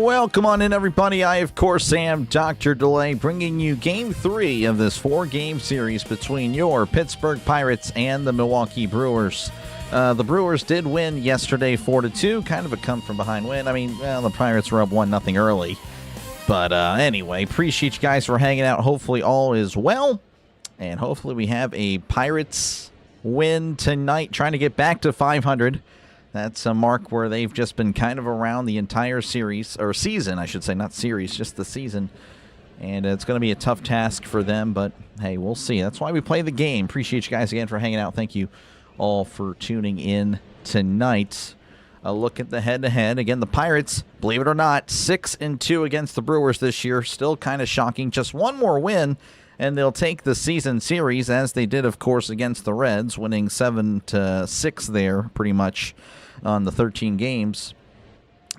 Welcome on in, everybody. I, of course, am Dr. Delay, bringing you Game 3 of this 4-game series between your Pittsburgh Pirates and the Milwaukee Brewers. The Brewers did win yesterday 4-2, kind of a come-from-behind win. I mean, the Pirates were up 1-0 early. But anyway, appreciate you guys for hanging out. Hopefully all is well, and hopefully we have a Pirates win tonight, trying to get back to 500. That's a mark where they've just been kind of around the entire series, or season, I should say, not series, just the season. And it's going to be a tough task for them, but hey, we'll see. That's why we play the game. Appreciate you guys again for hanging out. Thank you all for tuning in tonight. A look at the head-to-head. Again, the Pirates, believe it or not, 6-2 against the Brewers this year. Still kind of shocking. Just one more win, and they'll take the season series, as they did, of course, against the Reds, winning 7-6 there, pretty much, on the 13 games.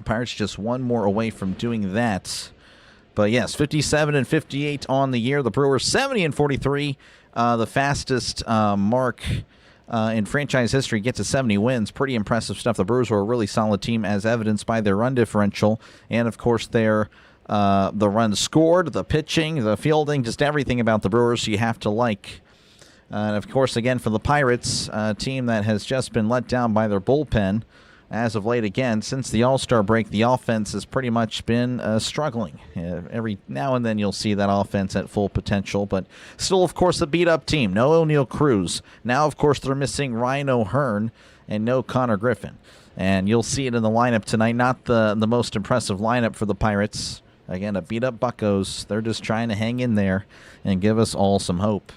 Pirates just one more away from doing that. But yes, 57-58 on the year. The Brewers 70-43, the fastest mark in franchise history. Get to 70 wins. Pretty impressive stuff. The Brewers were a really solid team, as evidenced by their run differential, and of course their the runs scored, the pitching, the fielding, just everything about the Brewers you have to like. And, of course, again, for the Pirates, a team that has just been let down by their bullpen as of late. Again, since the All-Star break, the offense has pretty much been struggling. Every now and then you'll see that offense at full potential, but still, of course, a beat-up team. No O'Neal Cruz. Now, of course, they're missing Ryan O'Hearn and no Connor Griffin. And you'll see it in the lineup tonight. Not the most impressive lineup for the Pirates. Again, a beat-up Buccos. They're just trying to hang in there and give us all some hope.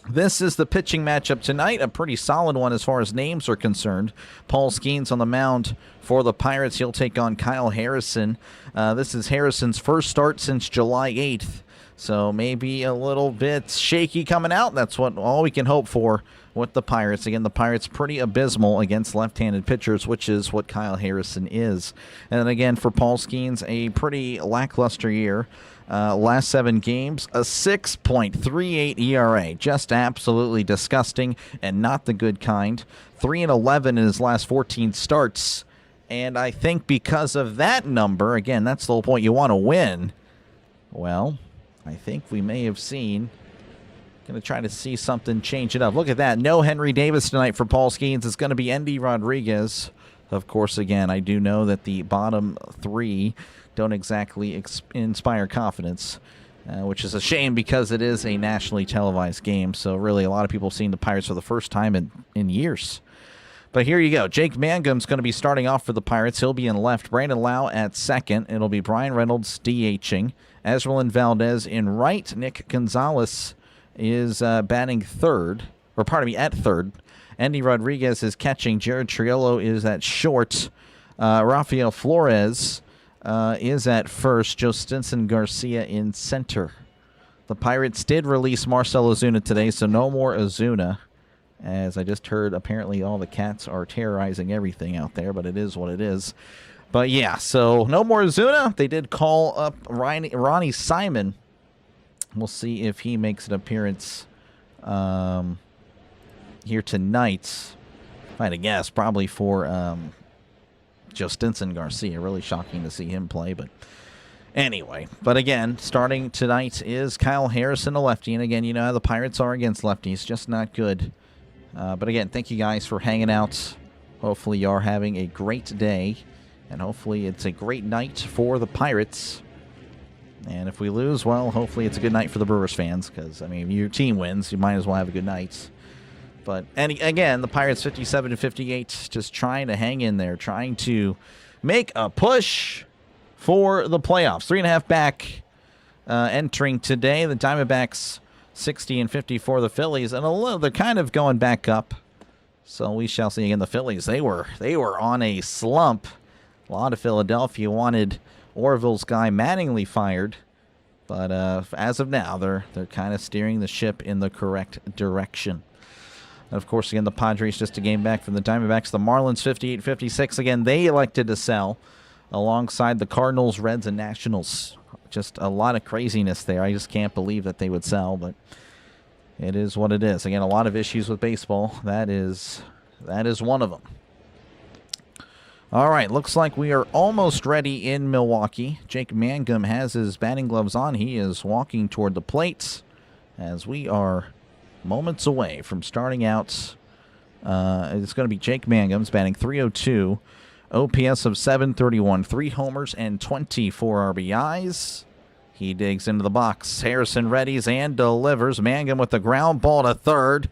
This is the pitching matchup tonight, a pretty solid one as far as names are concerned. Paul Skenes on the mound for the Pirates. He'll take on Kyle Harrison. This is Harrison's first start since July 8th, so maybe a little bit shaky coming out. That's all we can hope for with the Pirates. Again, the Pirates pretty abysmal against left-handed pitchers, which is what Kyle Harrison is. And then again, for Paul Skenes, a pretty lackluster year. Last 7 games, a 6.38 ERA. Just absolutely disgusting and not the good kind. 3-11 in his last 14 starts. And I think because of that number, again, that's the whole point. You want to win. Well, I think we may have seen. Going to try to see something change it up. Look at that. No Henry Davis tonight for Paul Skenes. It's going to be Endy Rodriguez. Of course, again, I do know that the bottom 3 don't exactly inspire confidence, which is a shame because it is a nationally televised game. So really a lot of people seeing the Pirates for the first time in years. But here you go. Jake Mangum's going to be starting off for the Pirates. He'll be in left. Brandon Lau at second. It'll be Brian Reynolds DHing. Ezralyn Valdez in right. Nick Gonzalez is batting third, or pardon me, at third. Endy Rodriguez is catching. Jared Triolo is at short. Rafael Flores is at first. Joe Stinson Garcia in center. The Pirates did release Marcell Ozuna today, so no more Ozuna. As I just heard, apparently all the cats are terrorizing everything out there, but it is what it is. But yeah, so no more Ozuna. They did call up Ronnie Simon. We'll see if he makes an appearance here tonight. If I had to guess, probably for Joe Stinson Garcia. Really shocking to see him play, but anyway. But again, starting tonight is Kyle Harrison, a lefty. And again, you know how the Pirates are against lefties, just not good. But again, thank you guys for hanging out. Hopefully you are having a great day, and hopefully it's a great night for the Pirates. And if we lose, well, hopefully it's a good night for the Brewers fans, because, I mean, if your team wins, you might as well have a good night. But, and again, the Pirates 57-58, just trying to hang in there, trying to make a push for the playoffs. 3.5 back entering today. The Diamondbacks 60-50 for the Phillies, and they're kind of going back up. So we shall see. Again, the Phillies, they were on a slump. A lot of Philadelphia wanted Orville's guy Mattingly fired, but as of now, they're kind of steering the ship in the correct direction. And of course, again, the Padres just a game back from the Diamondbacks. The Marlins 58-56. Again, they elected to sell alongside the Cardinals, Reds, and Nationals. Just a lot of craziness there. I just can't believe that they would sell, but it is what it is. Again, a lot of issues with baseball. That is one of them. All right, looks like we are almost ready in Milwaukee. Jake Mangum has his batting gloves on. He is walking toward the plate as we are moments away from starting out. It's going to be Jake Mangum's batting .302, OPS of .731, 3 homers and 24 RBIs. He digs into the box. Harrison readies and delivers. Mangum with the ground ball to third,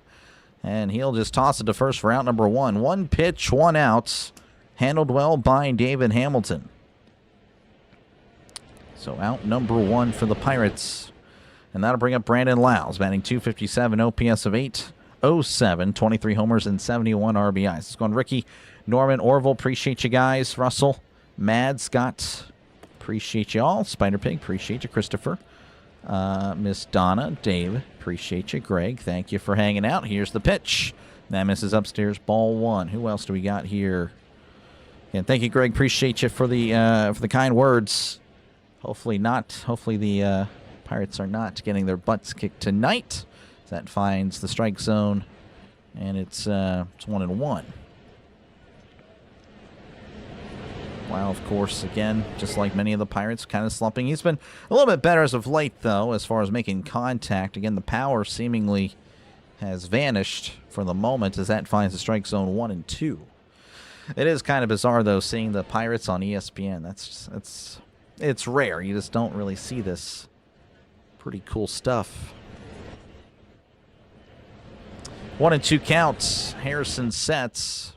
and he'll just toss it to first for out number 1. 1 pitch, 1 out. Handled well by David Hamilton. So out number 1 for the Pirates. And that'll bring up Brandon Lyles, batting .257, OPS of .807, 23 homers and 71 RBIs. It's going Ricky, Norman, Orville, appreciate you guys. Russell, Mad, Scott, appreciate you all. Spider Pig, appreciate you. Christopher, Miss Donna, Dave, appreciate you. Greg, thank you for hanging out. Here's the pitch. That misses upstairs, ball 1. Who else do we got here? And thank you, Greg. Appreciate you for the kind words. Hopefully the Pirates are not getting their butts kicked tonight. That finds the strike zone, and it's 1-1. Wow, of course, again, just like many of the Pirates, kind of slumping. He's been a little bit better as of late, though, as far as making contact. Again, the power seemingly has vanished for the moment as that finds the strike zone 1-2. It is kind of bizarre, though, seeing the Pirates on ESPN. It's rare. You just don't really see this. Pretty cool stuff. 1-2 counts. Harrison sets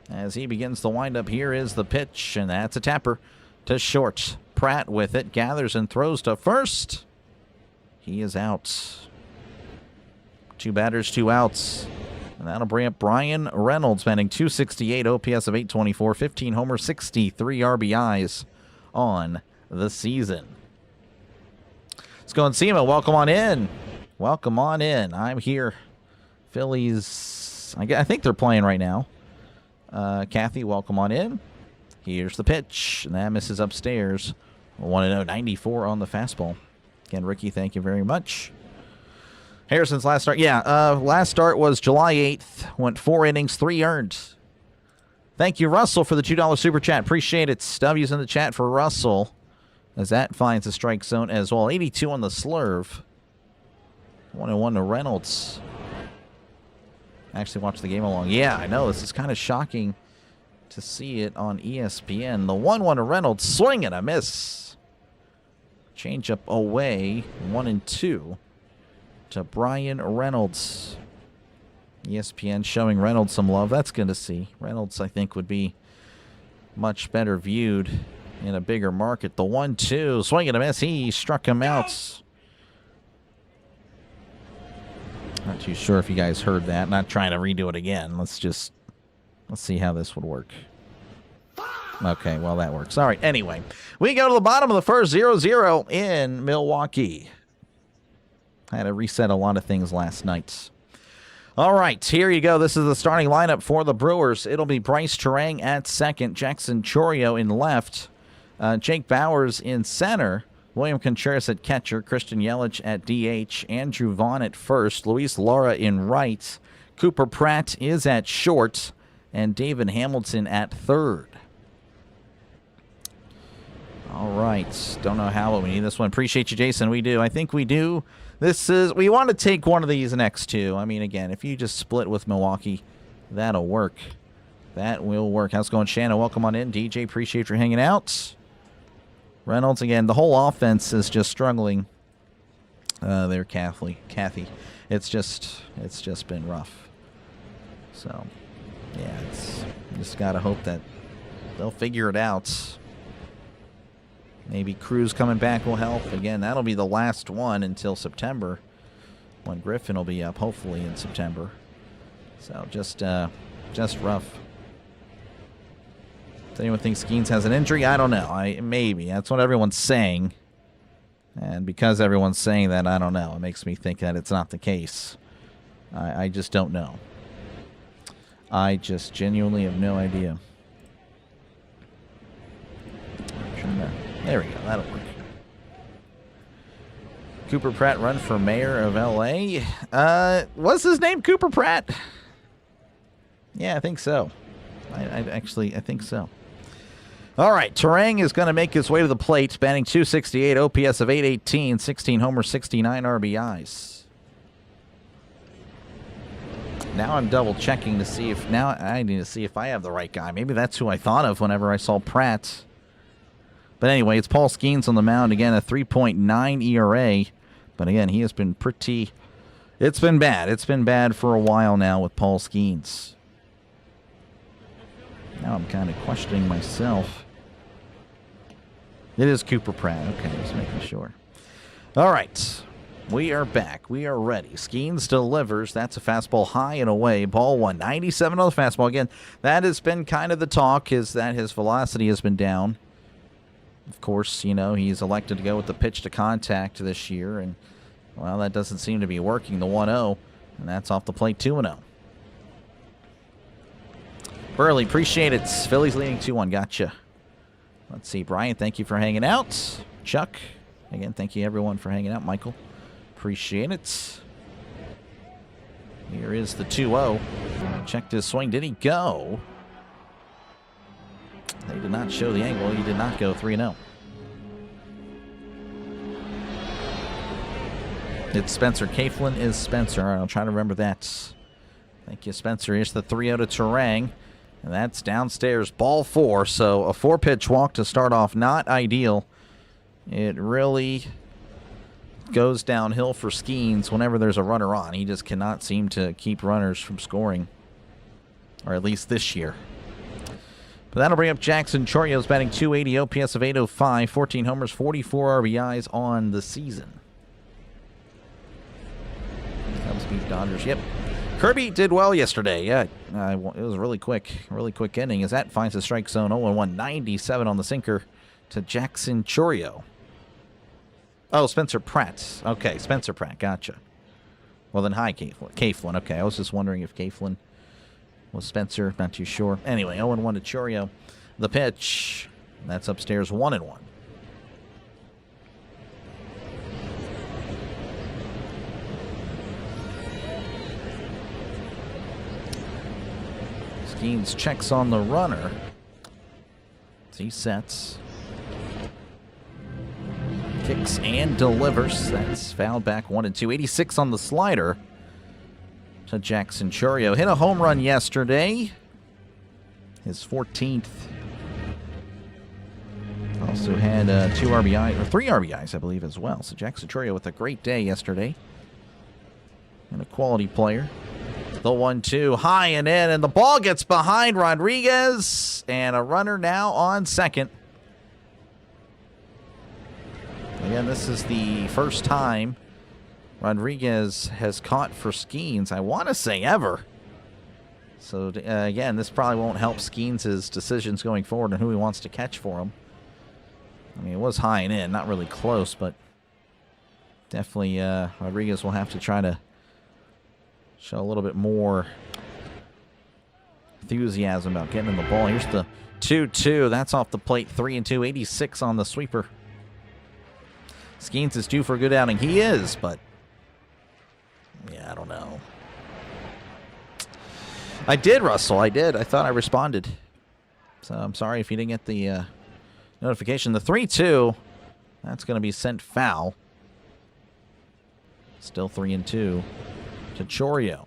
as he begins the windup. Here is the pitch, and that's a tapper to short. Pratt with it, gathers and throws to first. He is out. 2 batters, 2 outs. And that'll bring up Brian Reynolds, batting .268, OPS of .824, 15 homers, 63 RBIs on the season. Let's go and see him. Welcome on in. Welcome on in. I'm here. Phillies, I think they're playing right now. Kathy, welcome on in. Here's the pitch, and that misses upstairs. 1-0, 94 on the fastball. Again, Ricky, thank you very much. Harrison's last start. Last start was July 8th. Went 4 innings, 3 earned. Thank you, Russell, for the $2 super chat. Appreciate it. W's in the chat for Russell as that finds the strike zone as well. 82 on the slurve. 1-1 to Reynolds. Actually watched the game along. Yeah, I know. This is kind of shocking to see it on ESPN. The 1-1 to Reynolds. Swing and a miss. Change up away. 1-2. To Brian Reynolds. ESPN showing Reynolds some love. That's good to see. Reynolds, I think, would be much better viewed in a bigger market. The 1-2. Swing and a miss. He struck him out. Not too sure if you guys heard that. Not trying to redo it again. Let's see how this would work. Okay, well, that works. All right, anyway. We go to the bottom of the first, 0-0 in Milwaukee. I had to reset a lot of things last night. All right, here you go. This is the starting lineup for the Brewers. It'll be Bryce Terang at second, Jackson Chorio in left, Jake Bowers in center, William Contreras at catcher, Christian Yelich at DH, Andrew Vaughn at first, Luis Lara in right, Cooper Pratt is at short, and David Hamilton at third. All right, don't know how, but we need this one. Appreciate you, Jason. We do. I think we do. We want to take one of these next two. I mean, again, if you just split with Milwaukee, that'll work. That will work. How's it going, Shannon? Welcome on in. DJ, appreciate you hanging out. Reynolds, again, the whole offense is just struggling. There, Kathy. It's just been rough. So, yeah, just got to hope that they'll figure it out. Maybe Cruz coming back will help. Again, that'll be the last one until September when Griffin will be up, hopefully in September. So just rough. Does anyone think Skenes has an injury? I don't know. Maybe. That's what everyone's saying. And because everyone's saying that, I don't know. It makes me think that it's not the case. I just don't know. I just genuinely have no idea. There we go. That'll work. Cooper Pratt run for mayor of L.A. What's his name? Cooper Pratt? Yeah, I think so. I think so. All right, Terang is going to make his way to the plate, batting .268, OPS of .818, 16 homers, 69 RBIs. Now I'm double checking to see if I need to see if I have the right guy. Maybe that's who I thought of whenever I saw Pratt. But anyway, it's Paul Skenes on the mound again, a 3.9 ERA. But again, he has been pretty. It's been bad. It's been bad for a while now with Paul Skenes. Now I'm kind of questioning myself. It is Cooper Pratt. Okay, just making sure. All right. We are back. We are ready. Skenes delivers. That's a fastball high and away. Ball 197 on the fastball. Again, that has been kind of the talk, is that his velocity has been down. Of course, you know, he's elected to go with the pitch to contact this year, and, well, that doesn't seem to be working. The 1-0, and that's off the plate 2-0. Burley, appreciate it. Phillies leading 2-1. Gotcha. Let's see. Brian, thank you for hanging out. Chuck, again, thank you everyone for hanging out. Michael, appreciate it. Here is the 2-0. Checked his swing. Did he go? They did not show the angle. He did not go 3-0. It's Spencer. Kaflin is Spencer. All right, I'll try to remember that. Thank you, Spencer. Here's the 3-0 to Terang. And that's downstairs, ball 4. So a 4-pitch walk to start off, not ideal. It really goes downhill for Skenes whenever there's a runner on. He just cannot seem to keep runners from scoring, or at least this year. But that'll bring up Jackson Chorio's batting .280, OPS of .805, 14 homers, 44 RBIs on the season. Cubs beat Dodgers. Yep. Kirby did well yesterday. Yeah, it was a really quick inning as that finds the strike zone. 0-1, 97 on the sinker to Jackson Chorio. Oh, Spencer Pratt. Okay, Spencer Pratt. Gotcha. Well, then hi, Kaflin. Okay, I was just wondering if Kaflin was Spencer. Not too sure. Anyway, 0-1 to Chorio. The pitch. That's upstairs, 1-1. Skenes checks on the runner. He sets. Kicks and delivers. That's fouled back 1-2. 86 on the slider to Jackson Chorio. Hit a home run yesterday. His 14th. Also had 2 RBI, or 3 RBIs, I believe, as well. So Jackson Chorio with a great day yesterday. And a quality player. The 1-2, high and in, and the ball gets behind Rodriguez, and a runner now on second. Again, this is the first time Rodriguez has caught for Skenes, I want to say ever. So, again, this probably won't help Skenes' decisions going forward on who he wants to catch for him. I mean, it was high and in, not really close, but definitely Rodriguez will have to try to show a little bit more enthusiasm about getting in the ball. Here's the 2-2. That's off the plate. 3-2. 86 on the sweeper. Skenes is due for a good outing. He is, but yeah, I don't know. I did, Russell. I did. I thought I responded. So I'm sorry if you didn't get the notification. The 3-2, that's going to be sent foul. Still 3-2 to Chorio.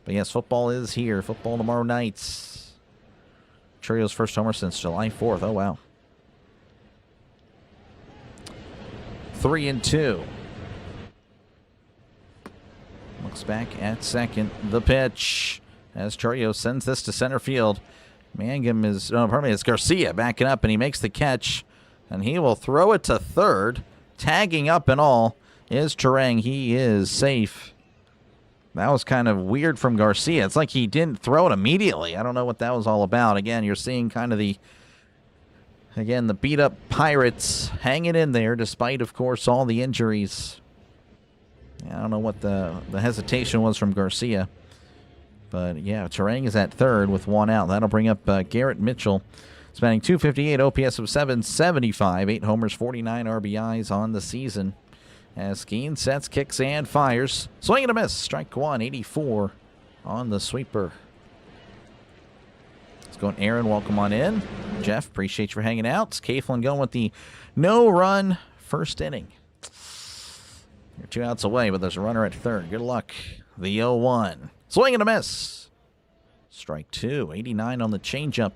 But yes, football is here. Football tomorrow night. Chorio's first homer since July 4th. Oh, wow. 3-2. Looks back at second. The pitch as Chorio sends this to center field. Mangum is, it's Garcia backing up, and he makes the catch. And he will throw it to third. Tagging up and all is Terang. He is safe. That was kind of weird from Garcia. It's like he didn't throw it immediately. I don't know what that was all about. Again, you're seeing kind of the beat-up Pirates hanging in there despite, of course, all the injuries. I don't know what the hesitation was from Garcia. But, yeah, Terang is at third with 1 out. That'll bring up Garrett Mitchell. Spanning .258, OPS of .775, 8 homers, 49 RBIs on the season. As Skenes sets, kicks, and fires. Swing and a miss. Strike 1, 84 on the sweeper. Let's go, Aaron. Welcome on in. Jeff. Appreciate you for hanging out. It's Kaflin going with the no-run first inning. You're 2 outs away, but there's a runner at third. Good luck. The 0-1. Swing and a miss. Strike 2. 89 on the changeup.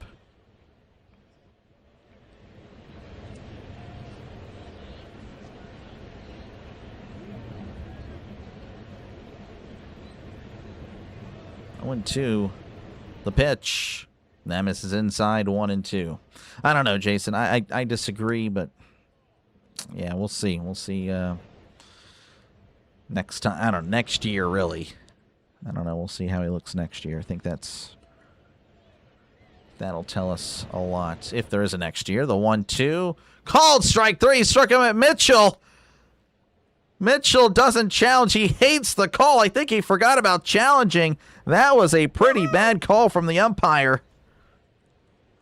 One, 2. The pitch. That misses inside. 1-2. I don't know, Jason. I disagree, but yeah, we'll see. We'll see next time. I don't know. Next year, really. I don't know. We'll see how he looks next year. I think that'll tell us a lot. If there is a next year. The 1-2. Called strike 3. Struck him at Mitchell. Mitchell doesn't challenge. He hates the call. I think he forgot about challenging. That was a pretty bad call from the umpire.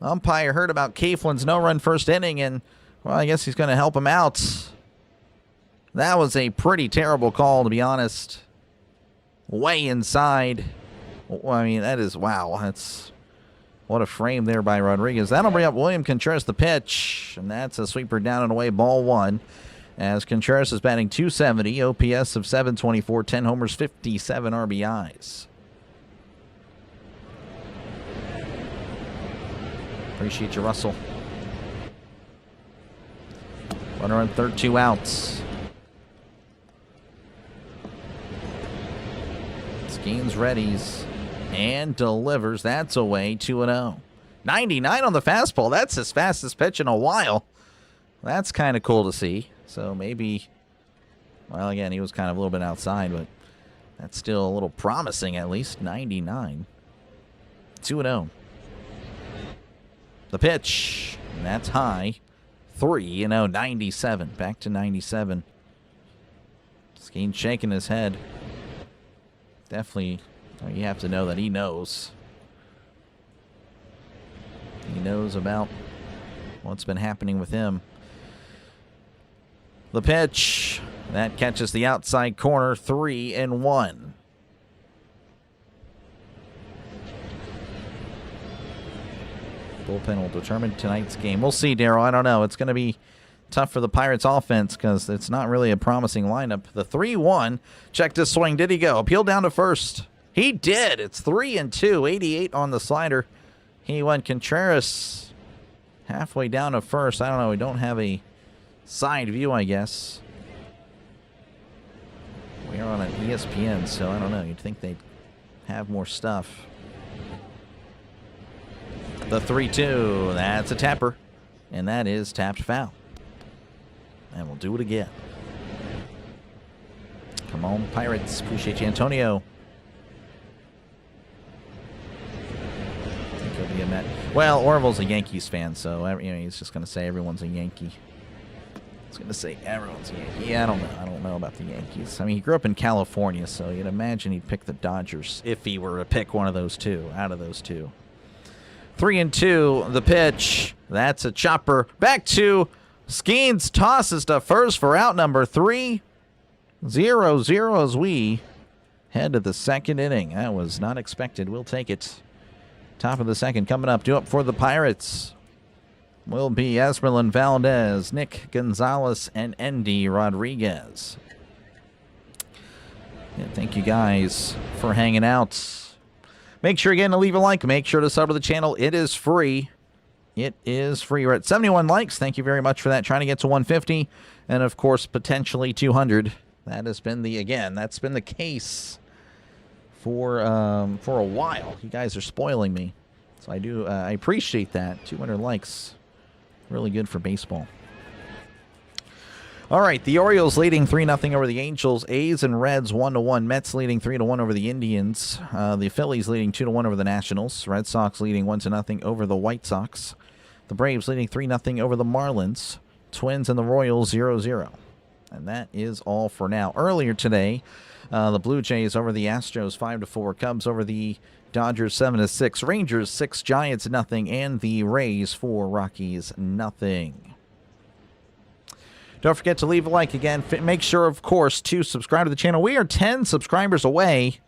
Umpire heard about Kaflin's no-run first inning, and, well, I guess he's going to help him out. That was a pretty terrible call, to be honest. Way inside. Well, I mean, that is, wow. That's, what a frame there by Rodriguez. That'll bring up William Contreras, the pitch, and that's a sweeper down and away, ball 1. As Contreras is batting .270, OPS of .724, 10 homers, 57 RBIs. Appreciate you, Russell. Runner on third, 2 outs. Skenes readies and delivers. That's away, 2-0. 99 on the fastball. That's his fastest pitch in a while. That's kind of cool to see. So maybe, well, again, he was kind of a little bit outside, but that's still a little promising at least. 99. 2-0. The pitch, and that's high. 3-0, 97. Back to 97. Skenes shaking his head. Definitely, you have to know that he knows. He knows about what's been happening with him. The pitch, that catches the outside corner, 3-1. Bullpen will determine tonight's game. We'll see, Darryl. I don't know. It's going to be tough for the Pirates offense because it's not really a promising lineup. The 3-1. Check this swing. Did he go? Appeal down to first. He did. It's 3-2. 88 on the slider. He went. Contreras halfway down to first. I don't know. We don't have a side view, I guess. We are on an ESPN, so I don't know. You'd think they'd have more stuff. The 3-2. That's a tapper. And that is tapped foul. And we'll do it again. Come on, Pirates. Appreciate you, Antonio. I think he'll be a Met. Well, Orville's a Yankees fan, so he's just going to say everyone's a Yankee. He's going to say everyone's a Yankee. Yeah, I don't know. I don't know about the Yankees. I mean, he grew up in California, so you'd imagine he'd pick the Dodgers if he were to pick one of those two, out of those two. 3-2, the pitch. That's a chopper. Back to Skenes, tosses to first for out number 3. 0-0 as we head to the second inning. That was not expected. We'll take it. Top of the second coming up. Due up for the Pirates will be Esmeralyn Valdez, Nick Gonzalez, and Endy Rodriguez. Yeah, thank you guys for hanging out. Make sure again to leave a like. Make sure to sub to the channel. It is free. It is free. We're at 71 likes. Thank you very much for that. Trying to get to 150 and, of course, potentially 200. That has been that's been the case for a while. You guys are spoiling me. So I appreciate that. 200 likes. Really good for baseball. All right, the Orioles leading 3-0 over the Angels. A's and Reds 1-1. Mets leading 3-1 over the Indians. The Phillies leading 2-1 over the Nationals. Red Sox leading 1-0 over the White Sox. The Braves leading 3-0 over the Marlins. Twins and the Royals 0-0. And that is all for now. Earlier today, the Blue Jays over the Astros 5-4. Cubs over the Dodgers 7-6. Rangers 6, Giants 0, and the Rays 4, Rockies 0. Don't forget to leave a like again. Make sure, of course, to subscribe to the channel. We are 10 subscribers away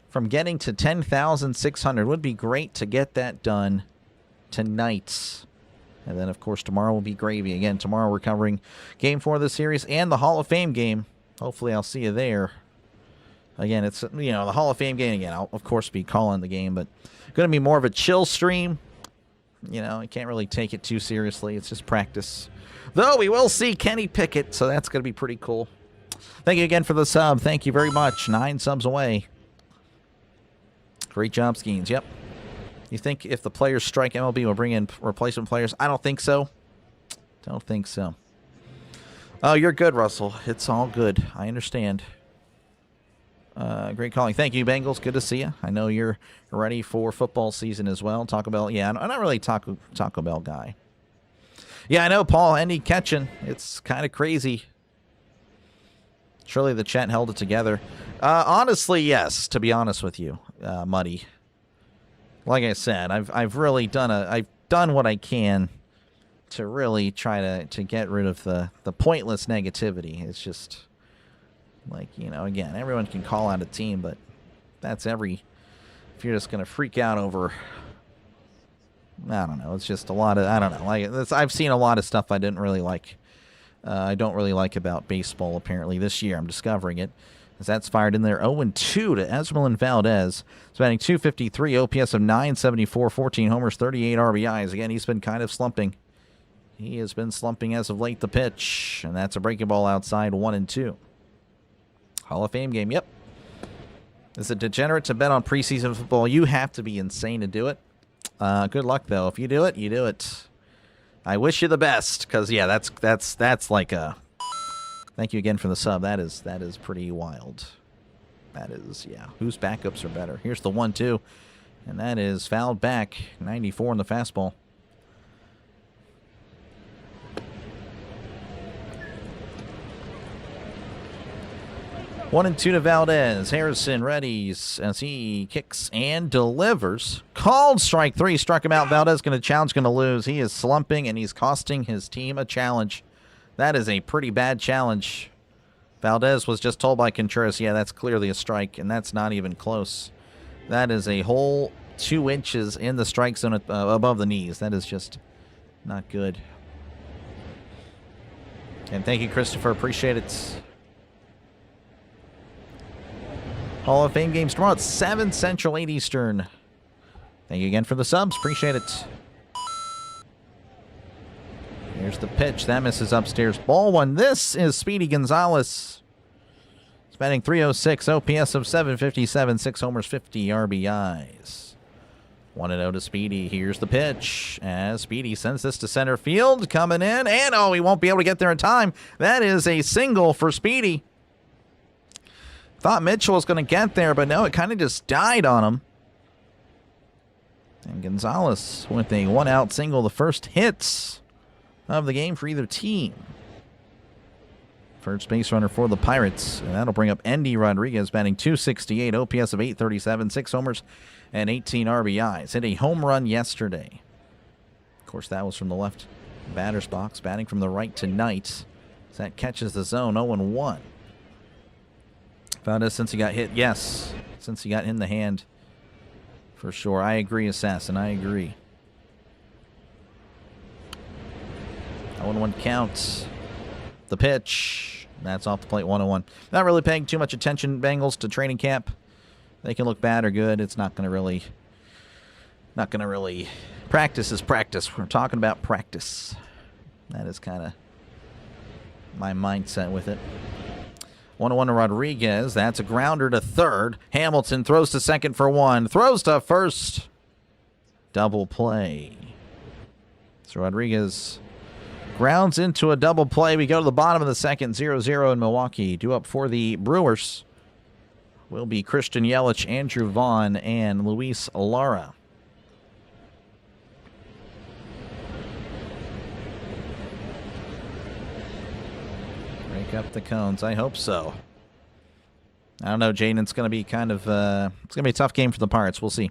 from getting to 10,600. Would be great to get that done tonight. And then, of course, tomorrow will be gravy. Again, tomorrow we're covering Game 4 of the series and the Hall of Fame game. Hopefully I'll see you there. Again, it's, the Hall of Fame game. Again, I'll, of course, be calling the game, but going to be more of a chill stream. I can't really take it too seriously. It's just practice. Though we will see Kenny Pickett, so that's going to be pretty cool. Thank you again for the sub. Thank you very much. 9 subs away. Great job, Skenes. Yep. You think if the players strike, MLB will bring in replacement players? I don't think so. Don't think so. Oh, you're good, Russell. It's all good. I understand. Great calling. Thank you, Bengals. Good to see you. I know you're ready for football season as well. Taco Bell. Yeah, I'm not really a Taco Bell guy. Yeah, I know, Paul. Andy catching. It's kind of crazy. Surely the chat held it together. Honestly, yes, to be honest with you, Muddy. Like I said, I've really done what I can to really try to get rid of the pointless negativity. It's just like, again, everyone can call out a team, but if you're just going to freak out over, I don't know, it's just a lot of, I don't know, I've seen a lot of stuff I didn't really like. I don't really like about baseball, apparently, this year. I'm discovering it. As that's fired in there, 0-2 to Esmeralyn Valdez. He's batting .253, OPS of .974, 14 homers, 38 RBIs. Again, he's been kind of slumping. He has been slumping as of late. The pitch, and that's a breaking ball outside, 1-2. Hall of Fame game, yep. Is it degenerate to bet on preseason football? You have to be insane to do it. Good luck, though. If you do it, you do it. I wish you the best, because, yeah, that's like a... Thank you again for the sub. That is pretty wild. That is, yeah. Whose backups are better? Here's the 1-2. And that is fouled back. 94 in the fastball. One and 2 to Valdez. Harrison readies as he kicks and delivers. Called strike 3. Struck him out. Valdez going to challenge, going to lose. He is slumping, and he's costing his team a challenge. That is a pretty bad challenge. Valdez was just told by Contreras, yeah, that's clearly a strike, and that's not even close. That is a whole 2 inches in the strike zone above the knees. That is just not good. And thank you, Christopher. Appreciate it. Hall of Fame games tomorrow at 7 Central, 8 Eastern. Thank you again for the subs. Appreciate it. Here's the pitch. That misses upstairs. Ball 1. This is Speedy Gonzalez. He's batting .306, OPS of .757, 6 homers, 50 RBIs. 1-0 to Speedy. Here's the pitch as Speedy sends this to center field. Coming in, and oh, he won't be able to get there in time. That is a single for Speedy. Thought Mitchell was going to get there, but no, it kind of just died on him. And Gonzalez with a 1-out single, the first hits of the game for either team. First base runner for the Pirates, and that'll bring up Endy Rodriguez, batting .268, OPS of .837, 6 homers and 18 RBIs. Hit a home run yesterday. Of course, that was from the left batter's box, batting from the right tonight. As that catches the zone, 0-1. Valdez, since he got hit, yes, since he got in the hand, for sure. I agree, Assassin, I agree. 0-1 counts. The pitch. That's off the plate, 1-1. Not really paying too much attention, Bengals, to training camp. They can look bad or good. It's not going to really... Practice is practice. We're talking about practice. That is kind of my mindset with it. 1-1 to Rodriguez. That's a grounder to third. Hamilton throws to second for 1. Throws to first. Double play. So Rodriguez grounds into a double play. We go to the bottom of the second, 0-0 in Milwaukee. Due up for the Brewers will be Christian Yelich, Andrew Vaughn, and Luis Lara. Break up the cones. I hope so. I don't know, Jaden. It's going to be kind of it's going to be a tough game for the Pirates. We'll see.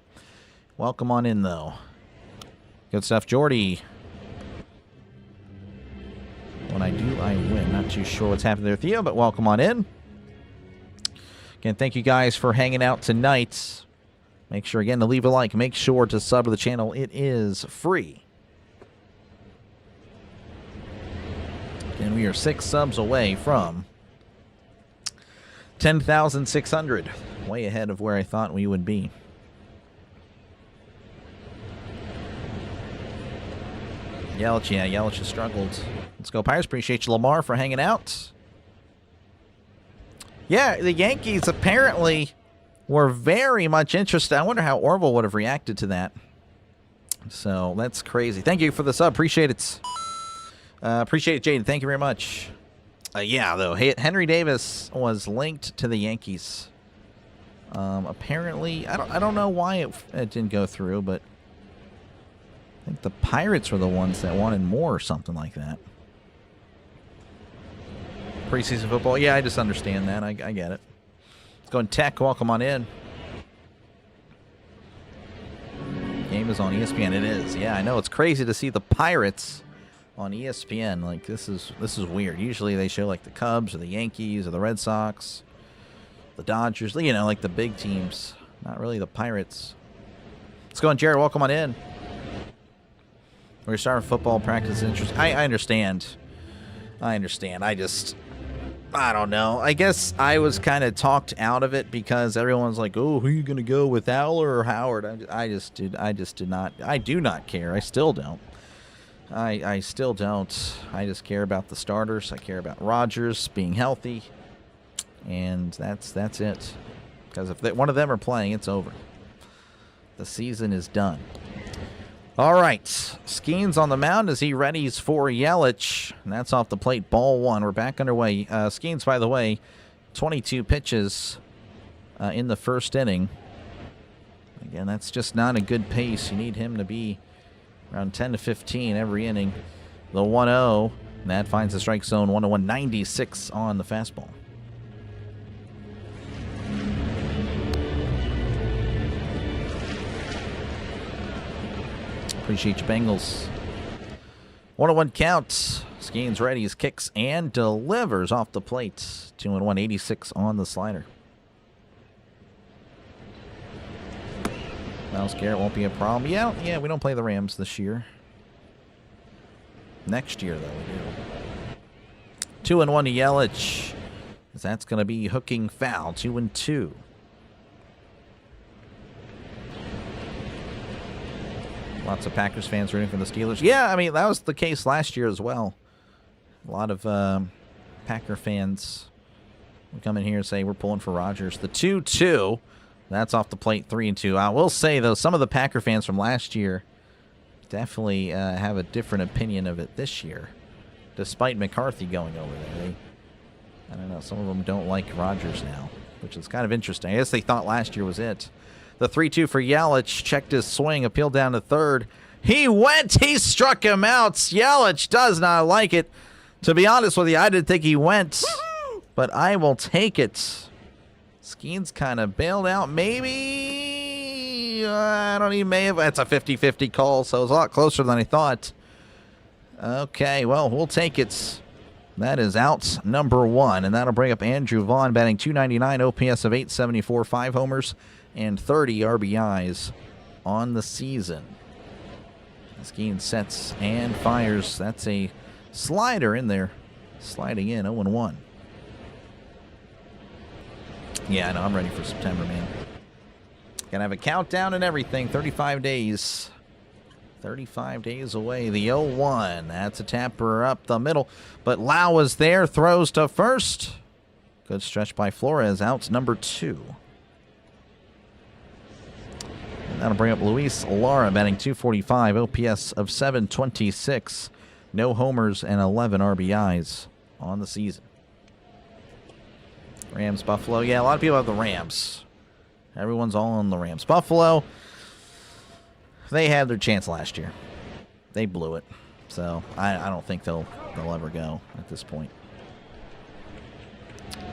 Welcome on in, though. Good stuff, Jordy. When I do, I win. Not too sure what's happening there, Theo, but welcome on in. Again, thank you guys for hanging out tonight. Make sure, again, to leave a like. Make sure to sub to the channel. It is free. And we are 6 subs away from 10,600. Way ahead of where I thought we would be. Yelich, yeah, Yelich has struggled. Let's go Pirates. Appreciate you, Lamar, for hanging out. Yeah, the Yankees apparently were very much interested. I wonder how Orville would have reacted to that. So that's crazy. Thank you for the sub. Appreciate it. Appreciate it, Jaden. Thank you very much. Yeah, though, Henry Davis was linked to the Yankees. Apparently, I don't know why it didn't go through, but I think the Pirates were the ones that wanted more or something like that. Preseason football. Yeah, I just understand that. I get it. Let's go in Tech. Welcome on in. Game is on ESPN. It is. Yeah, I know. It's crazy to see the Pirates on ESPN. Like, this is weird. Usually they show like the Cubs or the Yankees or the Red Sox, the Dodgers, you know, like the big teams. Not really the Pirates. Let's go on, Jared. Welcome on in. We're starting football practice. I understand. I don't know. I guess I was kind of talked out of it because everyone's like, "Oh, who are you going to go with, Aller or Howard?" I do not care. I still don't. I still don't. I just care about the starters. I care about Rodgers being healthy, and that's it. Because if one of them are playing, it's over. The season is done. All right, Skenes on the mound as he readies for Yelich. And that's off the plate, ball 1. We're back underway. Skenes, by the way, 22 pitches in the first inning. Again, that's just not a good pace. You need him to be around 10 to 15 every inning. The 1-0, and that finds the strike zone. 1-1, 96 on the fastball. Appreciate you, Bengals. 1-1 count. Skenes readies, kicks, and delivers off the plate. 2-1, 86 on the slider. Miles Garrett won't be a problem. Yeah, we don't play the Rams this year. Next year, though, we do. 2-1 to Yelich. That's going to be hooking foul. 2-2. Lots of Packers fans rooting for the Steelers. Yeah, I mean, that was the case last year as well. A lot of Packer fans would come in here and say, we're pulling for Rodgers. The 2-2, that's off the plate, 3-2. I will say, though, some of the Packer fans from last year definitely have a different opinion of it this year, despite McCarthy going over there. I don't know, some of them don't like Rodgers now, which is kind of interesting. I guess they thought last year was it. The 3-2 for Yelich. Checked his swing. Appealed down to third. He struck him out. Yelich does not like it. To be honest with you, I didn't think he went. But I will take it. Skenes kind of bailed out. Maybe. I don't even may have. That's a 50-50 call, so it's a lot closer than I thought. Okay, well, we'll take it. That is out number 1. And that'll bring up Andrew Vaughn, batting .299, OPS of .874, 5 homers. And 30 RBIs on the season. Skenes sets and fires. That's a slider in there. Sliding in, 0-1. Yeah, I know. I'm ready for September, man. Gonna have a countdown and everything. 35 days. 35 days away. The 0-1. That's a tapper up the middle. But Lau is there. Throws to first. Good stretch by Flores. Out number 2. That'll bring up Luis Lara, batting .245, OPS of .726. No homers and 11 RBIs on the season. Rams, Buffalo. Yeah, a lot of people have the Rams. Everyone's all on the Rams. Buffalo, they had their chance last year. They blew it. So I don't think they'll ever go at this point.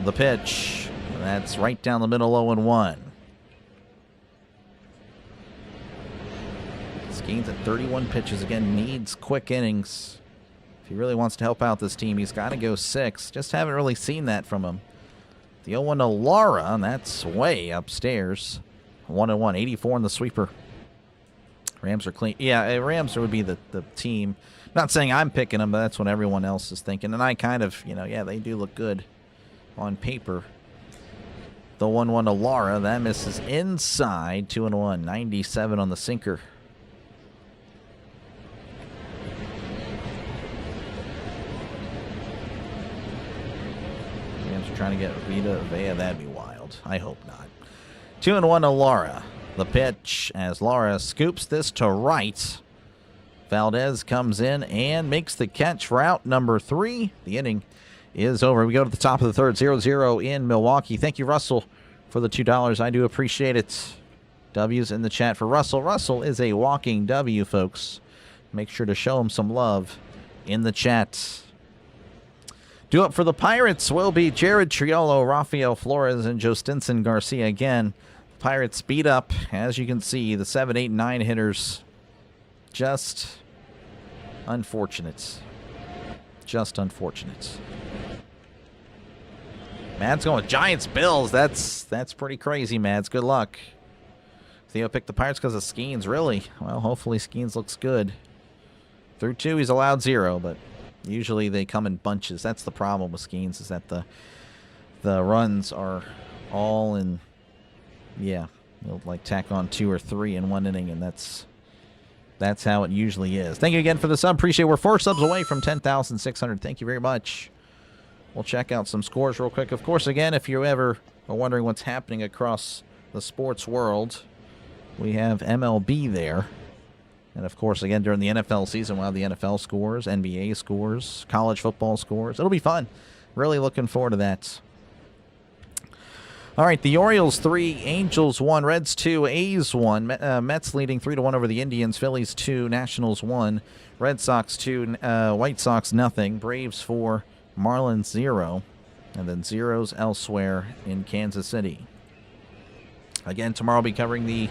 The pitch. That's right down the middle, 0-1. Skenes at 31 pitches. Again, needs quick innings. If he really wants to help out this team, he's got to go 6. Just haven't really seen that from him. The 0-1 to Lara, and that's way upstairs. 1-1, 84 in the sweeper. Rams are clean. Yeah, Rams would be the team. Not saying I'm picking them, but that's what everyone else is thinking. And I kind of, yeah, they do look good on paper. The 1-1 to Lara. That misses inside. 2-1. 97 on the sinker. Rams are trying to get Vita Vea. That'd be wild. I hope not. 2-1 to Lara. The pitch as Lara scoops this to right. Valdez comes in and makes the catch for out number 3. The inning is over. We go to the top of the third, 0-0 in Milwaukee. Thank you, Russell, for the $2. I do appreciate it. W's in the chat for Russell. Russell is a walking W, folks. Make sure to show him some love in the chat. Due up for the Pirates will be Jared Triolo, Rafael Flores, and Joe Stinson Garcia again. Pirates beat up, as you can see, the 7, 8, and 9 hitters. Just unfortunate. Just unfortunate. Mads going with Giants Bills. That's pretty crazy, Mads. Good luck. Theo picked the Pirates because of Skenes, really. Well, hopefully Skenes looks good. Through 2, he's allowed 0, but usually they come in bunches. That's the problem with Skenes, is that the runs are all in. Yeah, they'll like tack on 2 or 3 in one inning, and that's how it usually is. Thank you again for the sub. Appreciate it. We're 4 subs away from 10,600. Thank you very much. We'll check out some scores real quick. Of course, again, if you ever are wondering what's happening across the sports world, we have MLB there. And, of course, again, during the NFL season, we'll have the NFL scores, NBA scores, college football scores. It'll be fun. Really looking forward to that. All right, the Orioles 3, Angels 1, Reds 2, A's 1. Mets leading 3-1 over the Indians. Phillies 2, Nationals 1. Red Sox 2, White Sox nothing. Braves 4, Marlins 0. And then zeros elsewhere in Kansas City. Again, tomorrow I'll be covering the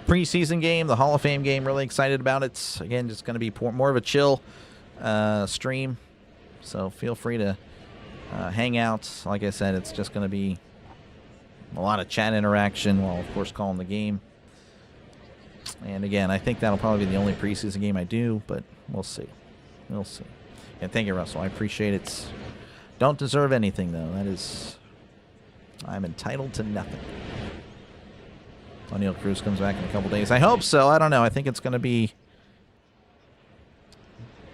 preseason game, the Hall of Fame game. Really excited about it. Again, just going to be more of a chill stream. So feel free to hang out. Like I said, it's just going to be a lot of chat interaction while, of course, calling the game. And again, I think that'll probably be the only preseason game I do, but we'll see. We'll see. And thank you, Russell. I appreciate it. Don't deserve anything, though. That is, I'm entitled to nothing. O'Neal Cruz comes back in a couple days. I hope so. I don't know. I think it's going to be,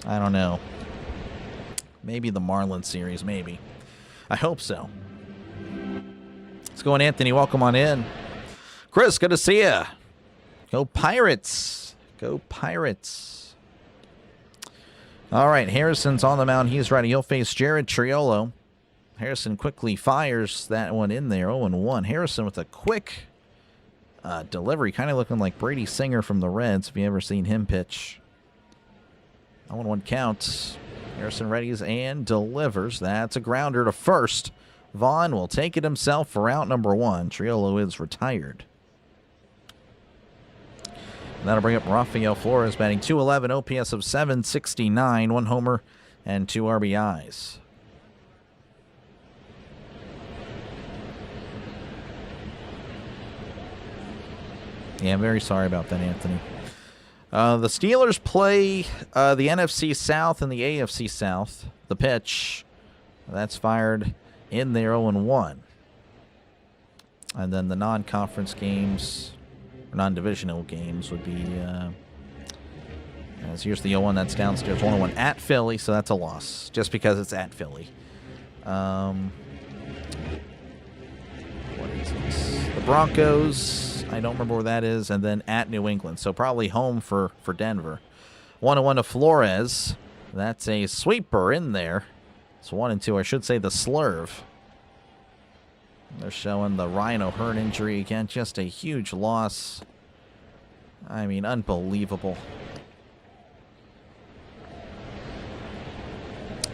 I don't know. Maybe the Marlins series, maybe. I hope so. Let's go in, Anthony. Welcome on in. Chris, good to see you. Go Pirates. Go Pirates. All right, Harrison's on the mound. He's ready. He'll face Jared Triolo. Harrison quickly fires that one in there. 0-1. Harrison with a quick delivery. Kind of looking like Brady Singer from the Reds, if you ever seen him pitch. 0-1 count. Harrison readies and delivers. That's a grounder to first. Vaughn will take it himself for out number 1. Triolo is retired. And that'll bring up Rafael Flores, batting .211, OPS of .769, 1 homer and 2 RBIs. Yeah, I'm very sorry about that, Anthony. The Steelers play the NFC South and the AFC South. The pitch, that's fired in there, 0-1. And then the non-conference games, or non-divisional games, would be, as here's the 0-1, that's downstairs, 1-1 at Philly, so that's a loss, just because it's at Philly. What is it? The Broncos, I don't remember where that is, and then at New England, so probably home for Denver. 1-1 to Flores. That's a sweeper in there. It's 1-2, I should say the slurve. They're showing the Ryan O'Hearn injury again. Just a huge loss. I mean, unbelievable.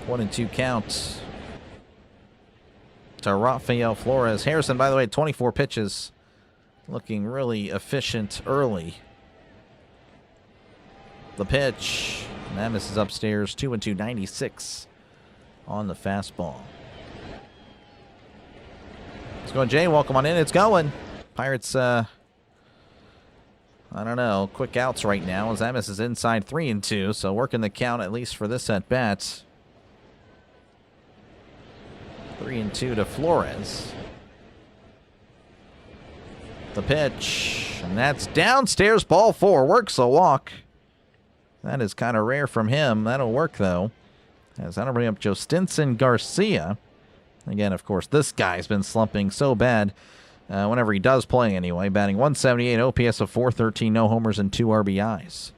1-2 count to Rafael Flores. Harrison, by the way, 24 pitches. Looking really efficient early. The pitch. And that misses upstairs. 2-2, 96 on the fastball. Let's go, Jay. Welcome on in. It's going. Pirates I don't know. Quick outs right now as Amos is inside 3-2, so working the count at least for this at bat. 3-2 to Flores. The pitch, and that's downstairs, ball 4, works a walk. That is kind of rare from him. That'll work, though, as that'll bring up Jostinson Garcia. Again, of course, this guy's been slumping so bad whenever he does play anyway. Batting .178, OPS of .413, no homers and 2 RBIs.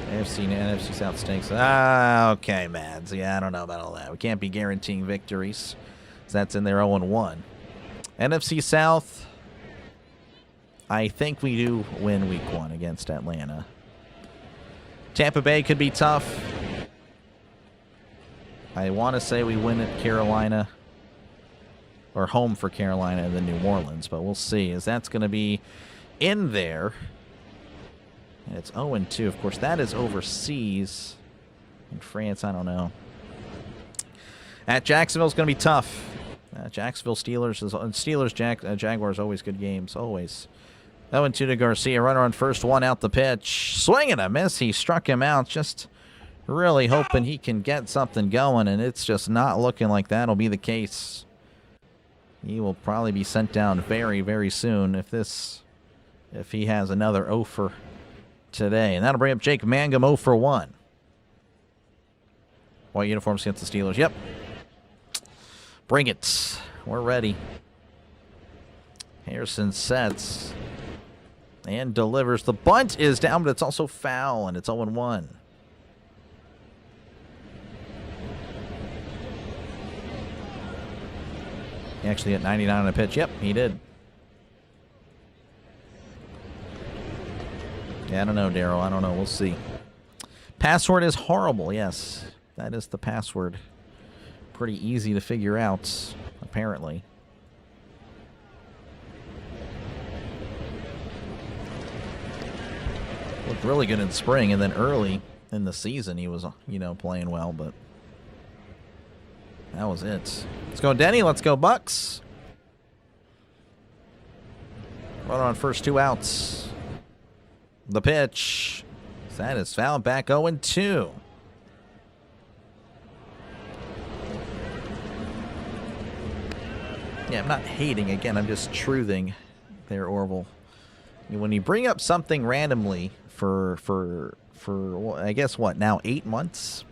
AFC and NFC South stinks. Okay, Mads. Yeah, I don't know about all that. We can't be guaranteeing victories. So that's in their 0-1. NFC South, I think we do win week 1 against Atlanta. Tampa Bay could be tough. I want to say we win at Carolina, or home for Carolina and then New Orleans, but we'll see, as that's going to be in there. And it's 0-2. Of course, that is overseas. In France, I don't know. At Jacksonville's going to be tough. Jacksonville Steelers, Jaguars, always good games, always. 0-2 to Garcia. Runner on first, 1 out the pitch. Swing and a miss. He struck him out. Just really hoping he can get something going, and it's just not looking like that'll be the case. He will probably be sent down very, very soon if he has another 0 for today. And that'll bring up Jake Mangum 0 for 1. White uniforms against the Steelers. Yep. Bring it. We're ready. Harrison sets and delivers. The bunt is down, but it's also foul, and it's 0-1. He actually hit 99 on a pitch. Yep, he did. Yeah, I don't know, Daryl. I don't know. We'll see. Password is horrible. Yes, that is the password. Pretty easy to figure out, apparently. Looked really good in spring, and then early in the season he was, playing well, but that was it. Let's go, Denny. Let's go, Bucs. Run on first, 2 outs. The pitch. That is fouled back 0-2. Yeah, I'm not hating. Again, I'm just truthing there, Orville. When you bring up something randomly for I guess what, now 8 months,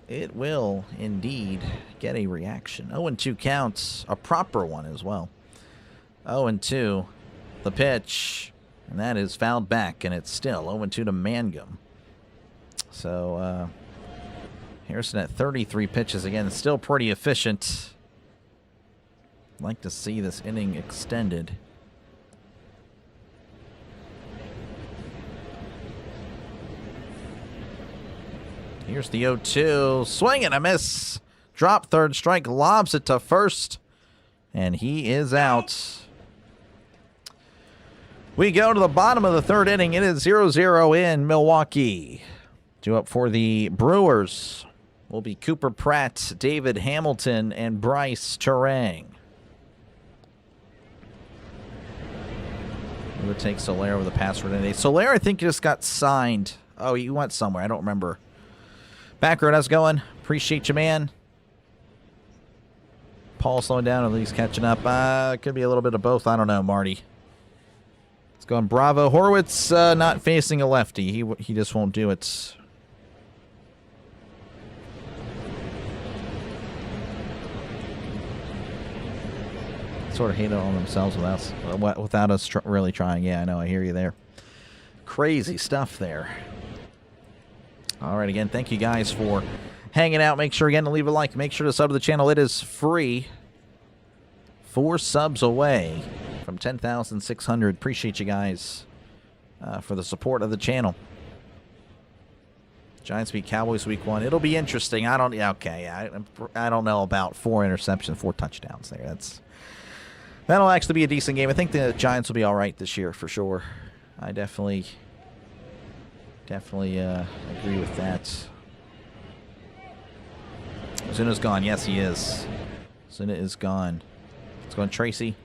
it will indeed get a reaction. 0-2 counts, a proper one as well. 0-2, the pitch, and that is fouled back, and it's still 0-2 to Mangum. So Harrison at 33 pitches again, still pretty efficient. I'd like to see this inning extended. Here's the 0-2. Swing and a miss. Drop third, strike, lobs it to first. And he is out. We go to the bottom of the third inning. It is 0-0 in Milwaukee. Due up for the Brewers will be Cooper Pratt, David Hamilton, and Bryce Terang. We would take Soler with a password today. Soler, I think, just got signed. Oh, he went somewhere. I don't remember. Backroad, how's it going? Appreciate you, man. Paul slowing down, at least catching up. Could be a little bit of both. I don't know, Marty. It's going Bravo. Horwitz not facing a lefty. He just won't do it. Sort of hate it on themselves without us really trying. Yeah, I know. I hear you there. Crazy stuff there. All right, again, thank you guys for hanging out. Make sure, again, to leave a like. Make sure to sub to the channel. It is free. 4 subs away from 10,600. Appreciate you guys for the support of the channel. Giants beat Cowboys week 1. It'll be interesting. I don't know about 4 interceptions, 4 touchdowns there. That'll actually be a decent game. I think the Giants will be all right this year for sure. I definitely agree with that. Zuna's gone. Yes, he is. Ozuna is gone. It's going Tracy.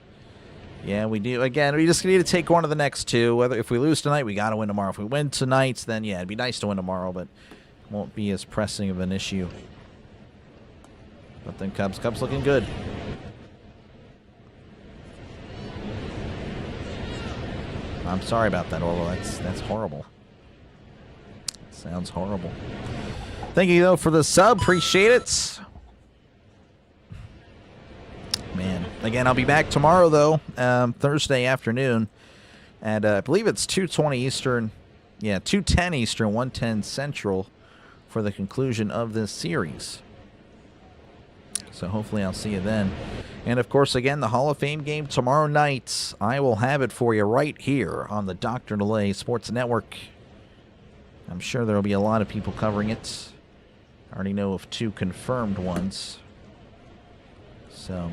Yeah, we do. Again, we just need to take one of the next two. Whether if we lose tonight, we got to win tomorrow. If we win tonight, then yeah, it'd be nice to win tomorrow, but it won't be as pressing of an issue. But then Cubs looking good. I'm sorry about that, Orwell. That's horrible. Sounds horrible. Thank you, though, for the sub. Appreciate it. Man. Again, I'll be back tomorrow, though, Thursday afternoon. At, I believe it's 2:20 Eastern. Yeah, 2:10 Eastern, 1:10 Central for the conclusion of this series. So hopefully I'll see you then. And, of course, again, the Hall of Fame game tomorrow night. I will have it for you right here on the Dr. DeLay Sports Network. I'm sure there will be a lot of people covering it. I already know of 2 confirmed ones. So,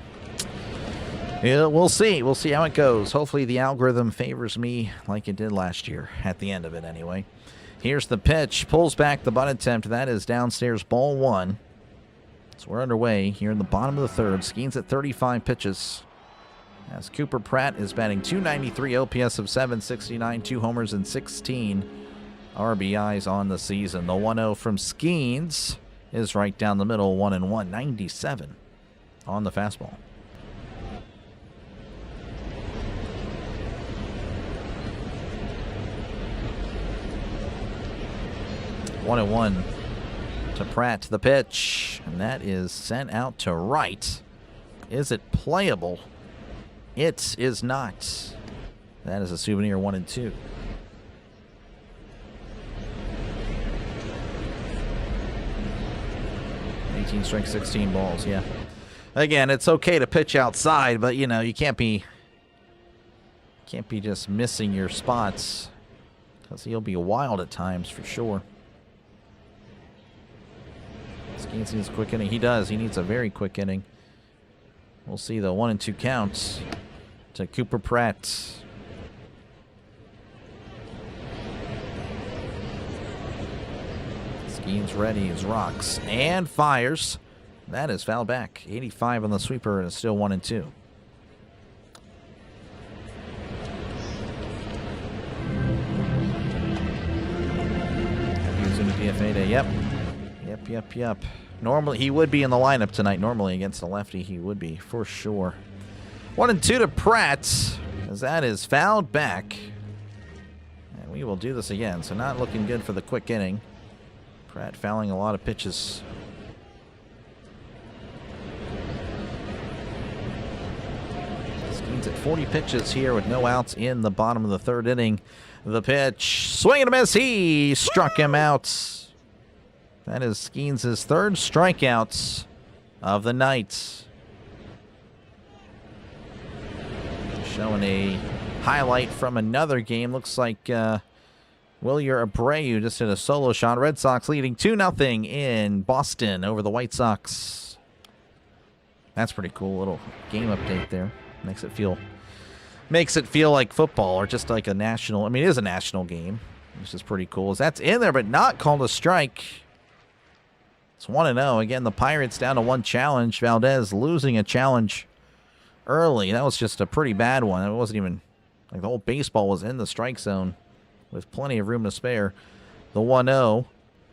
yeah, we'll see. We'll see how it goes. Hopefully the algorithm favors me like it did last year, at the end of it anyway. Here's the pitch. Pulls back the bunt attempt. That is downstairs, ball 1. So we're underway here in the bottom of the third. Skenes at 35 pitches. As Cooper Pratt is batting .293, OPS of .769, 2 homers and 16 RBIs on the season. The 1-0 from Skenes is right down the middle, 1-1, 97 on the fastball. One and one to Pratt, the pitch, and that is sent out to right. Is it playable? It is not. That is a souvenir, 1-2. Strike 16 balls, yeah. Again, it's okay to pitch outside, but you know, you can't be just missing your spots, because he'll be wild at times for sure. Skenes needs a quick inning. He does. He needs a very quick inning. We'll see the 1-2 counts to Cooper Pratt. Skenes ready as rocks and fires. That is fouled back. 85 on the sweeper, and it's still 1-2. Happy Ozuna DFA day. Yep. Yep. Normally, he would be in the lineup tonight. Normally, against the lefty, he would be, for sure. 1-2 to Pratt, as that is fouled back. And we will do this again, so not looking good for the quick inning. Pratt fouling a lot of pitches. Skenes at 40 pitches here with no outs in the bottom of the third inning. The pitch, swing and a miss. He struck him out. That is Skenes' third strikeouts of the night. Showing a highlight from another game. Looks like Wilyer Abreu just hit a solo shot. Red Sox leading 2-0 in Boston over the White Sox. That's pretty cool. Little game update there. Makes it feel like football, or just like a national. I mean, it is a national game, which is pretty cool. That's in there, but not called a strike. It's 1-0. Again, the Pirates down to 1 challenge. Valdez losing a challenge early. That was just a pretty bad one. It wasn't even like the whole baseball was in the strike zone with plenty of room to spare. The 1-0.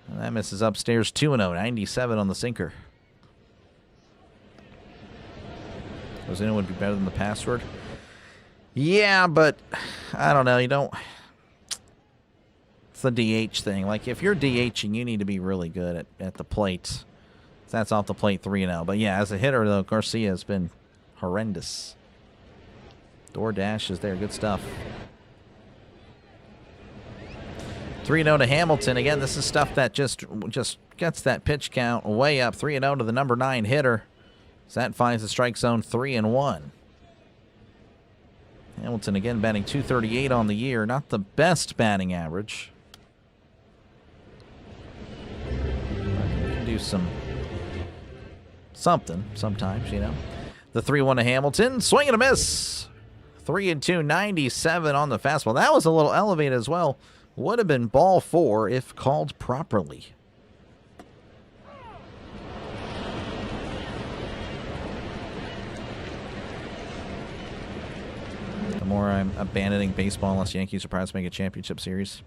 And that misses upstairs, 2-0. 97 on the sinker. Ozuna would be better than the password. Yeah, but I don't know. You don't. It's the DH thing. Like, if you're DHing, you need to be really good at the plate. That's off the plate, 3-0. But yeah, as a hitter, though, Garcia has been horrendous. DoorDash is there. Good stuff. 3-0 to Hamilton. Again, this is stuff that just gets that pitch count way up. 3-0 to the number 9 hitter. So that finds the strike zone, 3-1. Hamilton again batting .238 on the year. Not the best batting average. You can do something sometimes, you know. The 3-1 to Hamilton. Swing and a miss. 3-2, 97 on the fastball. That was a little elevated as well. Would have been ball 4 if called properly. The more I'm abandoning baseball unless Yankees are proud to make a championship series.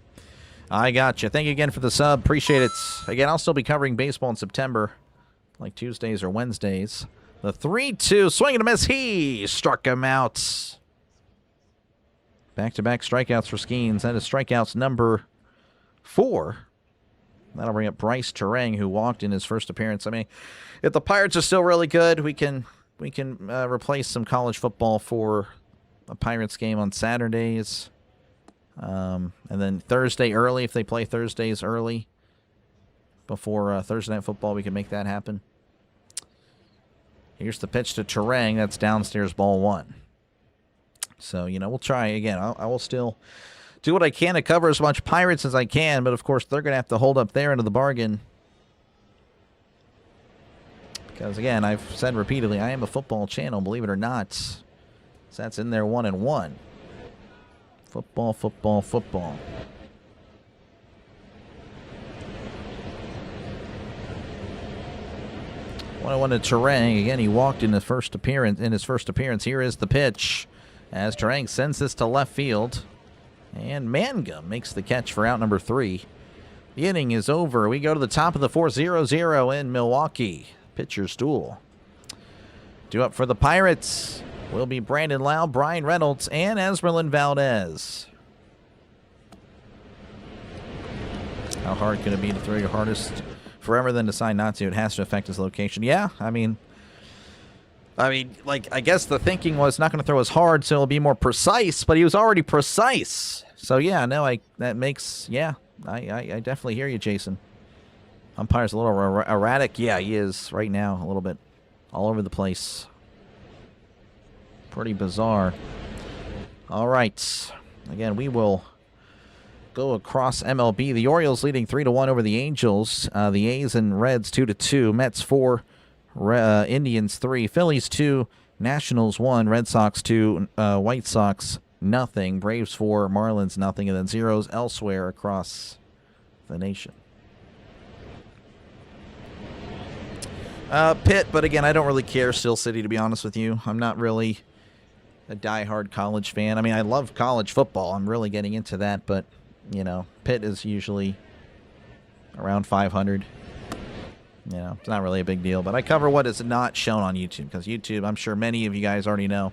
I got you. Thank you again for the sub. Appreciate it. Again, I'll still be covering baseball in September, like Tuesdays or Wednesdays. The 3-2 swing and a miss. He struck him out. Back-to-back strikeouts for Skenes. That is strikeouts number 4. That'll bring up Bryce Terang, who walked in his first appearance. I mean, if the Pirates are still really good, we can replace some college football for a Pirates game on Saturdays. And then Thursday early, if they play Thursdays early before Thursday Night Football, we can make that happen. Here's the pitch to Terang. That's downstairs, ball 1. So, we'll try again. I will still do what I can to cover as much Pirates as I can, but of course they're going to have to hold up their end of the bargain. Because again, I've said repeatedly, I am a football channel, believe it or not. So that's in there 1-1. Football, football, football. 1-1 to Terang. Again, he walked in his first appearance. Here is the pitch as Terang sends this to left field. And Mangum makes the catch for out number 3. The inning is over. We go to the top of the 4th, 0-0 in Milwaukee. Pitcher's duel. Due up for the Pirates will be Brandon Lau, Brian Reynolds, and Esmeralyn Valdez. How hard can it be to throw your hardest forever, then decide not to? It has to affect his location. Yeah, I mean, like, I guess the thinking was not going to throw as hard, so it'll be more precise, but he was already precise. So, yeah, no, I definitely hear you, Jason. Umpire's a little erratic. Yeah, he is right now, a little bit all over the place. Pretty bizarre. All right. Again, we will go across MLB. The Orioles leading 3-1 over the Angels. The A's and Reds 2-2. Mets 4. Indians 3. Phillies 2. Nationals 1. Red Sox 2. White Sox nothing. Braves 4. Marlins nothing. And then zeros elsewhere across the nation. Pitt, but again, I don't really care. Steel City, to be honest with you. I'm not really a diehard college fan. I mean, I love college football. I'm really getting into that, but, Pitt is usually around 500. It's not really a big deal. But I cover what is not shown on YouTube, because YouTube, I'm sure many of you guys already know,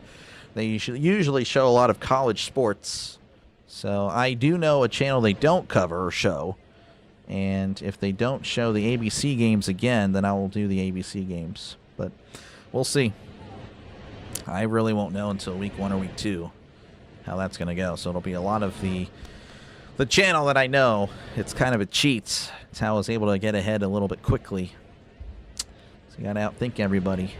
they usually show a lot of college sports. So I do know a channel they don't cover or show. And if they don't show the ABC games again, then I will do the ABC games. But we'll see. I really won't know until week 1 or week 2 how that's going to go. So it'll be a lot of the channel that I know. It's kind of a cheat. It's how I was able to get ahead a little bit quickly. So you got to outthink everybody.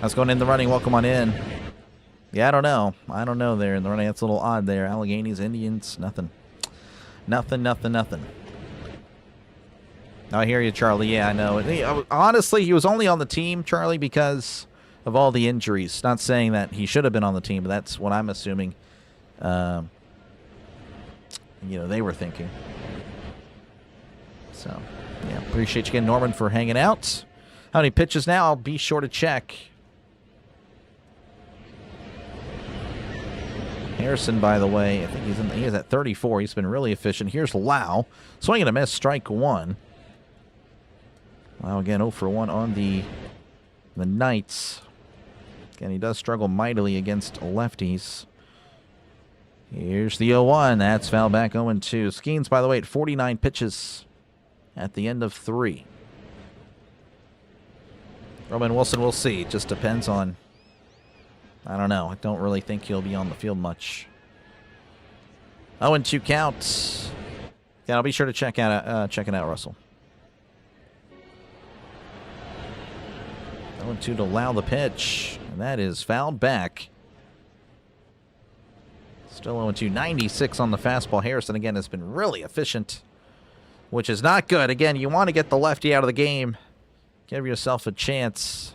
How's going in the running? Welcome on in. Yeah, I don't know. I don't know there in the running. That's a little odd there. Alleghenies, Indians, nothing. Nothing. I hear you, Charlie. Yeah, I know. Honestly, he was only on the team, Charlie, because of all the injuries. Not saying that he should have been on the team, but that's what I'm assuming. They were thinking. So, yeah, appreciate you again, Norman, for hanging out. How many pitches now? I'll be sure to check. Harrison, by the way, I think he is at 34. He's been really efficient. Here's Lau. Swing and a miss, strike 1. Lau again 0 for 1 on the Knights. Again, he does struggle mightily against lefties. Here's the 0-1. That's foul back 0-2. Skenes, by the way, at 49 pitches at the end of 3. Roman Wilson, we'll see. It just depends on... I don't know. I don't really think he'll be on the field much. 0-2 counts. Yeah, I'll be sure to check it out, Russell. 0-2 to allow the pitch. And that is fouled back. Still 0-2. 96 on the fastball. Harrison, again, has been really efficient, which is not good. Again, you want to get the lefty out of the game. Give yourself a chance.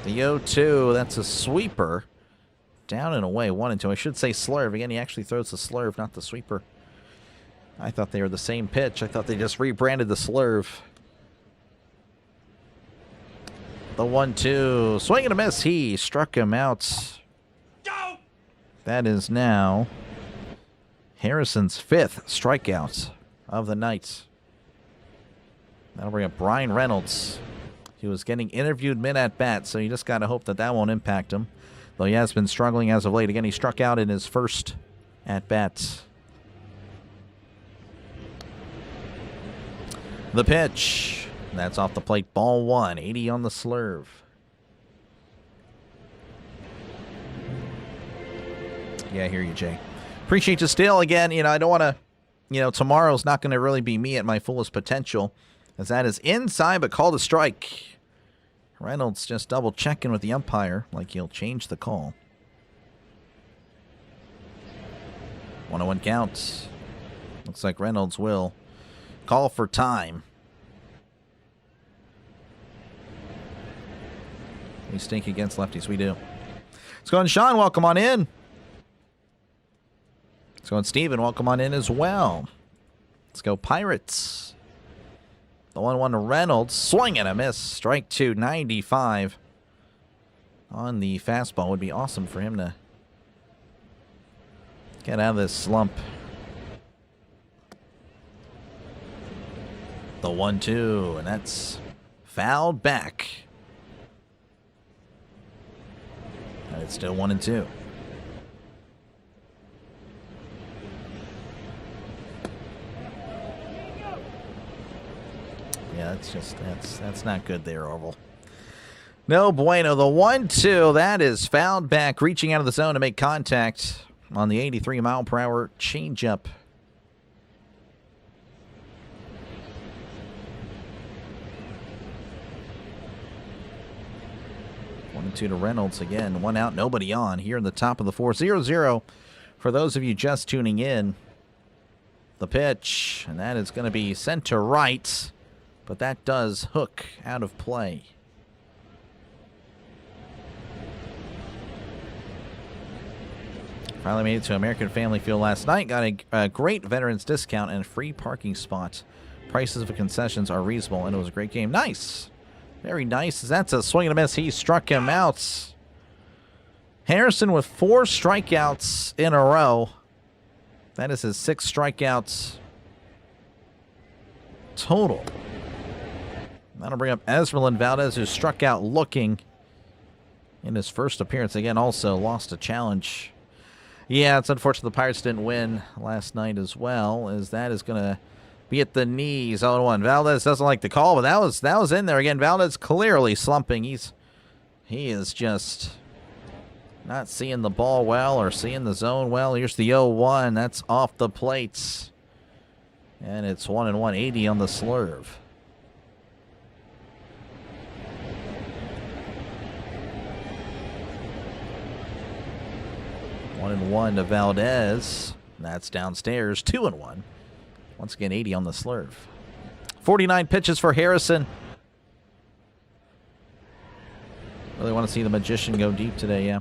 The 0-2, that's a sweeper. Down and away, 1-2. I should say slurve. Again, he actually throws the slurve, not the sweeper. I thought they were the same pitch. I thought they just rebranded the slurve. The 1-2. Swing and a miss. He struck him out. That is now Harrison's 5th strikeout of the night. That'll bring up Brian Reynolds. He was getting interviewed mid-at-bat, so you just got to hope that that won't impact him. Though he has been struggling as of late. Again, he struck out in his first at-bat. The pitch. That's off the plate. Ball 1. 80 on the slurve. Yeah, I hear you, Jay. Appreciate you still. Again, I don't want to, tomorrow's not going to really be me at my fullest potential, as that is inside, but called a strike. Reynolds just double checking with the umpire, like he'll change the call. 1-1 count. Looks like Reynolds will call for time. We stink against lefties. We do. Let's go on, Sean. Welcome on in. Let's go on, Steven. Welcome on in as well. Let's go, Pirates. The 1-1 to Reynolds. Swing and a miss. Strike 2, 95. On the fastball. Would be awesome for him to get out of this slump. The 1-2, and that's fouled back. And it's still 1-2. Yeah, that's not good there, Orville. No bueno. The 1-2, that is fouled back, reaching out of the zone to make contact on the 83-mile-per-hour changeup. One to Reynolds again. 1 out, nobody on here in the top of the 4th. 0-0 for those of you just tuning in. The pitch, and that is going to be sent to right, but that does hook out of play. Finally made it to American Family Field last night. Got a great veterans discount and a free parking spot. Prices of concessions are reasonable, and it was a great game. Nice. Very nice. That's a swing and a miss. He struck him out. Harrison with 4 strikeouts in a row. That is his 6 strikeouts total. That'll bring up Esmeralyn Valdez, who struck out looking in his first appearance. Again, also lost a challenge. Yeah, it's unfortunate the Pirates didn't win last night as well, as that is going to be at the knees. 0-1. Valdez doesn't like the call, but that was in there again. Valdez clearly slumping. He is just not seeing the ball well or seeing the zone well. Here's the 0-1. That's off the plates. And it's 1-1, 80 on the slurve. One and 1 to Valdez. That's downstairs. 2-1. Once again, 80 on the slurve. 49 pitches for Harrison. Really want to see the magician go deep today, yeah.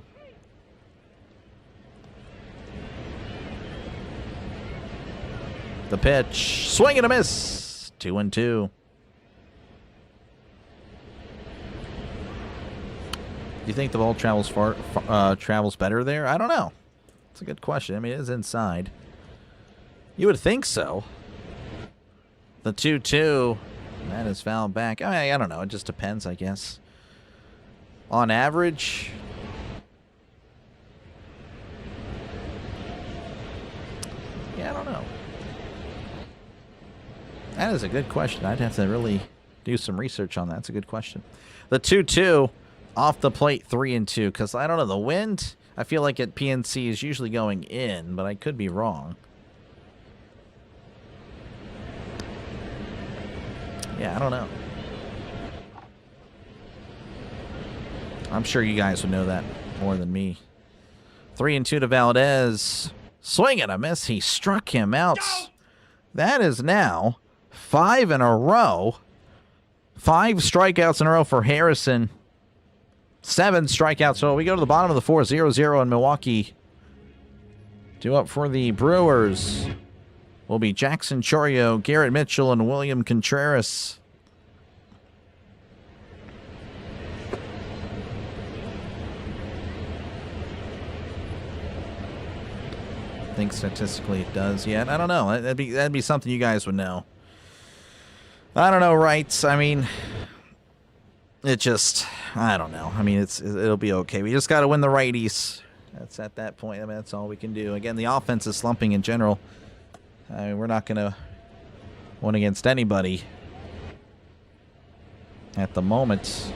The pitch. Swing and a miss. 2-2. Do you think the ball travels better there? I don't know. It's a good question. I mean, it is inside. You would think so. The 2-2, that is fouled back. I don't know. It just depends, I guess. On average, yeah, I don't know. That is a good question. I'd have to really do some research on that. That's a good question. The 2-2, off the plate, 3-2. Because I don't know, the wind, I feel like at PNC is usually going in, but I could be wrong. Yeah, I don't know. I'm sure you guys would know that more than me. 3-2 to Valdez. Swing and a miss. He struck him out. That is now 5 in a row. 5 strikeouts in a row for Harrison. 7 strikeouts. So we go to the bottom of the 4th. 0-0 in Milwaukee. 2 up for the Brewers will be Jackson Chorio, Garrett Mitchell, and William Contreras. think statistically it does yet. I don't know. That'd be something you guys would know. I don't know, rights. I mean, it just, I don't know. I mean, it'll be okay. We just got to win the righties. That's at that point. I mean, that's all we can do. Again, the offense is slumping in general. I mean, we're not going to win against anybody at the moment.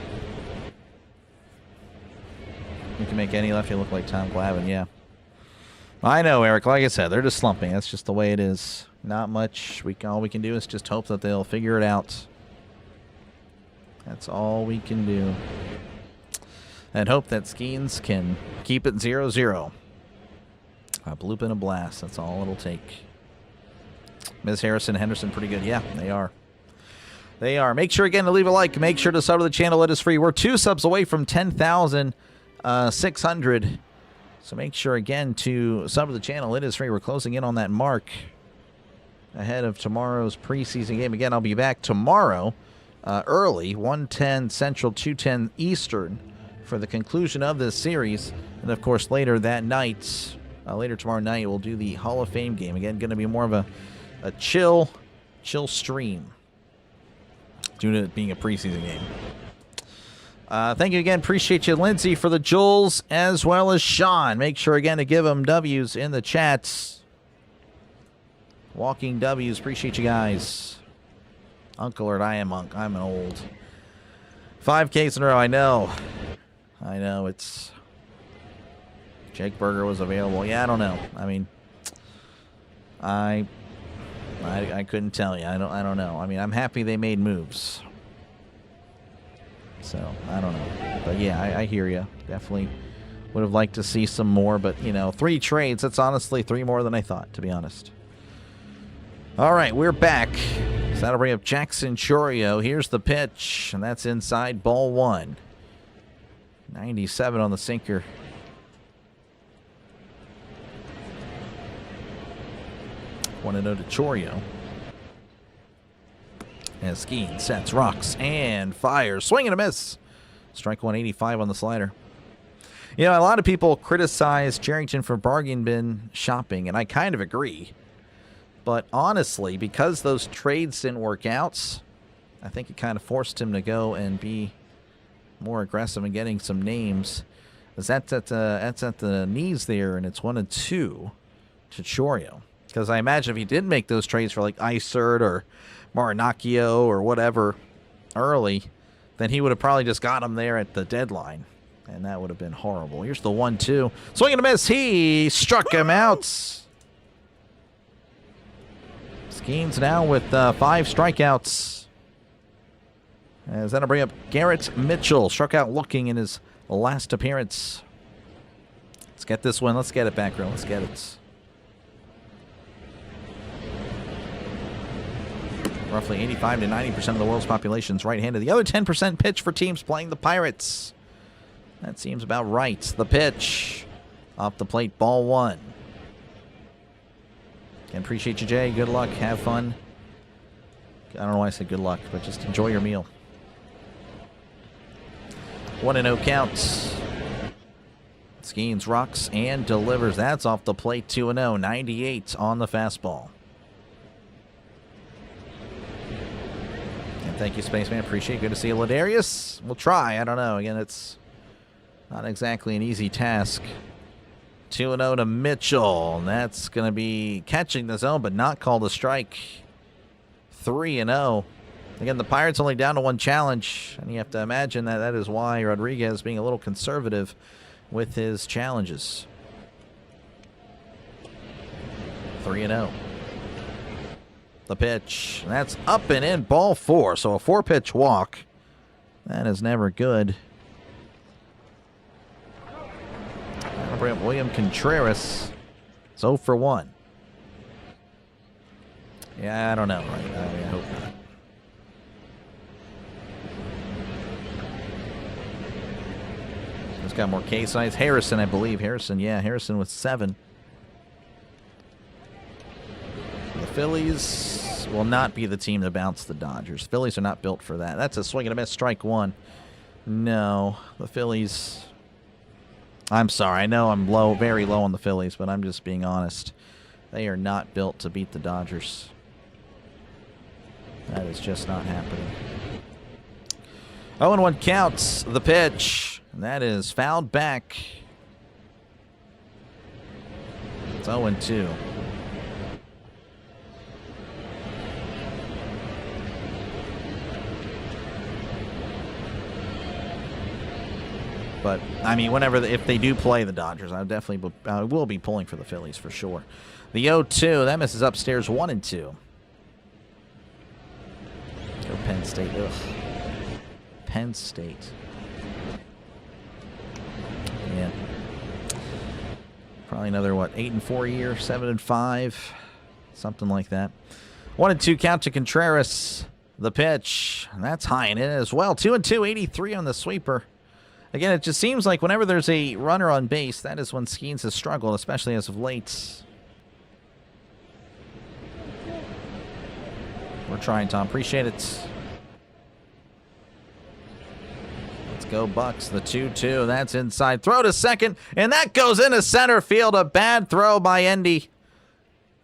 You can make any lefty look like Tom Glavine, yeah. I know, Eric. Like I said, they're just slumping. That's just the way it is. Not much. All we can do is just hope that they'll figure it out. That's all we can do. And hope that Skenes can keep it 0-0. A bloop and a blast. That's all it'll take. Ms. Harrison, Henderson, pretty good. Yeah, they are. They are. Make sure, again, to leave a like. Make sure to sub to the channel. It is free. We're 2 subs away from 10,600. So make sure, again, to sub to the channel. It is free. We're closing in on that mark ahead of tomorrow's preseason game. Again, I'll be back tomorrow early, 1:10 Central, 2:10 Eastern, for the conclusion of this series. And, of course, later that night, later tomorrow night, we'll do the Hall of Fame game. Again, going to be more of a chill stream due to it being a preseason game. Thank you again. Appreciate you, Lindsay, for the Jules, as well as Sean. Make sure, again, to give them W's in the chats. Walking W's. Appreciate you guys. Uncle Ert, I am Unc. I'm an old. 5Ks in a row. I know. It's... Jake Berger was available. Yeah, I don't know. I mean, I couldn't tell you. I don't know. I mean, I'm happy they made moves. So, I don't know. But yeah, I hear you. Definitely would have liked to see some more. But, 3 trades. That's honestly 3 more than I thought, to be honest. All right, we're back. So that'll bring up Jackson Chourio. Here's the pitch, and that's inside, ball 1. 97 on the sinker. Want to know to Chourio. As Skenes sets, rocks, and fires. Swing and a miss. Strike 185 on the slider. A lot of people criticize Cherington for bargain bin shopping, and I kind of agree. But honestly, because those trades didn't work out, I think it kind of forced him to go and be more aggressive in getting some names. That's at the knees there, and it's 1-2 to Chourio. Because I imagine if he did make those trades for like Isert or Marinaccio or whatever early, then he would have probably just got him there at the deadline. And that would have been horrible. Here's the 1-2. Swing and a miss. He struck him out. Skenes now with 5 strikeouts. As that'll bring up Garrett Mitchell. Struck out looking in his last appearance. Let's get this one. Let's get it back, real. Let's get it. Roughly 85 to 90% of the world's population is right-handed. The other 10% pitch for teams playing the Pirates. That seems about right. The pitch. Off the plate, ball 1. Again, appreciate you, Jay. Good luck. Have fun. I don't know why I said good luck, but just enjoy your meal. 1-0 count. Skenes rocks and delivers. That's off the plate, 2-0. 98 on the fastball. And thank you, Spaceman. Appreciate it. Good to see you, Ladarius. We'll try. I don't know. Again, it's not exactly an easy task. 2-0 to Mitchell. And that's going to be catching the zone, but not called a strike. 3-0. Again, the Pirates only down to 1 challenge. And you have to imagine that that is why Rodriguez being a little conservative with his challenges. 3-0. The pitch. That's up and in, ball 4. So a 4-pitch walk. That is never good. That'll bring up William Contreras. It's 0 for 1. Yeah, I don't know. Right? I hope not. He's got more K size. Harrison, I believe. Harrison with 7. The Phillies will not be the team to bounce the Dodgers. Phillies are not built for that. That's a swing and a miss. Strike 1. No, the Phillies. I'm sorry. I know I'm low, very low on the Phillies, but I'm just being honest. They are not built to beat the Dodgers. That is just not happening. 0-1 counts. The pitch. And that is fouled back. It's 0-2. But, I mean, if they do play the Dodgers, I definitely will be pulling for the Phillies for sure. The 0-2, that misses upstairs 1-2. Go Penn State. Ugh. Penn State. Yeah. Probably another, 8-4 year, 7-5, something like that. 1-2 count to Contreras. The pitch, and that's high and in as well. 2-2, 83 on the sweeper. Again, it just seems like whenever there's a runner on base, that is when Skenes has struggled, especially as of late. We're trying, Tom. Appreciate it. Let's go, Bucs. The 2-2. That's inside. Throw to second, and that goes into center field. A bad throw by Endy.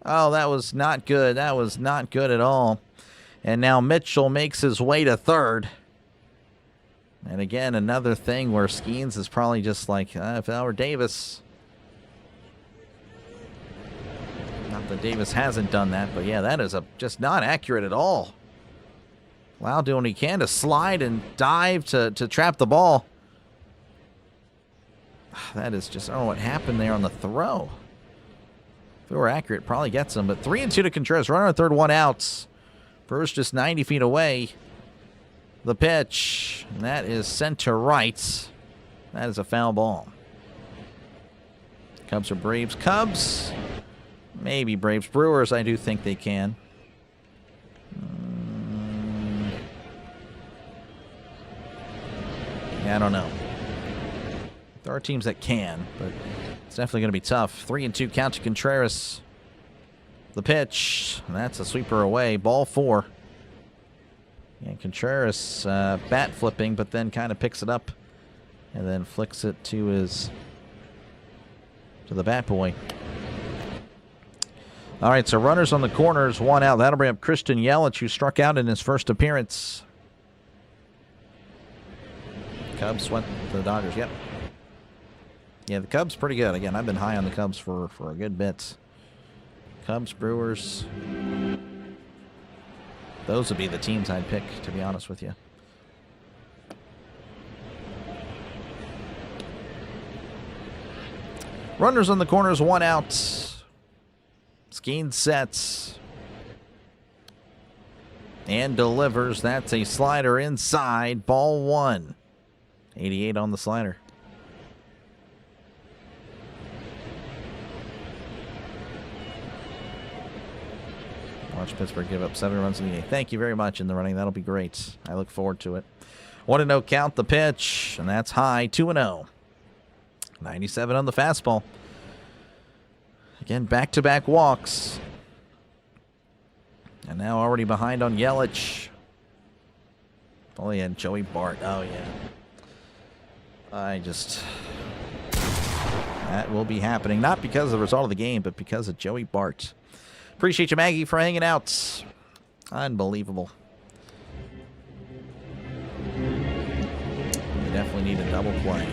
Oh, that was not good. That was not good at all. And now Mitchell makes his way to third. And again, another thing where Skenes is probably just like, if that were Davis. Not that Davis hasn't done that, but yeah, that is just not accurate at all. Lau doing what he can to slide and dive to trap the ball. That is just, I don't know what happened there on the throw. If it were accurate, probably gets him. But 3-2 to Contreras. Runner on third, 1 out. Brewers just 90 feet away. The pitch, and that is sent to right. That is a foul ball. Cubs or Braves? Cubs. Maybe Braves. Brewers, I do think they can. Yeah, I don't know. There are teams that can, but it's definitely going to be tough. 3-2 count to Contreras. The pitch, and that's a sweeper away. Ball 4. And Contreras bat flipping, but then kind of picks it up and then flicks it to the bat boy. All right, so runners on the corners, 1 out. That'll bring up Christian Yelich, who struck out in his first appearance. Cubs went to the Dodgers, yep. Yeah, the Cubs pretty good. Again, I've been high on the Cubs for a good bit. Cubs, Brewers. Those would be the teams I'd pick, to be honest with you. Runners on the corners, 1 out. Skenes sets. And delivers. That's a slider inside. Ball 1. 88 on the slider. Watch Pittsburgh give up 7 runs in the 8th. Thank you very much in the running. That'll be great. I look forward to it. 1-0 count the pitch, and that's high. 2-0. 97 on the fastball. Again, back-to-back walks. And now already behind on Yelich. Oh, yeah, Joey Bart. Oh, yeah. That will be happening. Not because of the result of the game, but because of Joey Bart. Appreciate you, Maggie, for hanging out. Unbelievable. We definitely need a double play.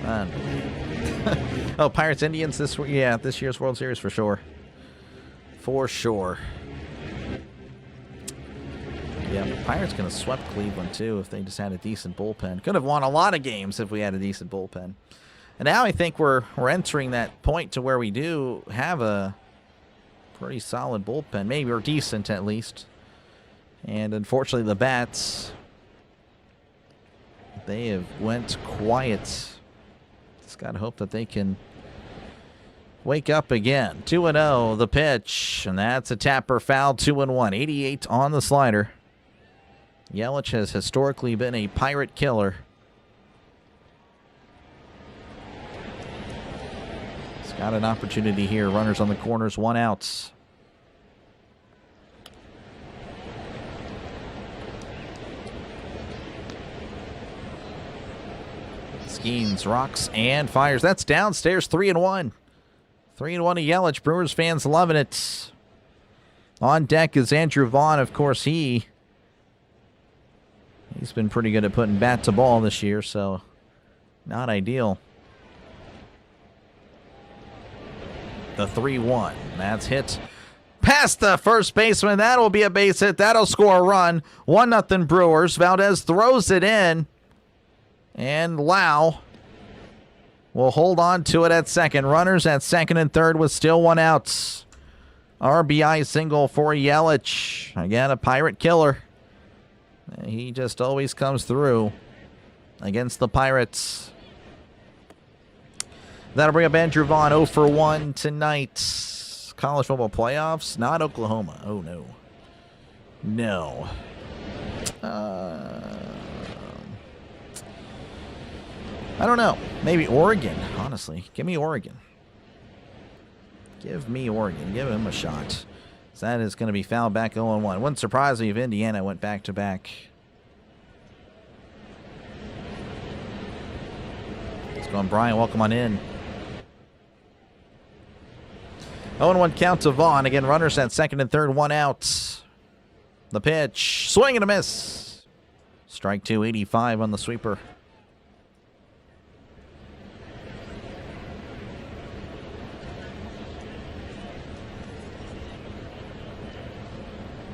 Unbelievable. Oh, Pirates Indians this year's World Series for sure. For sure. Yeah, the Pirates could have swept Cleveland too if they just had a decent bullpen. Could have won a lot of games if we had a decent bullpen. And now I think we're entering that point to where we do have a pretty solid bullpen, maybe, or decent at least. And unfortunately, the bats, they have went quiet. Just got to hope that they can wake up again. 2-0, the pitch, and that's a tapper foul. 2-1, 88 on the slider. Yelich has historically been a Pirate killer. Got an opportunity here. Runners on the corners, 1 out. Skenes rocks and fires. That's downstairs, 3-1. 3-1 to Yelich. Brewers fans loving it. On deck is Andrew Vaughn. Of course, he's been pretty good at putting bat to ball this year, so not ideal. The 3-1. That's hit past the first baseman. That'll be a base hit. That'll score a run. 1-0 Brewers. Valdez throws it in. And Lau will hold on to it at second. Runners at second and third with still one out. RBI single for Yelich. Again, a Pirate killer. He just always comes through against the Pirates. That'll bring up Andrew Vaughn 0 for 1 tonight. College football playoffs, not Oklahoma. Oh, no. No. I don't know. Maybe Oregon, honestly. Give me Oregon. Give me Oregon. Give him a shot. That is going to be fouled back 0-1. Wouldn't surprise me if Indiana went back-to-back. Let's go on, Brian. Welcome on in. 0-1 count to Vaughn. Again, runners at second and third, one out. The pitch. Swing and a miss. Strike 2, 85 on the sweeper.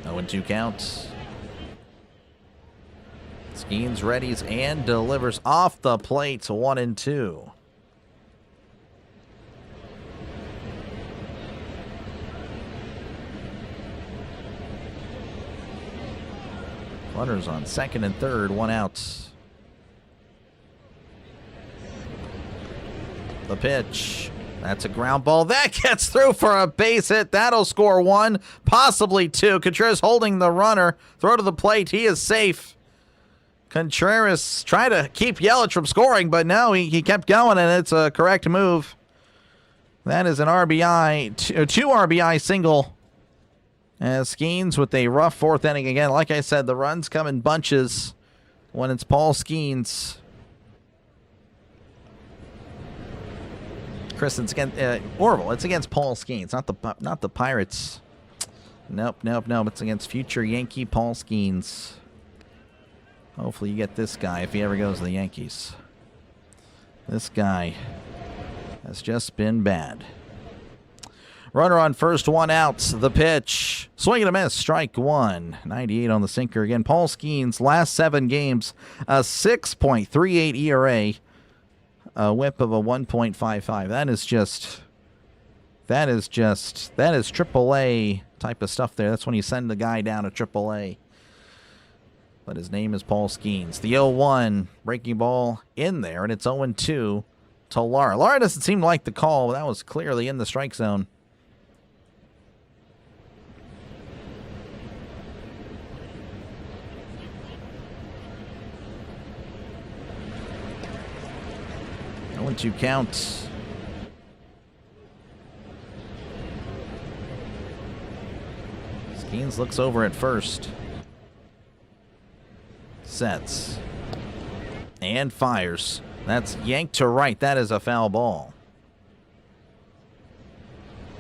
0-2 count. Skenes readies and delivers off the plate to 1-2. Runners on second and third, one out. The pitch. That's a ground ball. That gets through for a base hit. That'll score one, possibly two. Contreras holding the runner. Throw to the plate. He is safe. Contreras trying to keep Yelich from scoring, but no, he kept going, and it's a correct move. That is an RBI, two RBI single. As Skenes with a rough fourth inning again. Like I said, the runs come in bunches when it's Paul Skenes. Chris, it's against Orville. It's against Paul Skenes, not the Pirates. Nope. It's against future Yankee Paul Skenes. Hopefully you get this guy if he ever goes to the Yankees. This guy has just been bad. Runner on first, one out. The pitch. Swing and a miss. Strike one. 98 on the sinker. Again, Paul Skenes, last 7 games, a 6.38 ERA, a whip of a 1.55. That is AAA type of stuff there. That's when you send the guy down to AAA. But his name is Paul Skenes. The 0-1 breaking ball in there, and it's 0-2 to Lara. Lara doesn't seem to like the call, but that was clearly in the strike zone. Two counts. Skenes looks over at first. Sets. And fires. That's yanked to right. That is a foul ball.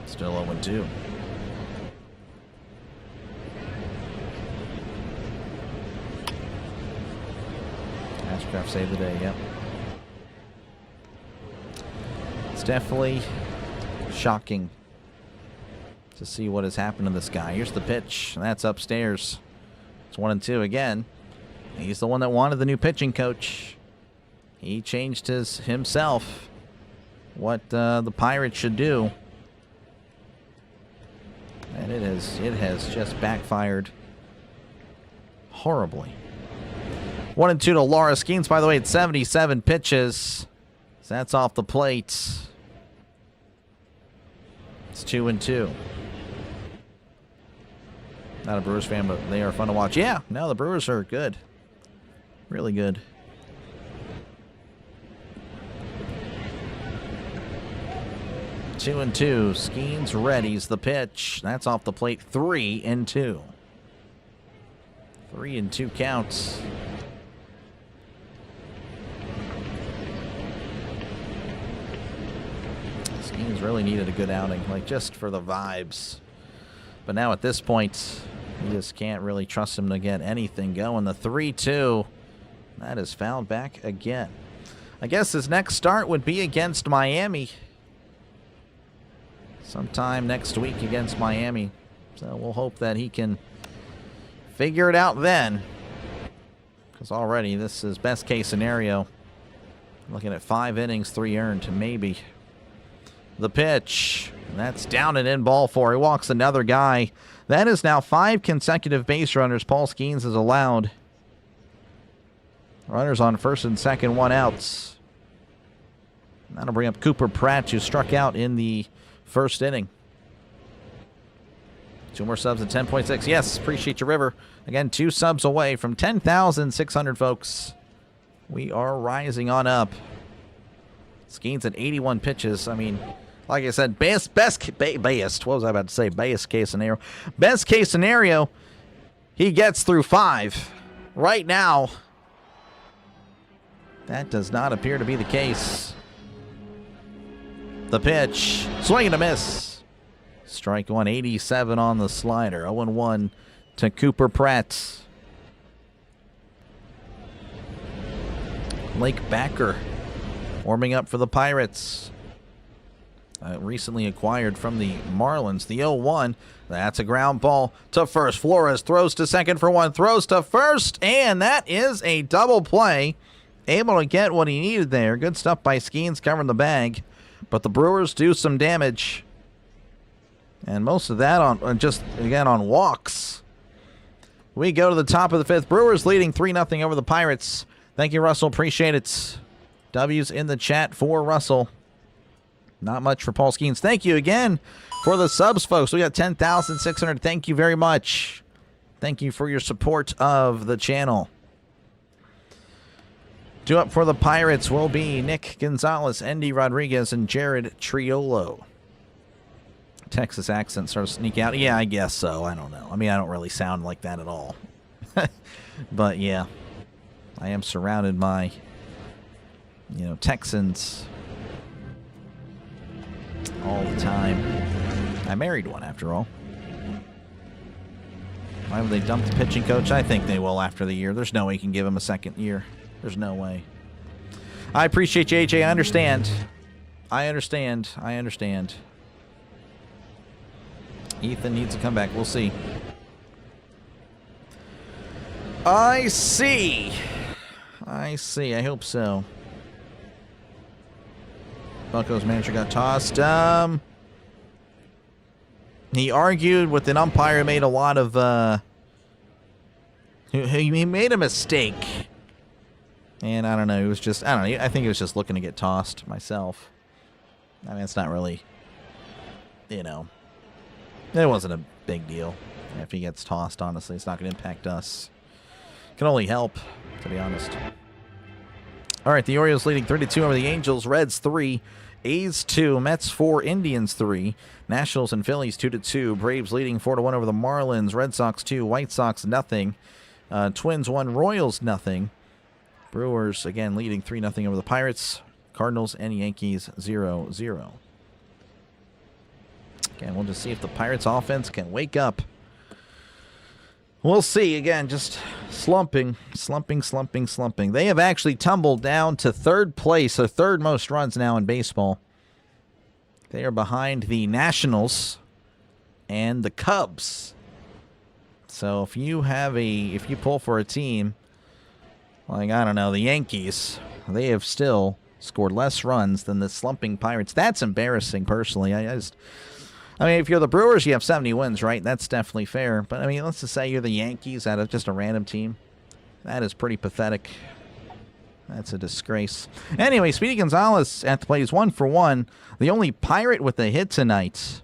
Still 0-2. Ashcraft saved the day, yep. Definitely shocking to see what has happened to this guy. Here's the pitch. That's upstairs. It's 1-2 again. He's the one that wanted the new pitching coach. He changed himself what the Pirates should do. And it has just backfired horribly. 1-2 to Lara. Skenes, by the way, at 77 pitches. So that's off the plate. It's 2-2. Not a Brewers fan, but they are fun to watch. Yeah, no, the Brewers are good. Really good. Two and two. Skenes readies the pitch. That's off the plate. 3-2. 3-2 counts. Skenes really needed a good outing, like just for the vibes. But now at this point, you just can't really trust him to get anything going. The 3-2, that is fouled back again. I guess his next start would be against Miami. Sometime next week against Miami. So we'll hope that he can figure it out then. Because already this is best case scenario. Looking at 5 innings, 3 earned, maybe. The pitch. That's down and in, ball 4. He walks another guy. That is now 5 consecutive base runners Paul Skenes has allowed. Runners on first and second, 1 out. That'll bring up Cooper Pratt, who struck out in the first inning. 2 more subs at 10.6. Yes, appreciate you, River. Again, 2 subs away from 10,600 folks. We are rising on up. Skenes at 81 pitches. I mean, like I said, best. What was I about to say? Best case scenario. Best case scenario, he gets through 5. Right now, that does not appear to be the case. The pitch, swing and a miss. Strike 1, 87 on the slider. 0-1 to Cooper Pratt. Blake Backer warming up for the Pirates. Recently acquired from the Marlins. The 0-1. That's a ground ball to first. Flores throws to second for 1. Throws to first. And that is a double play. Able to get what he needed there. Good stuff by Skenes covering the bag. But the Brewers do some damage. And most of that on just, again, on walks. We go to the top of the 5th. Brewers leading 3-0 over the Pirates. Thank you, Russell. Appreciate it. W's in the chat for Russell. Not much for Paul Skenes. Thank you again for the subs, folks. We got 10,600. Thank you very much. Thank you for your support of the channel. 2 up for the Pirates will be Nick Gonzalez, Andy Rodriguez, and Jared Triolo. Texas accent started to sneak out. Yeah, I guess so. I don't know. I mean, I don't really sound like that at all. But, yeah. I am surrounded by, Texans all the time. I married one, after all. Why would they dump the pitching coach? I think they will after the year. There's no way you can give him a second year. There's no way. I appreciate you, AJ. I understand. I understand. Ethan needs to come back. We'll see. I see. I hope so. Bucco's manager got tossed. He argued with an umpire who made a lot of... He made a mistake. And I don't know, it was just, I don't know, I think he was just looking to get tossed myself. I mean, it's not really, it wasn't a big deal. If he gets tossed, honestly, it's not going to impact us. Can only help, to be honest. All right, the Orioles leading 3-2 over the Angels. Reds 3, A's 2, Mets 4, Indians 3, Nationals and Phillies 2-2. Braves leading 4-1 over the Marlins. Red Sox 2, White Sox nothing. Twins 1, Royals nothing. Brewers, again, leading 3-0 over the Pirates. Cardinals and Yankees 0-0. Again, we'll just see if the Pirates offense can wake up. We'll see. Again, just slumping. They have actually tumbled down to 3rd place, so 3rd most runs now in baseball. They are behind the Nationals and the Cubs. So if you pull for a team, like, I don't know, the Yankees, they have still scored less runs than the slumping Pirates. That's embarrassing, personally. I mean, if you're the Brewers, you have 70 wins, right? That's definitely fair. But, I mean, let's just say you're the Yankees out of just a random team. That is pretty pathetic. That's a disgrace. Anyway, Speedy Gonzalez at the plate is 1 for 1. The only Pirate with a hit tonight.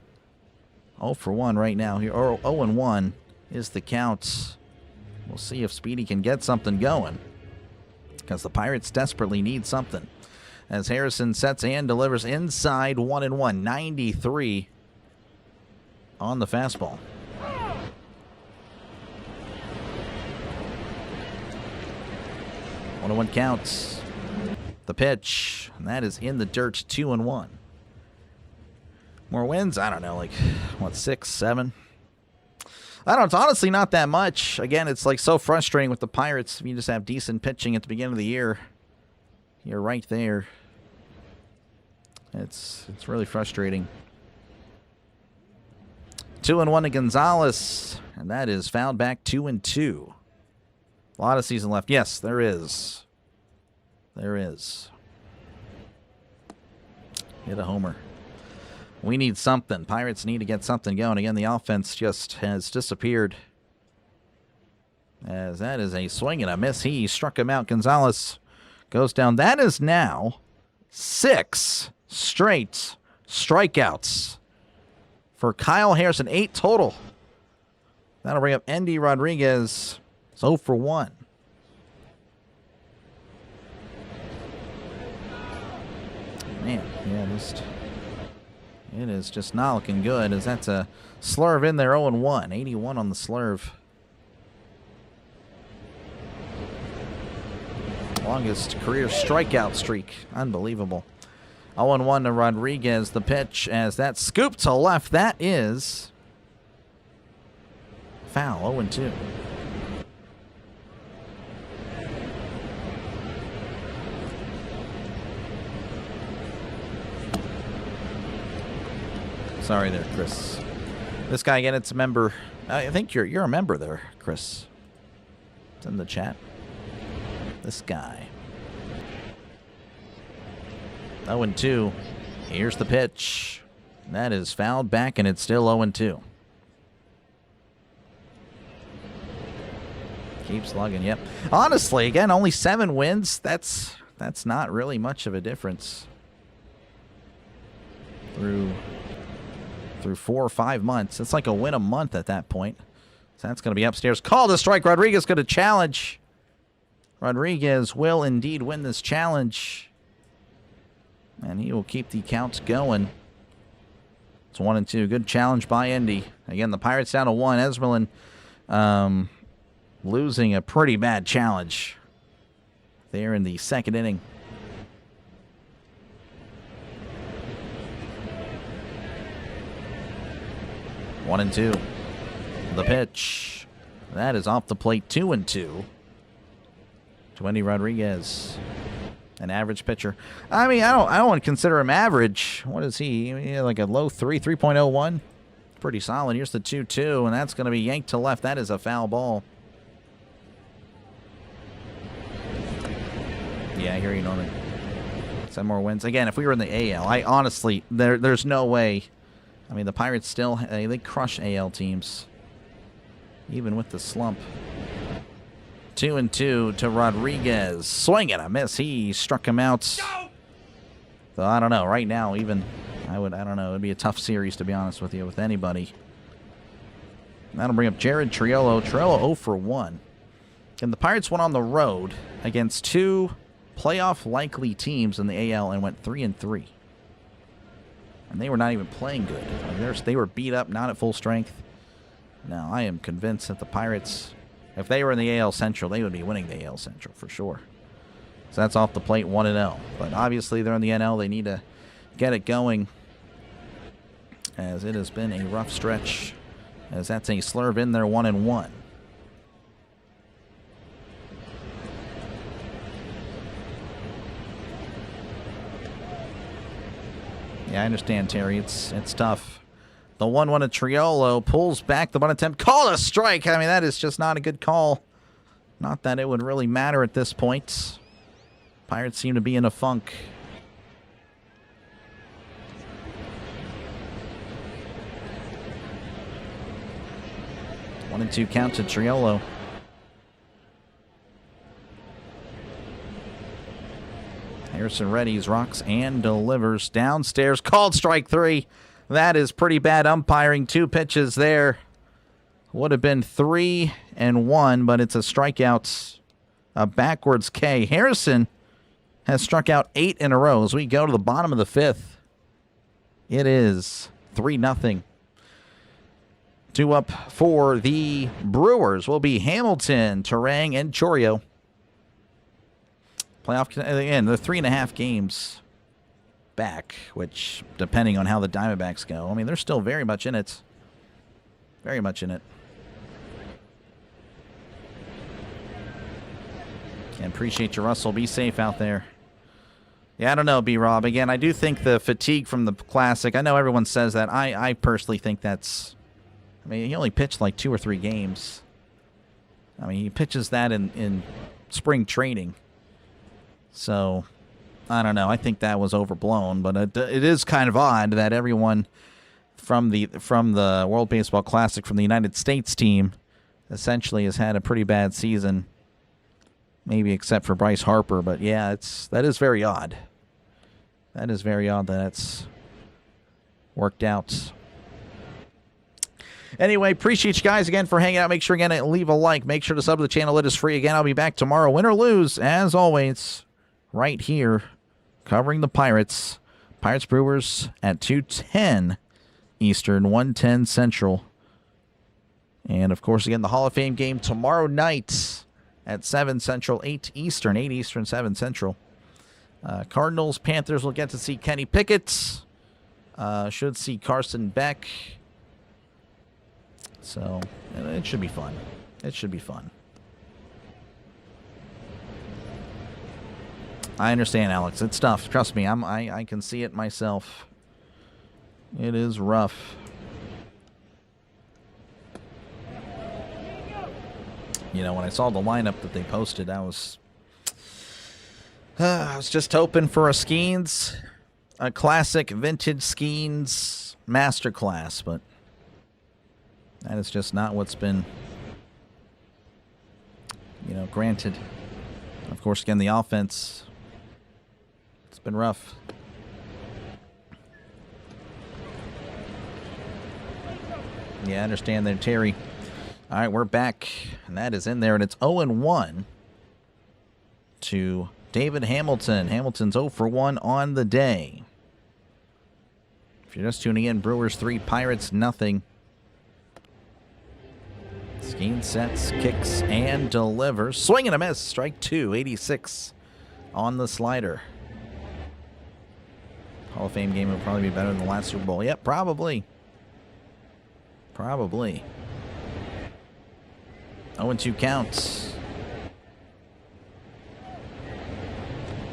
0 for 1 right now. Here, 0-1 is the count. We'll see if Speedy can get something going, because the Pirates desperately need something. As Harrison sets and delivers inside 1-1, 93 on the fastball. 1-1 counts. The pitch, and that is in the dirt, 2-1. More wins? I don't know, like, what, 6, 7? I don't know. It's honestly not that much. Again, it's like so frustrating with the Pirates. If you just have decent pitching at the beginning of the year, you're right there. It's really frustrating. 2-1 to Gonzalez, and that is fouled back 2-2. A lot of season left. Yes, there is. There is. Hit a homer. We need something. Pirates need to get something going. Again, the offense just has disappeared. As that is a swing and a miss. He struck him out. Gonzalez goes down. That is now 6 straight strikeouts for Kyle Harrison. 8 total. That'll bring up Endy Rodriguez. It's 0 for 1. Man, yeah, it is just not looking good, as that's a slurve in there. 0-1. 81 on the slurve. Longest career strikeout streak. Unbelievable. 0-1 to Rodriguez. The pitch as that scoop to left. That is foul. 0-2. Sorry there, Chris. This guy again, it's a member. I think you're a member there, Chris. It's in the chat. This guy. 0-2. Here's the pitch. That is fouled back, and it's still 0-2. Keep slugging. Yep. Honestly, again, only 7 wins. That's not really much of a difference through 4 or 5 months. It's like a win a month at that point. So that's going to be upstairs. Call to strike. Rodriguez going to challenge. Rodriguez will indeed win this challenge. And he will keep the counts going. It's 1-2. Good challenge by Endy. Again, the Pirates down to 1. Esmerlin losing a pretty bad challenge there in the second inning. One and 2. The pitch. That is off the plate. 2-2. To Endy Rodriguez. An average pitcher. I mean, I don't want to consider him average. What is he? Like a low 3.01. Pretty solid. Here's the 2-2, and that's going to be yanked to left. That is a foul ball. Yeah, I hear you, Norman. 7 more wins. Again, if we were in the AL, I honestly, there's no way. I mean, the Pirates still, they crush AL teams, even with the slump. 2-2 to Rodriguez. Swing and a miss. He struck him out. So I don't know. Right now, even, I don't know. It'd be a tough series, to be honest with you, with anybody. That'll bring up Jared Triolo. Triolo 0 for 1. And the Pirates went on the road against 2 playoff-likely teams in the AL and went 3-3. And they were not even playing good. I mean, they were beat up, not at full strength. Now, I am convinced that the Pirates, if they were in the AL Central, they would be winning the AL Central for sure. So that's off the plate, 1-0. But obviously, they're in the NL. They need to get it going, as it has been a rough stretch, as that's a slurve in there, 1-1. Yeah, I understand, Terry. It's tough. The 1-1 of Triolo pulls back the bunt attempt. Call a strike. I mean, that is just not a good call. Not that it would really matter at this point. Pirates seem to be in a funk. One and 2 count to Triolo. Harrison readies, rocks, and delivers. Downstairs, called strike 3. That is pretty bad umpiring. 2 pitches there. Would have been 3-1, but it's a strikeout. A backwards K. Harrison has struck out 8 in a row as we go to the bottom of the 5th. It is 3-0. 2 up for the Brewers will be Hamilton, Turang, and Chourio. Playoff, again, they're 3.5 games back, which, depending on how the Diamondbacks go, I mean, they're still very much in it. Very much in it. And appreciate you, Russell. Be safe out there. Yeah, I don't know, B-Rob. Again, I do think the fatigue from the Classic, I know everyone says that. I personally think that's... I mean, he only pitched like 2 or 3 games. I mean, he pitches that in spring training. So, I don't know. I think that was overblown. But it is kind of odd that everyone from the World Baseball Classic, from the United States team, essentially has had a pretty bad season. Maybe except for Bryce Harper. But yeah, that is very odd. That is very odd that that's worked out. Anyway, appreciate you guys again for hanging out. Make sure again to leave a like. Make sure to sub to the channel. It is free. Again, I'll be back tomorrow, win or lose, as always, right here, covering the Pirates. Pirates Brewers at 2:10 Eastern, 1:10 Central. And, of course, again, the Hall of Fame game tomorrow night at 7 Central, 8 Eastern, 8 Eastern, 7 Central. Cardinals, Panthers will get to see Kenny Pickett. Should see Carson Beck. So, it should be fun. It should be fun. I understand, Alex. It's tough. Trust me, I can see it myself. It is rough. You know, when I saw the lineup that they posted, I was just hoping for a Skenes, a classic vintage Skenes masterclass, but that is just not what's been, granted. Of course, again, the offense, it's been rough. Yeah, I understand that, Terry. All right, we're back, and that is in there, and it's 0-1 to David Hamilton. Hamilton's 0-for-1 on the day. If you're just tuning in, Brewers 3, Pirates nothing. Skenes sets, kicks, and delivers. Swing and a miss. Strike 2, 86 on the slider. Hall of Fame game would probably be better than the last Super Bowl. Yep, probably. Probably. 0-2 counts.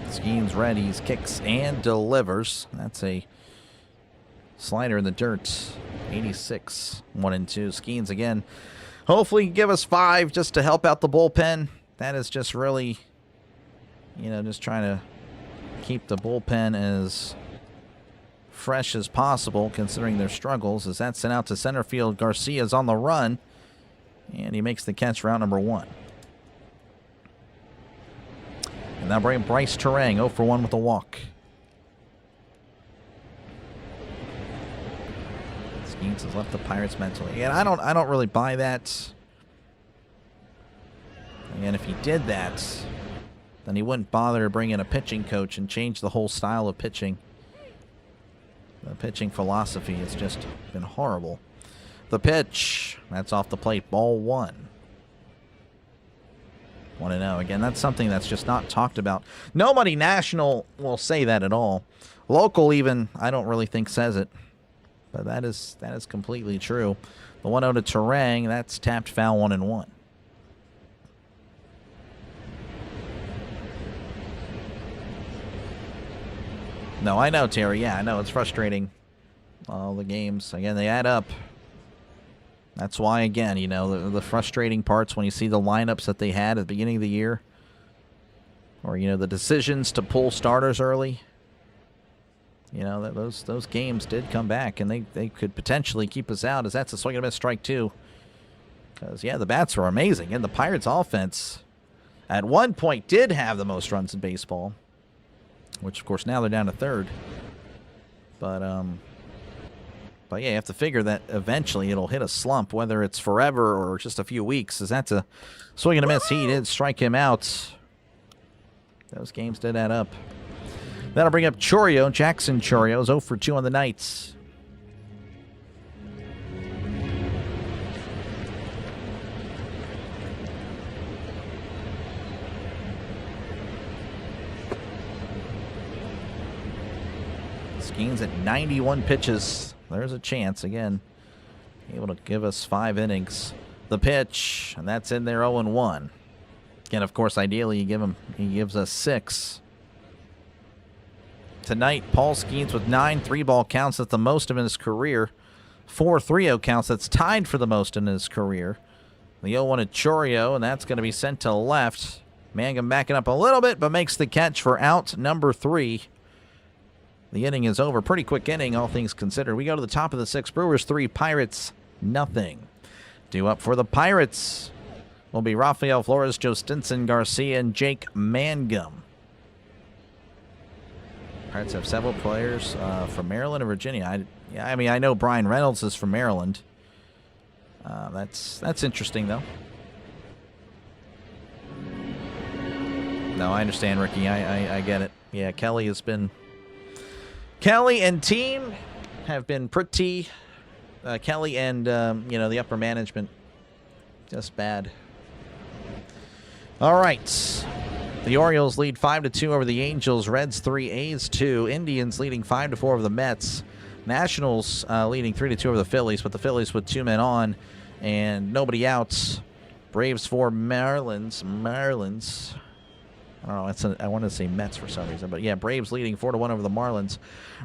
Skenes readies, kicks, and delivers. That's a slider in the dirt. 86, 1-2. Skenes again. Hopefully give us 5 just to help out the bullpen. That is just really, just trying to keep the bullpen as fresh as possible, considering their struggles. As that's sent out to center field, Garcia's on the run, and he makes the catch for out number 1. And now bring Bryce Terang, 0-for-1 with a walk. Skenes has left the Pirates mentally. And I don't really buy that. And if he did that, then he wouldn't bother to bring in a pitching coach and change the whole style of pitching. The pitching philosophy has just been horrible. The pitch, that's off the plate, ball 1. 1-0. Again, that's something that's just not talked about. Nobody national will say that at all. Local even, I don't really think says it. But that is completely true. The 1-0 to Terang, that's tapped foul 1-1. No, I know, Terry. Yeah, I know. It's frustrating. All the games, again, they add up. That's why, again, the frustrating parts when you see the lineups that they had at the beginning of the year. Or, the decisions to pull starters early. Those games did come back, and they could potentially keep us out, as that's a swing and a miss, strike 2. Because, yeah, the bats were amazing. And the Pirates' offense, at one point, did have the most runs in baseball. Which, of course, now they're down to 3rd. But yeah, you have to figure that eventually it'll hit a slump, whether it's forever or just a few weeks, as that's a swing and a miss. He did strike him out. Those games did add up. That'll bring up Chourio. Jackson Chourio is 0-for-2 on the night. Skenes at 91 pitches. There's a chance again. Able to give us 5 innings. The pitch, and that's in there 0-1. And of course, ideally, he gives us 6. Tonight, Paul Skenes with 9 3-ball counts. That's the most in his career. 4 3-0 counts. That's tied for the most in his career. The 0-1 at Chorio, and that's going to be sent to left. Mangum backing up a little bit, but makes the catch for out number 3. The inning is over. Pretty quick inning, all things considered. We go to the top of the 6th. Brewers 3, Pirates nothing. Due up for the Pirates will be Rafael Flores, Joe Stinson, Garcia, and Jake Mangum. Pirates have several players from Maryland and Virginia. I know Brian Reynolds is from Maryland. That's interesting, though. No, I understand, Ricky. I get it. Yeah, Kelly and team have been pretty... Kelly and, the upper management, just bad. All right. The Orioles lead 5-2 over the Angels. Reds 3, A's 2. Indians leading 5-4 over the Mets. Nationals leading 3-2 over the Phillies, but the Phillies with 2 men on and nobody out. Braves 4, Marlins. I don't know. I wanted to say Mets for some reason, but yeah, Braves leading 4-1 over the Marlins.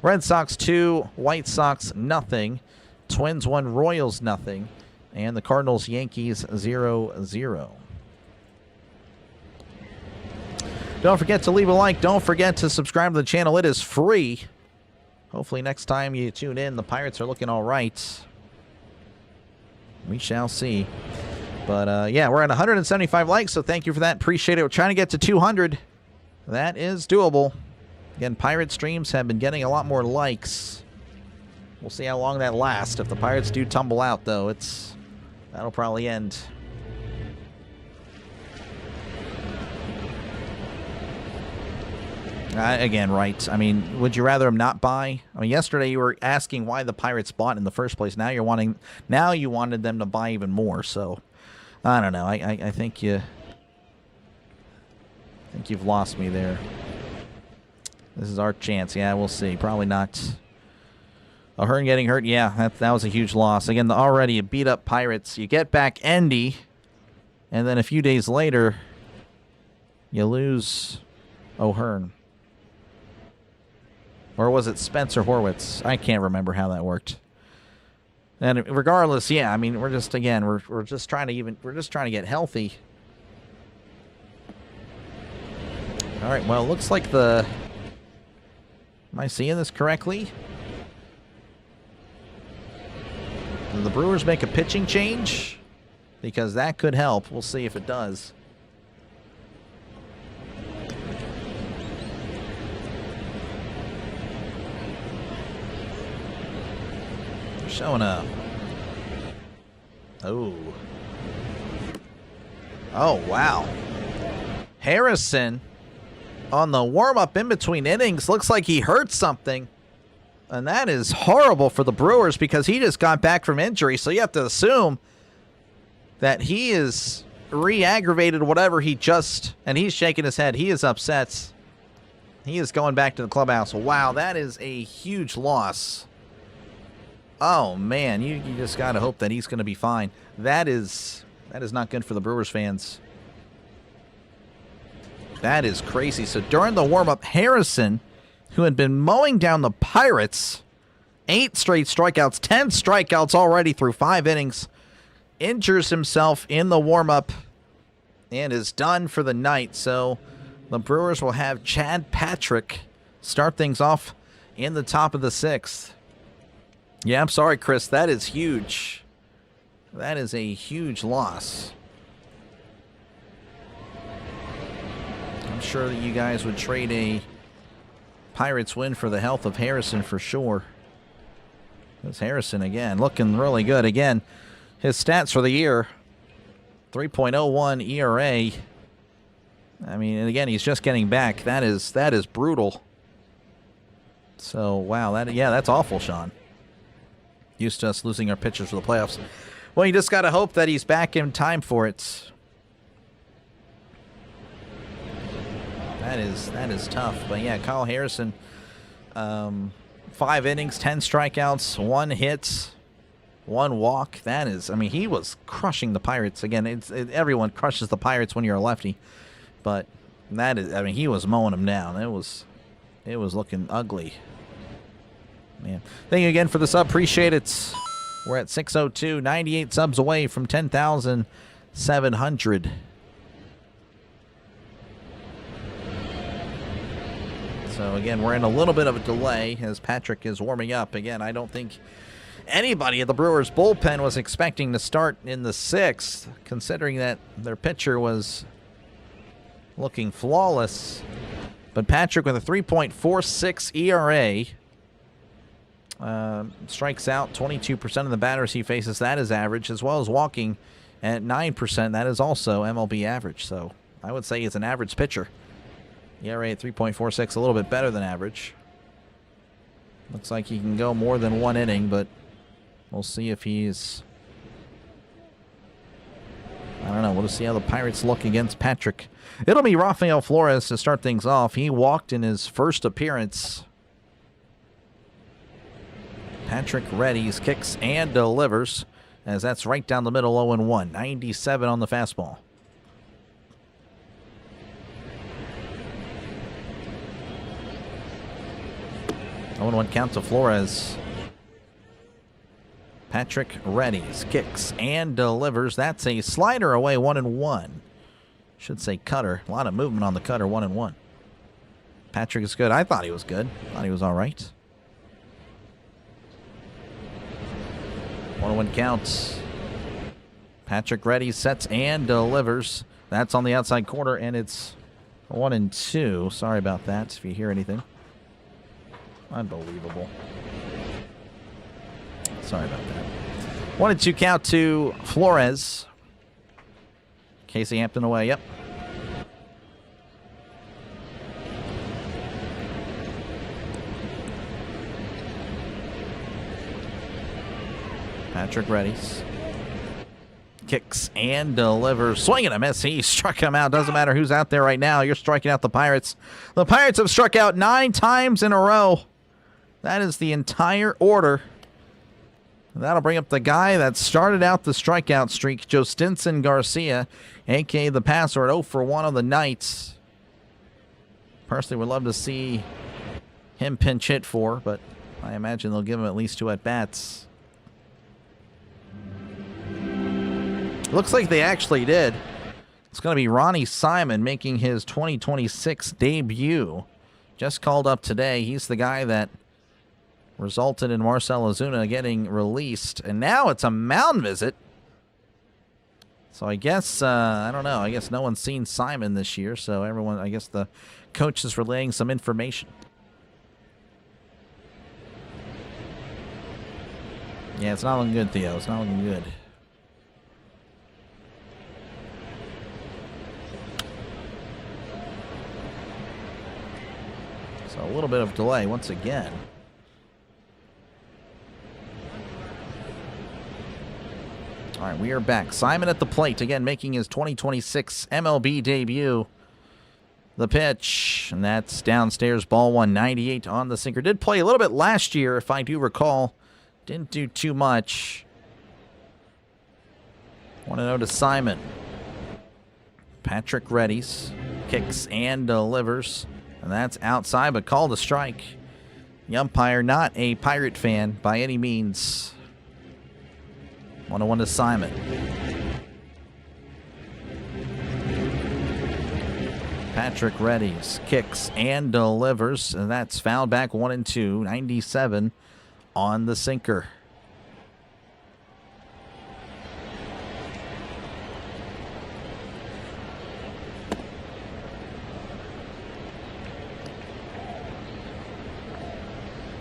Red Sox 2, White Sox nothing. Twins 1, Royals nothing, and the Cardinals Yankees 0-0. Don't forget to leave a like. Don't forget to subscribe to the channel. It is free. Hopefully next time you tune in, the Pirates are looking all right. We shall see. But yeah, we're at 175 likes, so thank you for that. Appreciate it. We're trying to get to 200. That is doable. Again, Pirate streams have been getting a lot more likes. We'll see how long that lasts. If the Pirates do tumble out, though, that'll probably end. Again, right. I mean, would you rather them not buy? I mean, yesterday you were asking why the Pirates bought in the first place. Now you wanted them to buy even more. So, I don't know. I think you've lost me there. This is our chance. Yeah, we'll see. Probably not. O'Hearn getting hurt, yeah, that was a huge loss. Again, the already beat-up Pirates. You get back Endy, and then a few days later, you lose O'Hearn. Or was it Spencer Horwitz? I can't remember how that worked. And regardless, yeah, I mean, we're just trying to get healthy. All right, well, it looks like am I seeing this correctly? Did the Brewers make a pitching change? Because that could help. We'll see if it does. They're showing up. Oh, wow. Harrison on the warm-up in between innings. Looks like he hurt something. And that is horrible for the Brewers because he just got back from injury. So you have to assume that he is re-aggravated whatever and he's shaking his head. He is upset. He is going back to the clubhouse. Wow, that is a huge loss. Oh, man, you just got to hope that he's going to be fine. That is not good for the Brewers fans. That is crazy. So during the warm-up, Harrison, who had been mowing down the Pirates, 8 straight strikeouts, 10 strikeouts already through 5 innings, injures himself in the warm-up and is done for the night. So the Brewers will have Chad Patrick start things off in the top of the 6th. Yeah, I'm sorry, Chris. That is huge. That is a huge loss. I'm sure that you guys would trade a Pirates win for the health of Harrison for sure. There's Harrison again, looking really good. Again, his stats for the year, 3.01 ERA. I mean, and again, he's just getting back. That is brutal. So, wow, that's awful, Sean. Used to us losing our pitchers for the playoffs. Well, you just got to hope that he's back in time for it. That is tough. But yeah, Kyle Harrison, 5 innings, 10 strikeouts, 1 hit, 1 walk. That is, I mean, he was crushing the Pirates. Again, everyone crushes the Pirates when you're a lefty. But that is, I mean, he was mowing them down. It was looking ugly. Man, thank you again for the sub. Appreciate it. We're at 602, 98 subs away from 10,700. So again, we're in a little bit of a delay as Patrick is warming up. Again, I don't think anybody at the Brewers bullpen was expecting to start in the 6th, considering that their pitcher was looking flawless. But Patrick with a 3.46 ERA, strikes out 22% of the batters he faces. That is average, as well as walking at 9%. That is also MLB average. So I would say he's an average pitcher. ERA at 3.46, a little bit better than average. Looks like he can go more than 1 inning, but we'll see if he's... I don't know. We'll see how the Pirates look against Patrick. It'll be Rafael Flores to start things off. He walked in his first appearance. Patrick readies, kicks, and delivers, as that's right down the middle, 0-1. 97 on the fastball. 0-1 count to Flores. Patrick readies, kicks, and delivers. That's a slider away, 1-1. Should say cutter. A lot of movement on the cutter, 1-1. Patrick is good. I thought he was good. Thought he was all right. 1-1 count. Patrick readies, sets, and delivers. That's on the outside corner, and it's 1-2. Sorry about that, if you hear anything. Unbelievable. Sorry about that. 1-2 count to Flores. Casey Hampton away, yep. Patrick readies. Kicks and delivers. Swing and a miss. He struck him out. Doesn't matter who's out there right now. You're striking out the Pirates. The Pirates have struck out 9 times in a row. That is the entire order. That'll bring up the guy that started out the strikeout streak, Jostinson Garcia, a.k.a. the passer, at 0 for 1 on the night. Personally would love to see him pinch hit for, but I imagine they'll give him at least 2 at-bats. Looks like they actually did. It's going to be Ronnie Simon making his 2026 debut. Just called up today. He's the guy that resulted in Marcell Ozuna getting released. And now it's a mound visit. So I guess, I don't know. I guess no one's seen Simon this year. So everyone, I guess the coach is relaying some information. Yeah, it's not looking good, Theo. It's not looking good. So a little bit of delay once again. All right, we are back. Simon at the plate, again, making his 2026 MLB debut. The pitch, and that's downstairs, ball 198 on the sinker. Did play a little bit last year, if I do recall. Didn't do too much. 1-0 to Simon. Patrick readies, kicks, and delivers. And that's outside, but called a strike. The umpire, not a Pirate fan by any means. 1-1 to Simon. Patrick readies, kicks, and delivers. And that's fouled back 1-2. 97 on the sinker.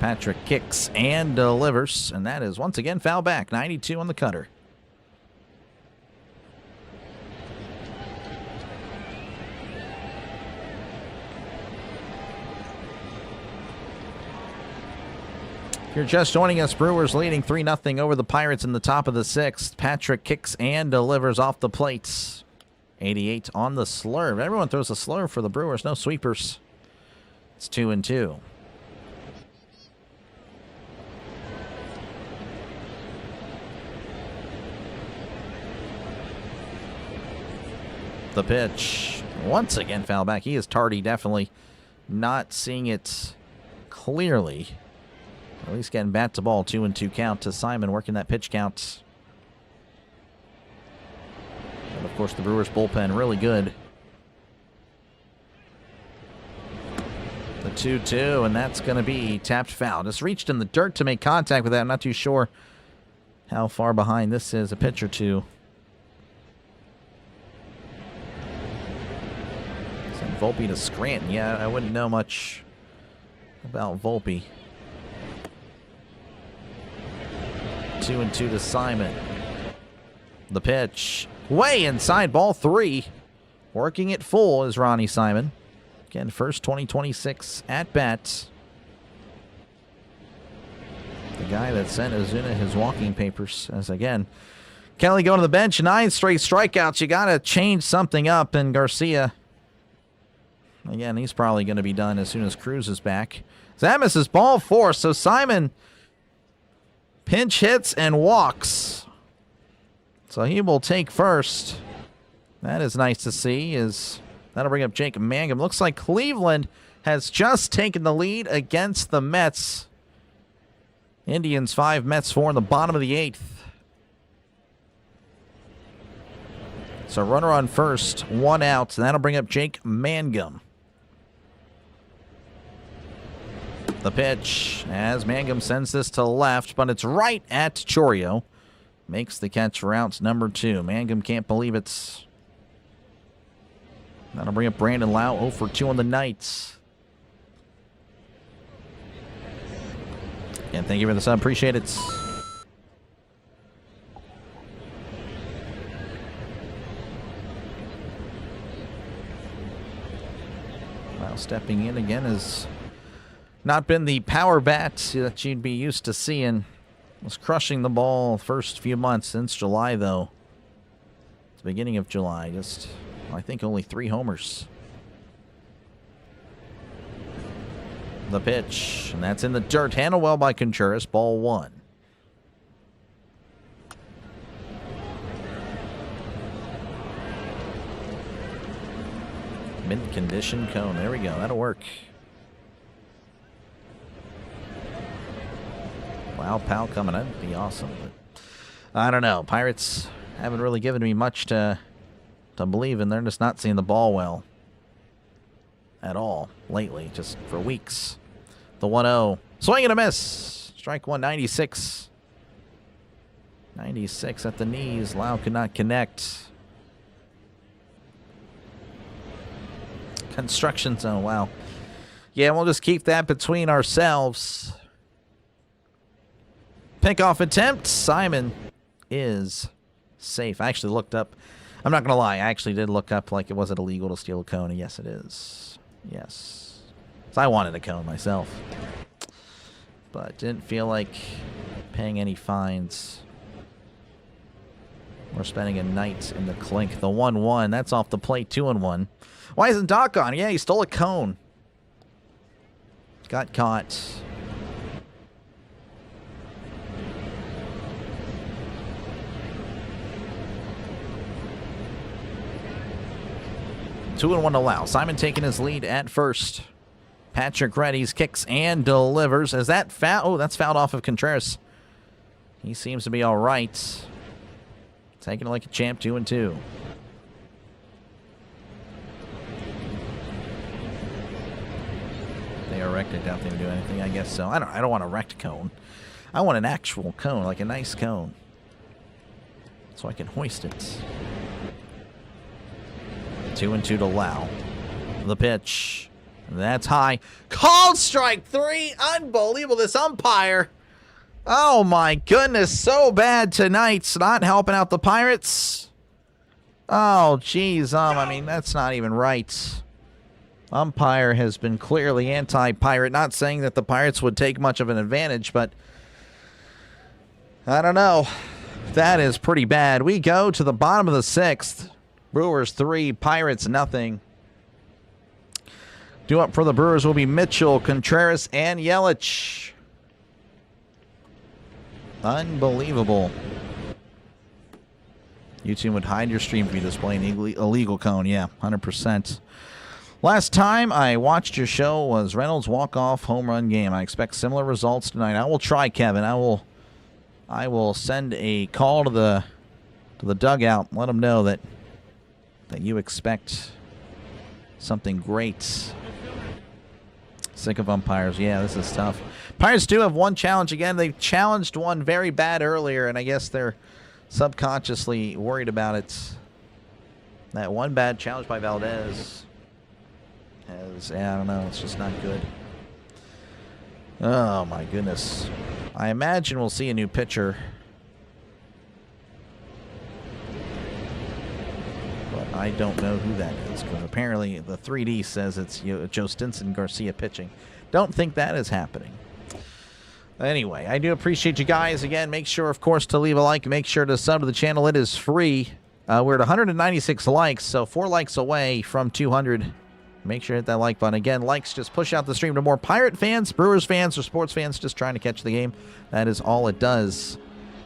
Patrick kicks and delivers, and that is once again foul back. 92 on the cutter. If you're just joining us, Brewers leading 3-0 over the Pirates in the top of the 6th. Patrick kicks and delivers off the plates. 88 on the slurve. Everyone throws a slurve for the Brewers. No sweepers. It's 2-2. The pitch. Once again, foul back. He is tardy, definitely not seeing it clearly. At least getting bat to ball. 2-2 count to Simon, working that pitch count. And of course, the Brewers bullpen really good. The 2-2, and that's going to be tapped foul. Just reached in the dirt to make contact with that. I'm not too sure how far behind this is. A pitch or two. Send Volpe to Scranton. Yeah, I wouldn't know much about Volpe. 2-2 to Simon. The pitch. Way inside, ball 3. Working it full is Ronnie Simon. Again, first 2026 at-bat. The guy that sent Ozuna his walking papers. As again, Kelly going to the bench. 9 straight strikeouts. You got to change something up. And Garcia, again, he's probably going to be done as soon as Cruz is back. That misses ball 4. So Simon pinch hits and walks. So he will take first. That is nice to see. That'll bring up Jake Mangum. Looks like Cleveland has just taken the lead against the Mets. Indians 5, Mets 4 in the bottom of the 8th. So runner on first, 1 out. And that'll bring up Jake Mangum. The pitch as Mangum sends this to left, but it's right at Chourio. Makes the catch for outs number 2. Mangum can't believe it. That'll bring up Brandon Lau, 0 for 2 on the night. And thank you for the sub. Appreciate it. Lau stepping in again has not been the power bat that you'd be used to seeing. Was crushing the ball first few months since July, though. It's the beginning of July. Just, I think, only 3 homers. The pitch, and that's in the dirt. Handled well by Contreras. Ball 1. Mid-condition cone. There we go. That'll work. Wow, Powell coming in. That'd be awesome. But I don't know. Pirates haven't really given me much to believe in. They're just not seeing the ball well at all lately, just for weeks. The 1-0. Swing and a miss. Strike 1, 96. 96 at the knees. Lau could not connect. Construction zone. Wow. Yeah, we'll just keep that between ourselves. Pickoff attempt. Simon is safe. I actually looked up. I'm not going to lie. I actually did look up, like, was it illegal to steal a cone? And yes, it is. Yes. So I wanted a cone myself. But didn't feel like paying any fines. We're spending a night in the clink. The 1-1. That's off the plate. 2-1. Why isn't Doc on? Yeah, he stole a cone. Got caught. Two and 1 to Lau. Simon taking his lead at first. Patrick Reddy's kicks and delivers. Is that foul? Oh, that's fouled off of Contreras. He seems to be all right. Taking it like a champ. 2-2. They erect it. Doubt they would do anything. I guess so. I don't want a wrecked cone. I want an actual cone, like a nice cone, so I can hoist it. 2-2 to Lau. The pitch. That's high. Called strike 3. Unbelievable. This umpire. Oh my goodness. So bad tonight. Not helping out the Pirates. Oh, geez. I mean, that's not even right. Umpire has been clearly anti-Pirate. Not saying that the Pirates would take much of an advantage, but I don't know. That is pretty bad. We go to the bottom of the 6th. Brewers 3, Pirates nothing. Due up for the Brewers will be Mitchell, Contreras, and Yelich. Unbelievable. YouTube would hide your stream if you display an illegal cone. Yeah, 100%. Last time I watched your show was Reynolds' walk-off home run game. I expect similar results tonight. I will try, Kevin. I will send a call to the dugout. Let them know that you expect something great. Sick of umpires. Yeah, this is tough. Pirates do have one challenge again. They challenged one very bad earlier, and I guess they're subconsciously worried about it. That one bad challenge by Valdez has, I don't know, it's just not good. Oh, my goodness. I imagine we'll see a new pitcher. But I don't know who that is, because apparently the 3D says it's Joe Stinson Garcia pitching. Don't think that is happening. Anyway, I do appreciate you guys. Again, make sure, of course, to leave a like. Make sure to sub to the channel. It is free. We're at 196 likes, so 4 likes away from 200. Make sure to hit that like button. Again, likes just push out the stream to more Pirate fans, Brewers fans, or sports fans just trying to catch the game. That is all it does.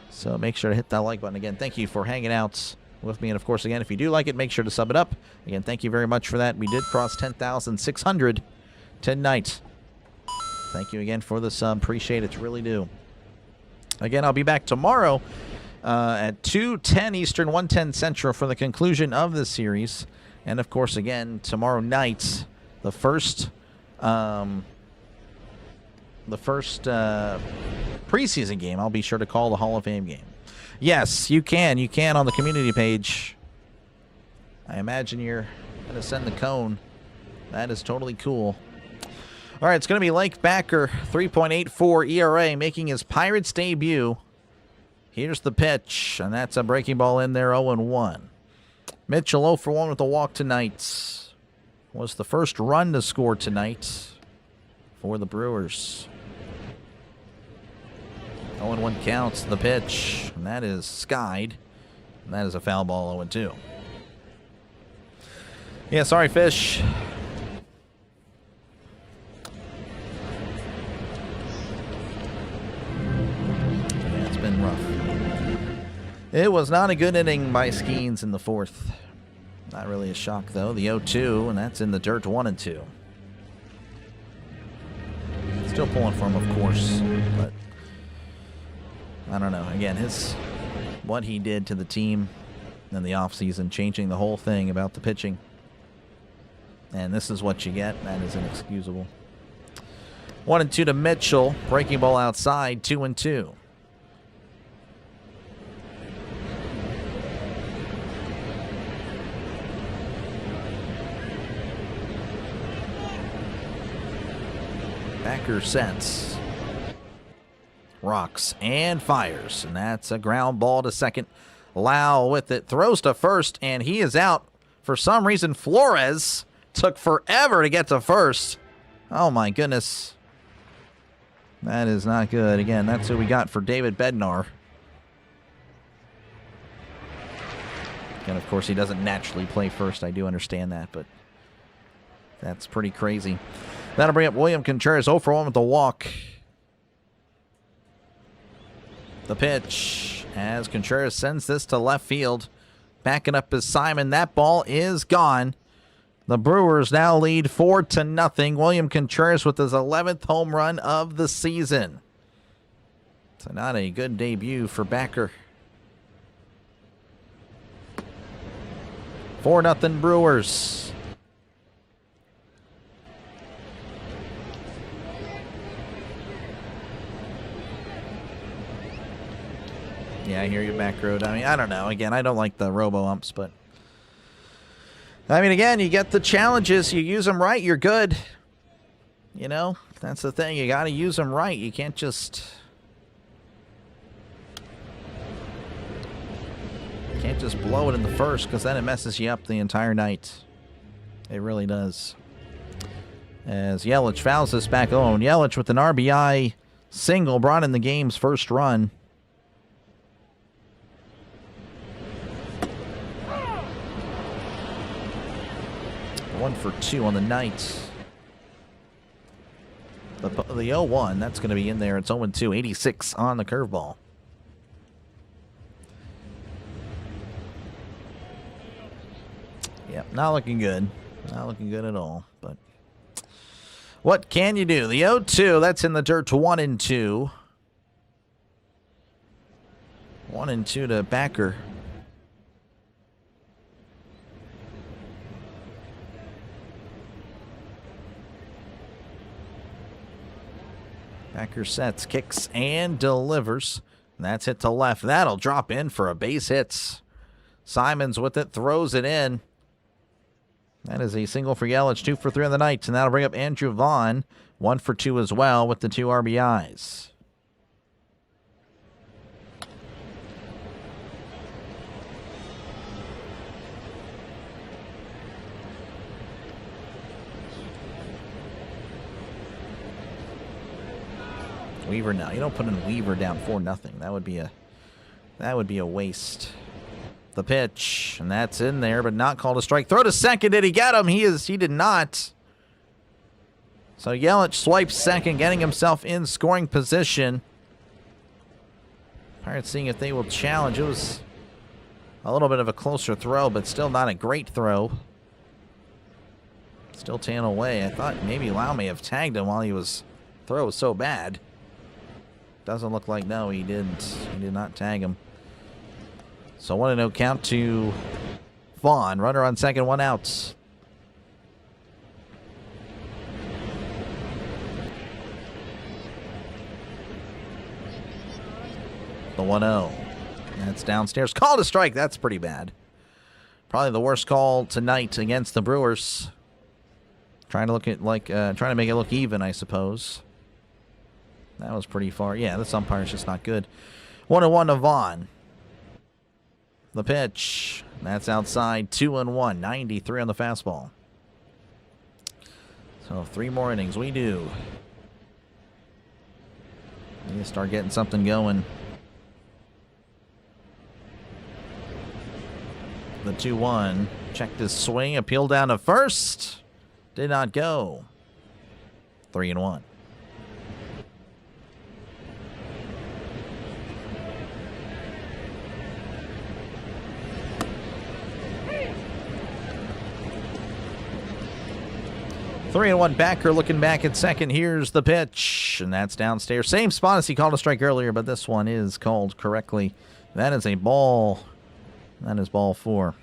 So make sure to hit that like button. Again, thank you for hanging out with me. And, of course, again, if you do like it, make sure to sub it up. Again, thank you very much for that. We did cross 10,600 tonight. Thank you again for the sub. Appreciate it. Really do. Again, I'll be back tomorrow at 2:10 Eastern, 1:10 Central for the conclusion of this series. And, of course, again, tomorrow night, the first preseason game. I'll be sure to call the Hall of Fame game. Yes, you can. You can on the community page. I imagine you're going to send the cone. That is totally cool. All right, it's going to be Lake Backer, 3.84 ERA, making his Pirates debut. Here's the pitch, and that's a breaking ball in there, 0-1. Mitchell 0 for 1 with a walk tonight. Was the first run to score tonight for the Brewers. 0-1 counts the pitch, and that is skied. And that is a foul ball, 0-2. Yeah, sorry, Fish. Been rough. It was not a good inning by Skenes in the fourth. Not really a shock, though. The 0-2, and that's in the dirt, 1-2. Still pulling for him, of course, but I don't know. Again, what he did to the team in the offseason, changing the whole thing about the pitching. And this is what you get. That is inexcusable. 1-2 to Mitchell. Breaking ball outside, 2-2. Backer sets, rocks, and fires. And that's a ground ball to second. Lau with it, throws to first, and he is out. For some reason, Flores took forever to get to first. Oh, my goodness. That is not good. Again, that's who we got for David Bednar. And, of course, he doesn't naturally play first. I do understand that, but that's pretty crazy. That'll bring up William Contreras 0 for 1 with the walk. The pitch as Contreras sends this to left field. Backing up is Simon. That ball is gone. The Brewers now lead 4-0. William Contreras with his 11th home run of the season. So not a good debut for Backer. 4-0 Brewers. Yeah, I hear you, Back Road. I mean, I don't know. Again, I don't like the robo-umps, but I mean, again, you get the challenges. You use them right, you're good. You know, that's the thing. You got to use them right. You can't just blow it in the first, because then it messes you up the entire night. It really does. As Yelich fouls this back on. Yelich with an RBI single brought in the game's first run. One for 2 on the night. The 0-1, that's going to be in there. It's 0-2, 86 on the curveball. Yep, not looking good. Not looking good at all. But what can you do? The 0-2, that's in the dirt to 1-2. 1-2 to Backer. Backer sets, kicks, and delivers. And that's hit to left. That'll drop in for a base hit. Simons with it, throws it in. That is a single for Yelich, 2 for 3 on the night. And that'll bring up Andrew Vaughn, 1 for 2 as well with the 2 RBIs. Weaver now. You don't put in Weaver down 4-0. That would be a waste. The pitch, and that's in there, but not called a strike. Throw to second. Did he get him? He did not. So Yelich swipes second, getting himself in scoring position. Pirates seeing if they will challenge. It was a little bit of a closer throw, but still not a great throw. Still tan away. I thought maybe Lau may have tagged him while throw was so bad. Doesn't look like, no, he didn't. He did not tag him. So 1-0 count to Vaughn. Runner on second, 1 out. The 1-0. That's downstairs. Called a strike. That's pretty bad. Probably the worst call tonight against the Brewers. Trying to look at trying to make it look even, I suppose. That was pretty far. Yeah, this umpire's just not good. 1-1 to Vaughn. The pitch. That's outside. 2-1. 93 on the fastball. So 3 more innings. We do. We need to start getting something going. The 2-1. Checked his swing. Appeal down to first. Did not go. 3-1. Three and 1 Backer looking back at second. Here's the pitch, and that's downstairs. Same spot as he called a strike earlier, but this one is called correctly. That is a ball. That is ball 4.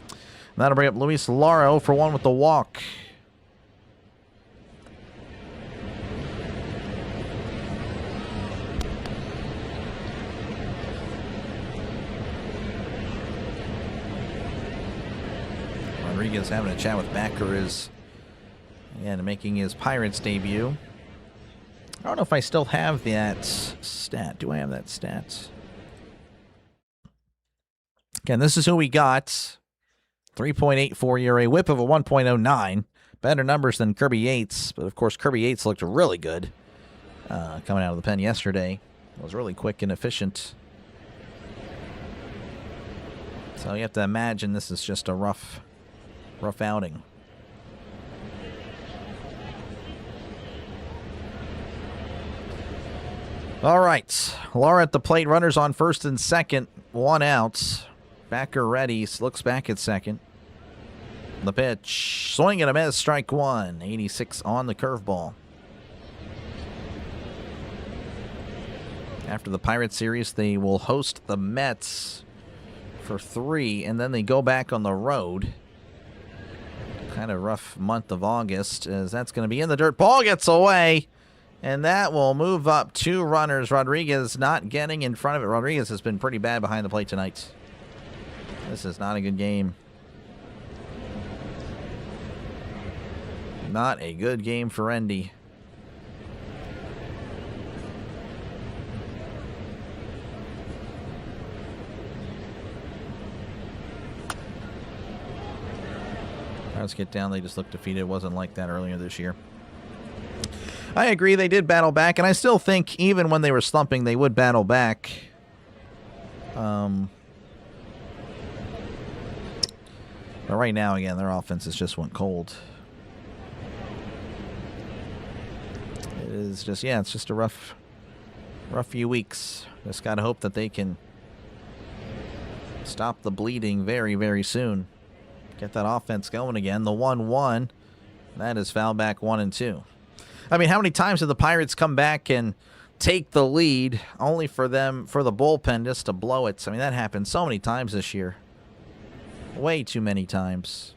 And that'll bring up Luis Laro for 1 with the walk. Rodriguez having a chat with Backer is... and making his Pirates debut. I don't know if I still have that stat. Do I have that stat? Again, this is who we got. 3.84 ERA, whip of a 1.09. Better numbers than Kirby Yates, but of course Kirby Yates looked really good coming out of the pen yesterday. It was really quick and efficient. So you have to imagine this is just a rough outing. All right, Laura at the plate, runners on first and second, 1 out. Backer ready, looks back at second. The pitch, swing and a miss, strike 1, 86 on the curveball. After the Pirates series, they will host the Mets for 3, and then they go back on the road. Kind of rough month of August, as that's going to be in the dirt. Ball gets away. And that will move up 2 runners. Rodriguez not getting in front of it. Rodriguez has been pretty bad behind the plate tonight. This is not a good game. Not a good game for Endy. Let's get down. They just looked defeated. It wasn't like that earlier this year. I agree, they did battle back, and I still think even when they were slumping, they would battle back. But right now, again, their offenses just went cold. It is just, yeah, it's just a rough few weeks. Just got to hope that they can stop the bleeding very, very soon. get that offense going again. The 1-1, that is foul back 1-2. I mean, how many times have the Pirates come back and take the lead only for the bullpen just to blow it? I mean, that happened so many times this year. Way too many times.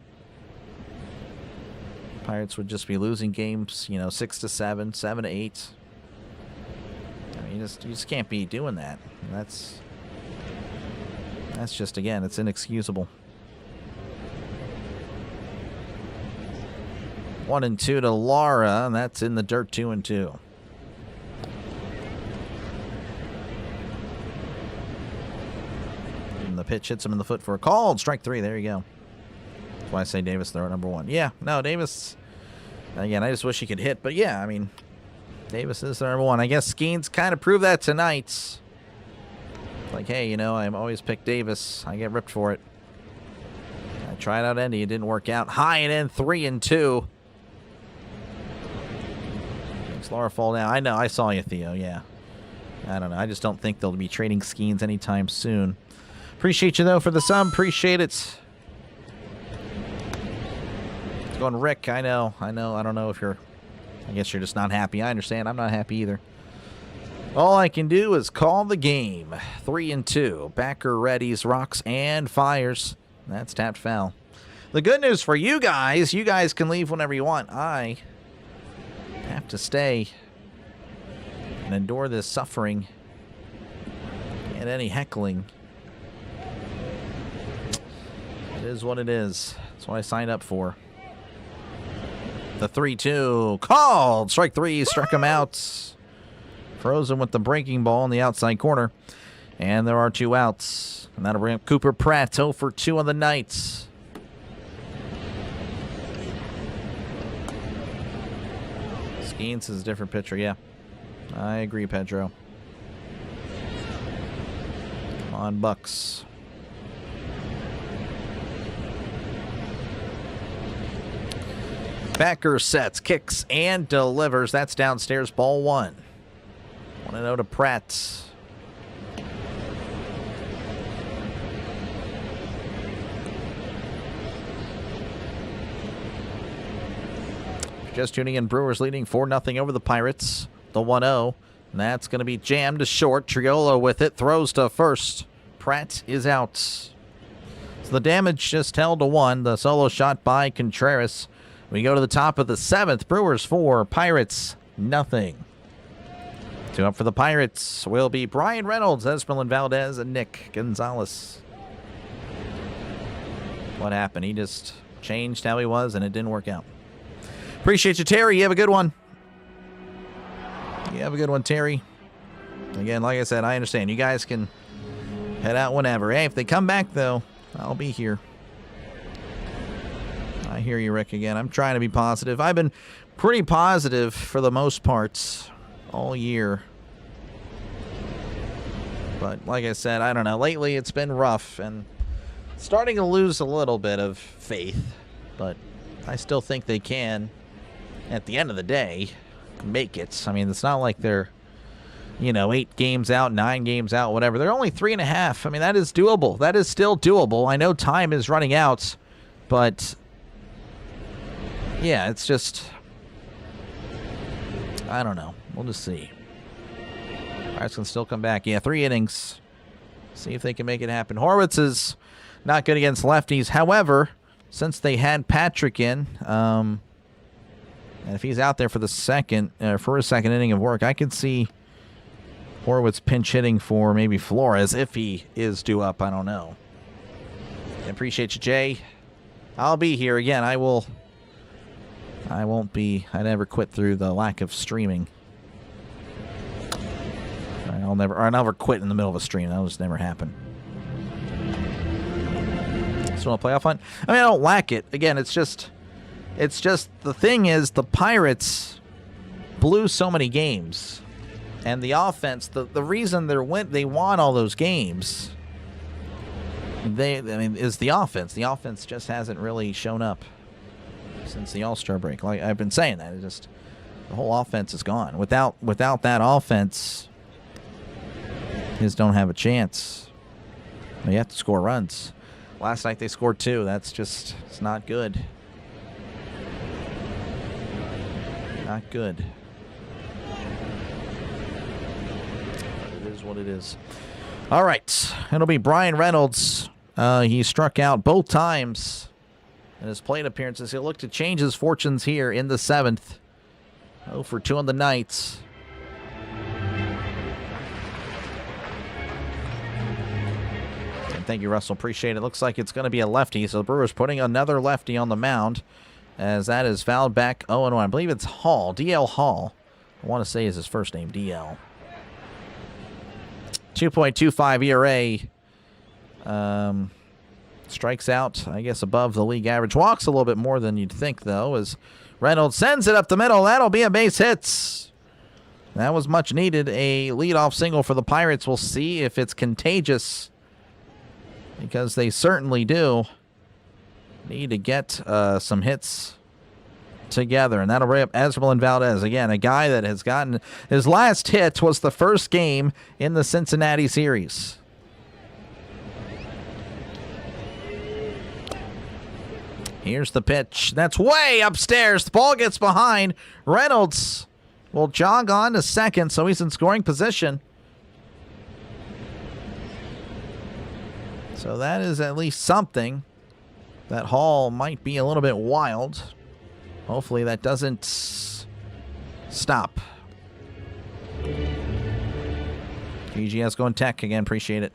Pirates would just be losing games, 6-7, 7-8. I mean, you just can't be doing that. That's just, again, it's inexcusable. 1-2 to Lara, and that's in the dirt. 2-2. And the pitch hits him in the foot for a call. Strike 3. There you go. That's why I say Davis throw at number 1. Yeah, no, Davis. Again, I just wish he could hit, but yeah, I mean, Davis is the number 1. I guess Skenes kind of proved that tonight. Like, hey, I'm always pick Davis. I get ripped for it. I tried out Endy. It didn't work out. High and in. 3-2. Makes Laura fall down. I know. I saw you, Theo. Yeah. I don't know. I just don't think they'll be trading Skenes anytime soon. Appreciate you, though, for the sub. Appreciate it. It's going Rick. I know. I don't know if you're... I guess you're just not happy. I understand. I'm not happy either. All I can do is call the game. 3-2. Backer readies, rocks, and fires. That's tapped foul. The good news for you guys can leave whenever you want. I have to stay and endure this suffering and any heckling. It is what it is. That's what I signed up for. The 3-2 called. Strike 3. Struck him out. Frozen with the breaking ball in the outside corner. And there are 2 outs. And that'll bring up Cooper Pratt. 0 for 2 on the night. Skenes is a different pitcher, yeah. I agree, Pedro. Come on, Bucs. Backer sets, kicks, and delivers. That's downstairs, ball 1. 1-0 to Pratt. Just tuning in, Brewers leading 4-0 over the Pirates. The 1-0. And that's going to be jammed to short. Triolo with it. Throws to first. Pratt is out. So the damage just held to 1. The solo shot by Contreras. We go to the top of the 7th. Brewers 4, Pirates nothing. 2 up for the Pirates will be Brian Reynolds, Esmeralyn Valdez, and Nick Gonzalez. What happened? He just changed how he was, and it didn't work out. Appreciate you, Terry. You have a good one. You have a good one, Terry. Again, like I said, I understand. You guys can head out whenever. Hey, if they come back, though, I'll be here. I hear you, Rick, again. I'm trying to be positive. I've been pretty positive for the most part all year. But like I said, I don't know. Lately, it's been rough and starting to lose a little bit of faith. But I still think they can, at the end of the day, make it. I mean, it's not like they're, 8 games out, 9 games out, whatever. They're only 3.5. I mean, that is doable. That is still doable. I know time is running out, but yeah, it's just, I don't know. We'll just see. Pirates can still come back. Yeah, 3 innings. See if they can make it happen. Horwitz is not good against lefties. However, since they had Patrick in, and if he's out there for a second inning of work, I could see Horwitz pinch hitting for maybe Flores if he is due up. I don't know. I appreciate you, Jay. I'll be here again. I won't be. I never quit through the lack of streaming. I'll never quit in the middle of a stream. That'll just never happen. So a playoff hunt. I mean, I don't lack it. Again, it's just the thing is the Pirates blew so many games, and the offense. The reason they won all those games. Is the offense. The offense just hasn't really shown up since the All-Star break. Like I've been saying that. It's just the whole offense is gone. Without that offense, you just don't have a chance. You have to score runs. Last night they scored 2. That's just, it's not good. Not good. But it is what it is. All right. It'll be Brian Reynolds. He struck out both times in his plate appearances. He'll look to change his fortunes here in the 7th. 0 for 2 on the night. And thank you, Russell. Appreciate it. Looks like it's going to be a lefty. So the Brewers putting another lefty on the mound, as that is fouled back 0-1. I believe it's Hall. DL Hall. I want to say is his first name, DL. 2.25 ERA. Strikes out, I guess, above the league average. Walks a little bit more than you'd think, though, as Reynolds sends it up the middle. That'll be a base hit. That was much needed. A leadoff single for the Pirates. We'll see if it's contagious, because they certainly do need to get some hits together. And that'll bring up Asbel Valdez. Again, a guy that has gotten his last hit was the first game in the Cincinnati series. Here's the pitch. That's way upstairs. The ball gets behind. Reynolds will jog on to second, so he's in scoring position. So that is at least something. That Hall might be a little bit wild. Hopefully that doesn't stop. GGS going tech again. Appreciate it.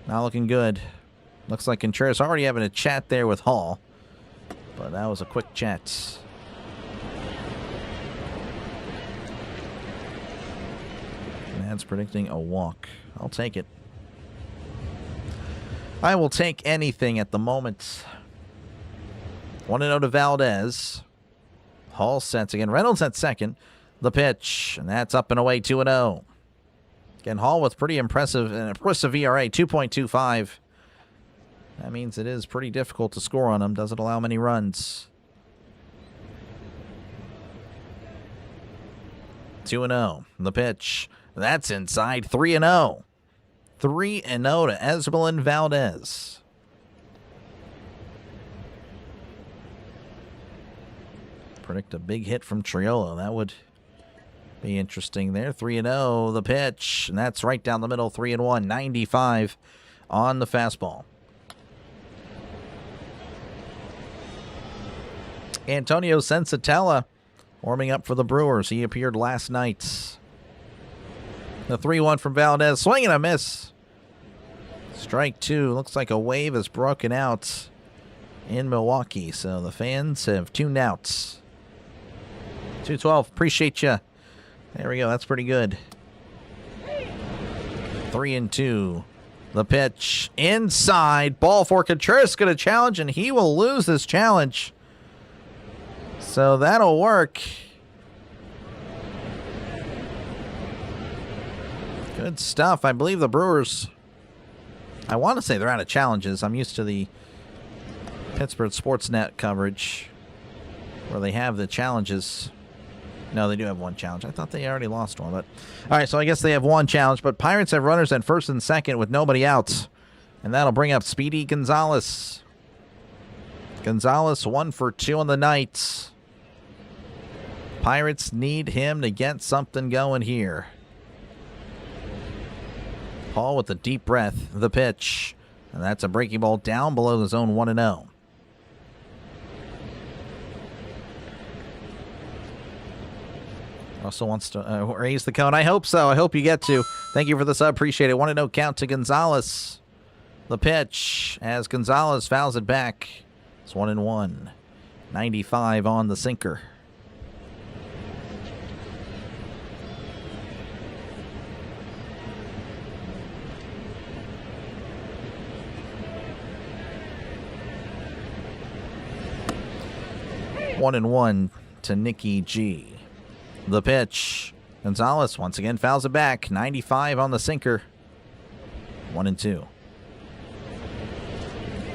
Not looking good. Looks like Contreras already having a chat there with Hall. But that was a quick chat. Man's predicting a walk. I'll take it. I will take anything at the moment. 1-0 to Valdez. Hall sets again. Reynolds at second. The pitch. And that's up and away, 2-0. Again, Hall with pretty impressive ERA, 2.25. That means it is pretty difficult to score on him. Doesn't allow many runs. 2-0. The pitch. That's inside. 3-0. 3-0 to Asbel Valdez. Predict a big hit from Triolo. That would be interesting there. 3-0. The pitch. And that's right down the middle. 3-1. 95 on the fastball. Antonio Sensatella warming up for the Brewers. He appeared last night. The 3-1 from Valdez. Swing and a miss. Strike 2. Looks like a wave is broken out in Milwaukee. So the fans have tuned out. 212. Appreciate you. There we go. That's pretty good. 3-2. The pitch. Inside. Ball for Contreras. Going to challenge, and he will lose this challenge. So that'll work. Good stuff. I believe the Brewers, I want to say they're out of challenges. I'm used to the Pittsburgh Sportsnet coverage where they have the challenges. No, they do have one challenge. I thought they already lost one. But all right, so I guess they have one challenge. But Pirates have runners at first and second with nobody out. And that'll bring up Speedy Gonzalez. Gonzalez 1 for 2 on the night. Pirates need him to get something going here. Paul with a deep breath. The pitch. And that's a breaking ball down below the zone. 1-0. Russell wants to raise the count. I hope so. I hope you get to. Thank you for the sub. Appreciate it. 1-0 count to Gonzalez. The pitch as Gonzalez fouls it back. It's 1-1. 95 on the sinker. One and 1 to Nicky G. The pitch. Gonzalez once again fouls it back. 95 on the sinker. 1-2.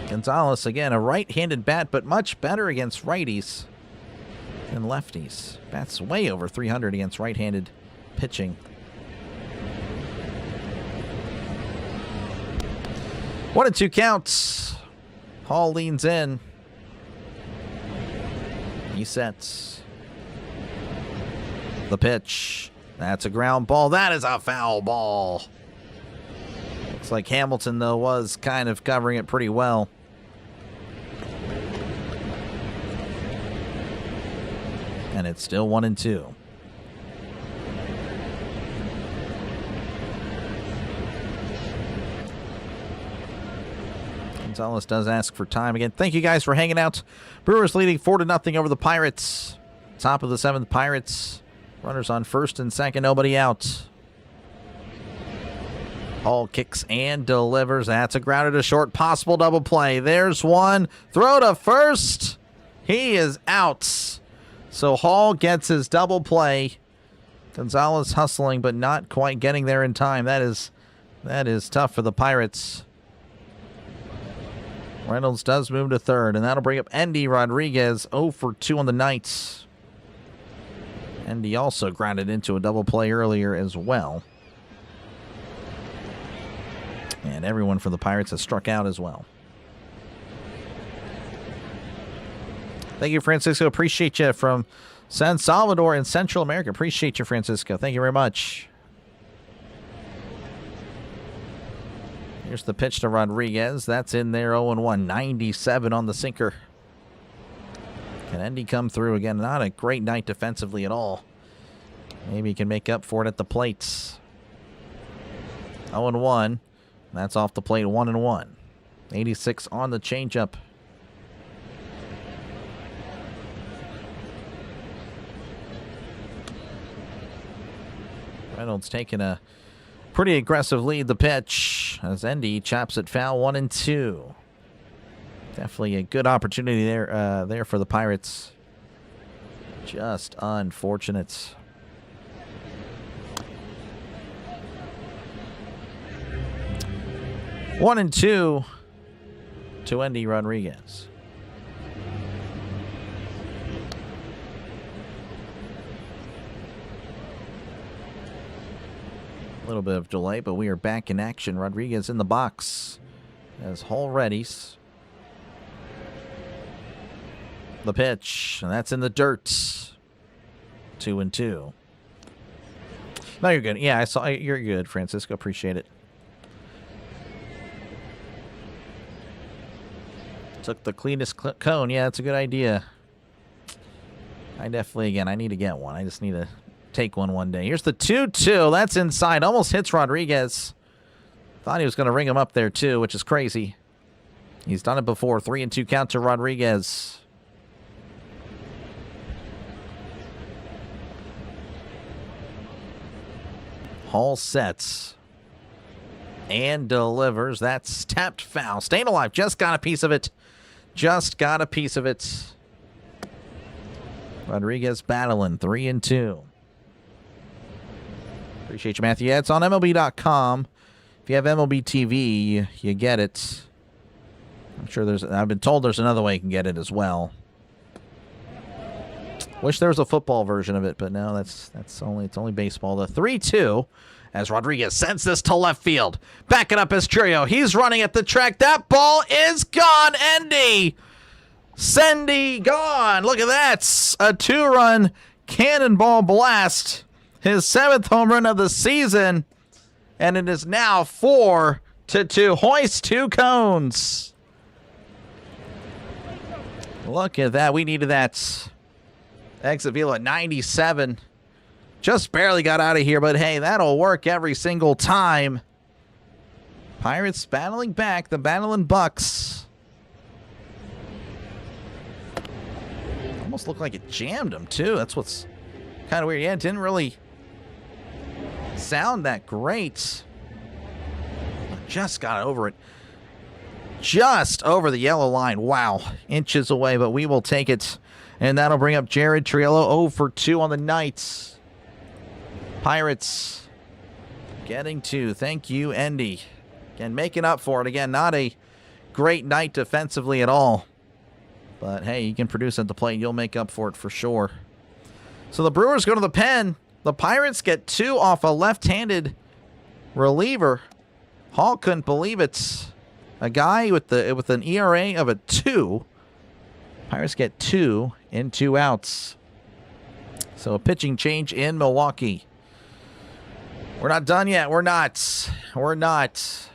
Gonzalez, again, a right-handed bat, but much better against righties than lefties. Bats way over 300 against right-handed pitching. 1-2 counts. Hall leans in. He sets. The pitch. That's a ground ball. That is a foul ball. Looks like Hamilton, though, was kind of covering it pretty well. And it's still 1-2. Gonzalez does ask for time again. Thank you guys for hanging out. Brewers leading 4-0 over the Pirates. Top of the 7th, Pirates. Runners on first and second, nobody out. Hall kicks and delivers. That's a grounded to short. Possible double play. There's one. Throw to first. He is out. So Hall gets his double play. Gonzalez hustling, but not quite getting there in time. That is tough for the Pirates. Reynolds does move to third, and that'll bring up Endy Rodriguez, 0 for 2 on the night. Endy also grounded into a double play earlier as well. And everyone for the Pirates has struck out as well. Thank you, Francisco. Appreciate you from San Salvador in Central America. Appreciate you, Francisco. Thank you very much. Here's the pitch to Rodriguez. That's in there, 0-1. 97 on the sinker. Can Endy come through again? Not a great night defensively at all. Maybe he can make up for it at the plates. 0-1. That's off the plate, 1-1. 86 on the changeup. Reynolds taking a pretty aggressive lead. The pitch as Endy chops it foul, 1-2. Definitely a good opportunity there for the Pirates. Just unfortunate. One and two to Endy Rodriguez. A little bit of delay, but we are back in action. Rodriguez in the box as Hall readies. The pitch, and that's in the dirt. 2-2. No, you're good. Yeah, I saw you're good, Francisco. Appreciate it. Took the cleanest cone. Yeah, that's a good idea. I need to get one. I just need to take one day. Here's the 2-2. That's inside. Almost hits Rodriguez. Thought he was going to ring him up there too, which is crazy. He's done it before. 3-2 count to Rodriguez. Hall sets and delivers. That's tapped foul. Staying alive. Just got a piece of it. Just got a piece of it. Rodriguez battling. 3-2. Appreciate you, Matthew. Yeah, it's on MLB.com. If you have MLB TV, you get it. I'm sure I've been told there's another way you can get it as well. Wish there was a football version of it, but no, it's only baseball. The 3-2 as Rodriguez sends this to left field. Back it up as Churio. He's running at the track. That ball is gone. Endy. Sendy gone. Look at that. A 2-run cannonball blast. His 7th home run of the season. And it is now 4-2. Hoist 2 cones. Look at that. We needed that. Exit velo at 97. Just barely got out of here, but hey, that'll work every single time. Pirates battling back. The battling Bucs. Almost looked like it jammed him, too. That's what's kind of weird. Yeah, it didn't really sound that great. Just got over it. Just over the yellow line. Wow. Inches away, but we will take it. And that'll bring up Jared Triello, 0 for 2 on the night. Pirates getting 2. Thank you, Endy. Again, making up for it. Again, not a great night defensively at all. But, hey, you can produce at the plate. You'll make up for it for sure. So the Brewers go to the pen. The Pirates get 2 off a left-handed reliever. Hall couldn't believe it. A guy with an ERA of a 2. Pirates get 2 in 2 outs. So a pitching change in Milwaukee. We're not done yet. We're not.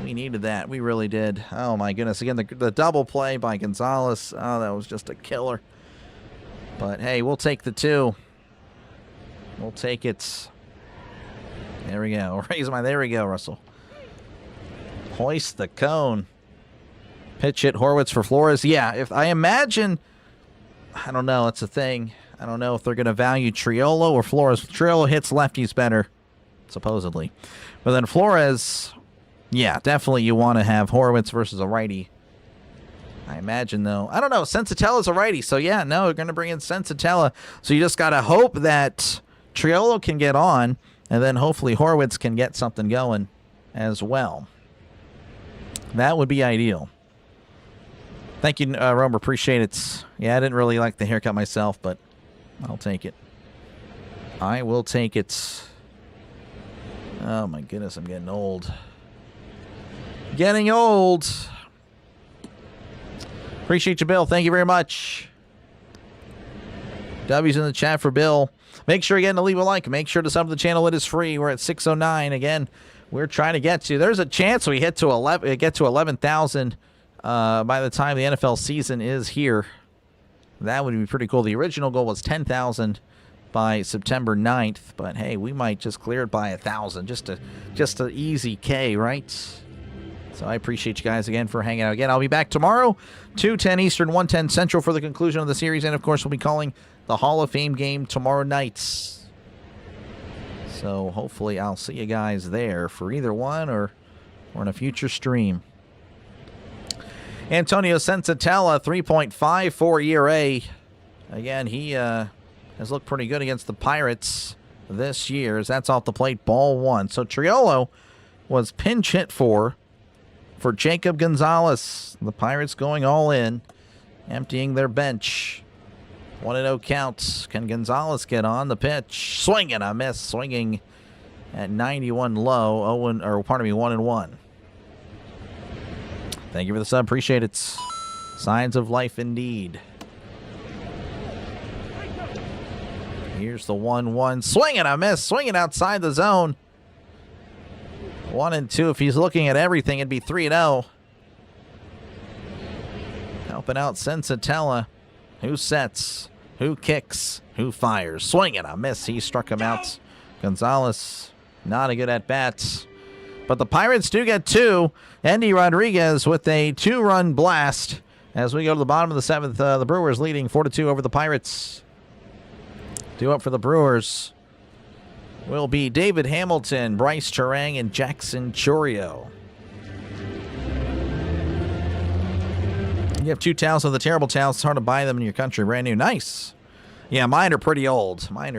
We needed that. We really did. Oh, my goodness. Again, the double play by Gonzalez. Oh, that was just a killer. But, hey, we'll take the 2. We'll take it. There we go. There we go, Russell. Hoist the cone. Pitch it, Horwitz for Flores. Yeah, if I imagine, I don't know. It's a thing. I don't know if they're going to value Triolo or Flores. Triolo hits lefties better, supposedly. But then Flores, yeah, definitely you want to have Horwitz versus a righty. I imagine, though. I don't know. Sensatella's a righty, so yeah, no, they're going to bring in Sensatella. So you just got to hope that Triolo can get on, and then hopefully Horwitz can get something going as well. That would be ideal. Thank you, Romer. Appreciate it. Yeah, I didn't really like the haircut myself, but I'll take it. I will take it. Oh, my goodness. I'm getting old. Getting old. Appreciate you, Bill. Thank you very much. W's in the chat for Bill. Make sure, again, to leave a like. Make sure to sub to the channel. It is free. We're at 609. Again, we're trying to get to. There's a chance we get to 11,000 by the time the NFL season is here. That would be pretty cool. The original goal was 10,000 by September 9th, but hey, we might just clear it by 1,000. Just an easy K, right? So I appreciate you guys again for hanging out. Again, I'll be back tomorrow, 2:10 Eastern, 1:10 Central for the conclusion of the series, and of course we'll be calling the Hall of Fame game tomorrow night. So hopefully I'll see you guys there for either one or in a future stream. Antonio Sensatella, 3.54 ERA. Again, he has looked pretty good against the Pirates this year. As that's off the plate, ball 1. So Triolo was pinch hit for Jacob Gonzalez. The Pirates going all in, emptying their bench. 1-0 count. Can Gonzalez get on the pitch? Swing and a miss. Swinging at 91 low. 1-1. Thank you for the sub. Appreciate it. Signs of life indeed. Here's the 1-1. Swing and a miss. Swinging outside the zone. 1-2. If he's looking at everything, it'd be 3-0. Helping out Sensatella. Who sets? Who kicks? Who fires? Swing and a miss. He struck him out. Gonzalez, not a good at-bat. But the Pirates do get 2. Andy Rodriguez with a 2-run blast. As we go to the bottom of the 7th, the Brewers leading 4-2 over the Pirates. 2 up for the Brewers will be David Hamilton, Bryce Turang, and Jackson Chorio. You have 2 towels of the terrible towels. It's hard to buy them in your country. Brand new. Nice. Yeah, mine are pretty old. Mine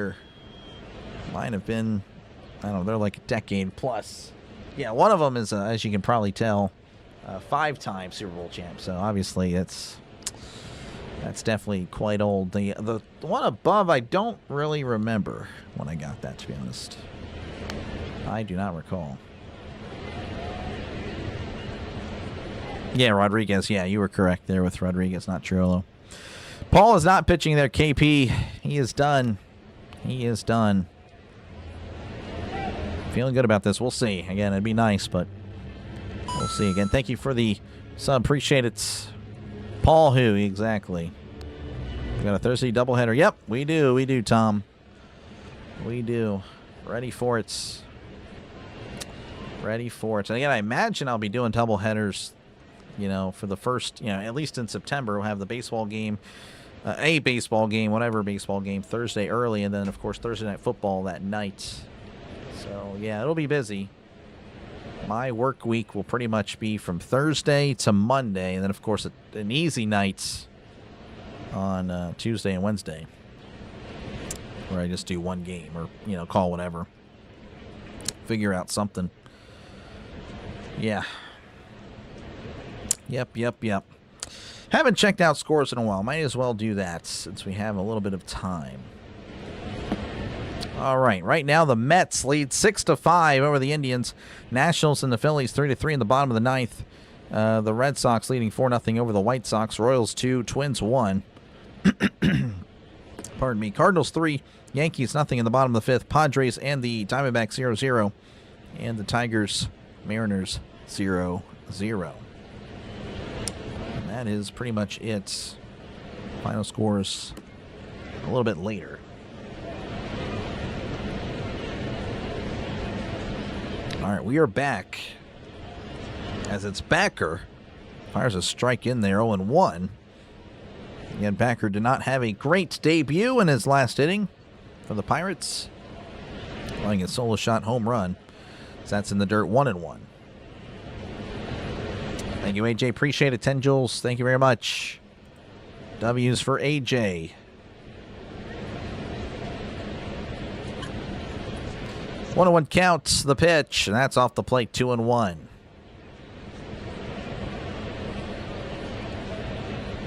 have been, I don't know, they're like a decade plus. Yeah, one of them is, as you can probably tell, 5-time Super Bowl champ. So obviously that's definitely quite old. The one above, I don't really remember when I got that, to be honest. I do not recall. Yeah, Rodriguez. Yeah, you were correct there with Rodriguez, not Triolo. Paul is not pitching there, KP. He is done. He is done. Feeling good about this. We'll see. Again, it'd be nice, but we'll see. Again, thank you for the sub. Appreciate it. Paul who? Exactly. We got a Thursday doubleheader. Yep, we do. We do, Tom. We do. Ready for it. Ready for it. And again, I imagine I'll be doing doubleheaders, you know, for the first, you know, at least in September. We'll have the baseball game, whatever baseball game, Thursday early, and then, of course, Thursday Night Football that night. So, yeah, it'll be busy. My work week will pretty much be from Thursday to Monday, and then, of course, an easy night on Tuesday and Wednesday, where I just do one game or, you know, call whatever. Figure out something. Yeah. Yep. Haven't checked out scores in a while. Might as well do that since we have a little bit of time. All right. Right now, the Mets lead 6-5 over the Indians. Nationals and the Phillies 3-3 in the bottom of the ninth. The Red Sox leading 4-0 over the White Sox. Royals 2, Twins 1. Pardon me. Cardinals 3, Yankees nothing in the bottom of the fifth. Padres and the Diamondbacks 0-0. And the Tigers, Mariners 0-0. And that is pretty much it. Final scores a little bit later. All right, we are back. As it's Backer. Fires a strike in there, 0-1. Again, Backer did not have a great debut in his last inning for the Pirates. Playing a solo shot home run. So that's in the dirt, 1-1. Thank you, AJ. Appreciate it. 10 Jules. Thank you very much. W's for AJ. One and one counts the pitch, and that's off the plate, 2-1.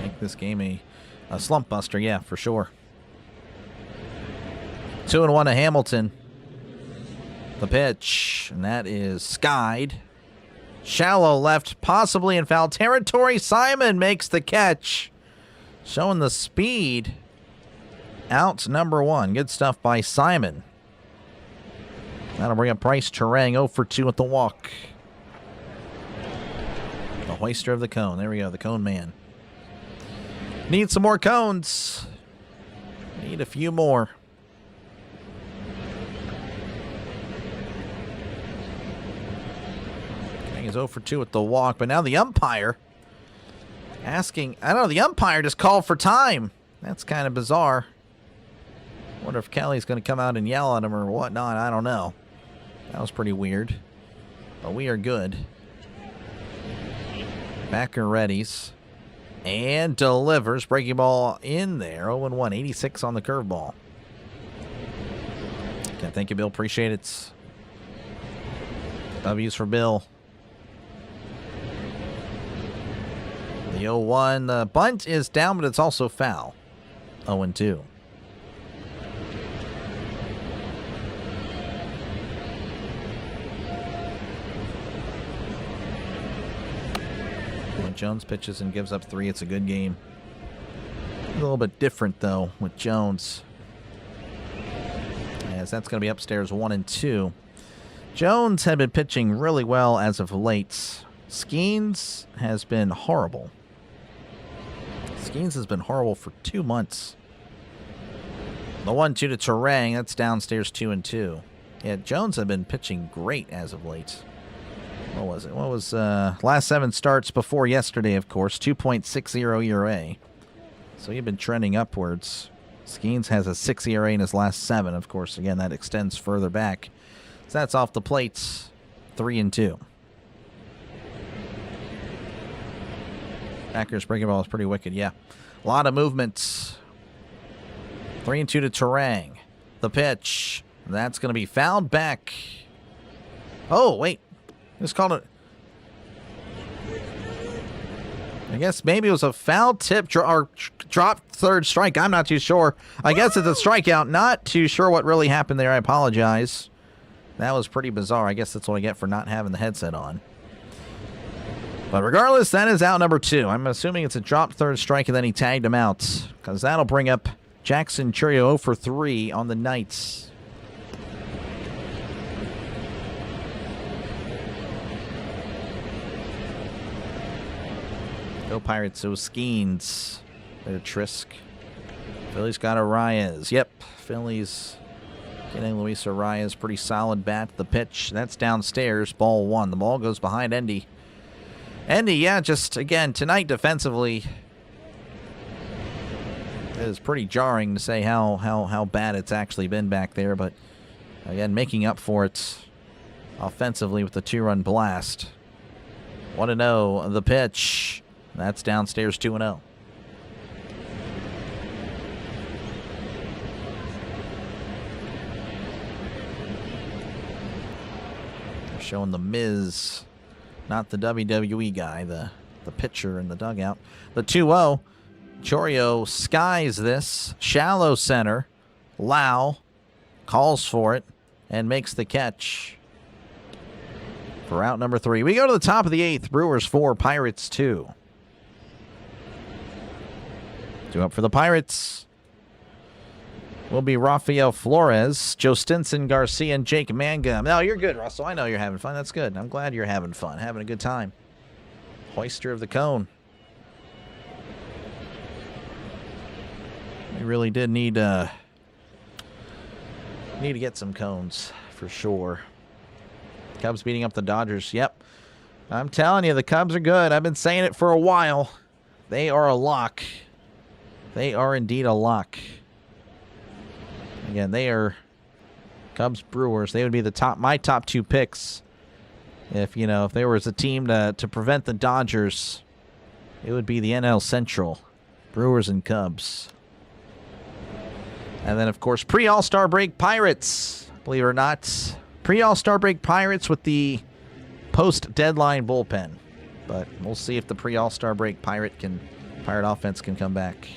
Make this game a slump buster, yeah, for sure. 2-1 to Hamilton. The pitch, and that is skied. Shallow left, possibly in foul territory. Simon makes the catch. Showing the speed. Out number one. Good stuff by Simon. That'll bring up Bryce Terang, 0 for 2 at the walk. The hoister of the cone. There we go, the cone man. Need some more cones. Need a few more. He's 0 for 2 at the walk, but now the umpire asking, I don't know, the umpire just called for time. That's kind of bizarre. Wonder if Kelly's going to come out and yell at him or whatnot. I don't know. That was pretty weird. But we are good. Backer readies. And delivers. Breaking ball in there. 0-1. 86 on the curveball. Okay, thank you, Bill. Appreciate it. W's for Bill. The 0-1. The bunt is down, but it's also foul. 0-2. When Jones pitches and gives up 3, it's a good game. A little bit different, though, with Jones. As that's going to be upstairs 1-2. Jones had been pitching really well as of late. Skenes has been horrible. Skenes has been horrible for 2 months. The 1-2 to Terang, that's downstairs 2-2. Yeah, Jones had been pitching great as of late. What was it? What was last 7 starts before yesterday, of course. 2.60 ERA. So he'd been trending upwards. Skenes has a 6 ERA in his last 7. Of course, again, that extends further back. So that's off the plates, 3-2. Backer's breaking ball is pretty wicked, yeah. A lot of movements. 3-2 to Terang. The pitch. That's going to be fouled back. Oh, wait. Just called it. I guess maybe it was a foul tip or drop third strike. I'm not too sure. I guess it's a strikeout. Not too sure what really happened there. I apologize. That was pretty bizarre. I guess that's what I get for not having the headset on. But regardless, that is out number 2. I'm assuming it's a drop third strike and then he tagged him out. Because that'll bring up Jackson Churio 0 for 3 on the night. Go Pirates, so Skenes. There's Trisk. Phillies got Arias. Yep, Phillies getting Luis Arias. Pretty solid bat. The pitch, that's downstairs. Ball 1. The ball goes behind Endy. Endy, yeah, just, again, tonight defensively, it is pretty jarring to say how bad it's actually been back there. But, again, making up for it offensively with the 2-run blast. 1-0, the pitch. That's downstairs 2-0. They're showing the Miz, not the WWE guy, the pitcher in the dugout. The 2-0. Chorio skies this. Shallow center. Lau calls for it, and makes the catch for out number 3. We go to the top of the 8th. Brewers 4, Pirates 2. 2 up for the Pirates will be Rafael Flores, Joe Stinson, Garcia, and Jake Mangum. No, you're good, Russell. I know you're having fun. That's good. I'm glad you're having fun, having a good time. Hoister of the cone. We really did need to get some cones for sure. Cubs beating up the Dodgers. Yep. I'm telling you, the Cubs are good. I've been saying it for a while. They are a lock. They are indeed a lock. Again, they are Cubs Brewers. They would be my top 2 picks. If there was a team to prevent the Dodgers, it would be the NL Central. Brewers and Cubs. And then, of course, pre-All-Star break Pirates. Believe it or not. Pre-All-Star break Pirates with the post-deadline bullpen. But we'll see if the pre-All-Star break Pirate offense can come back.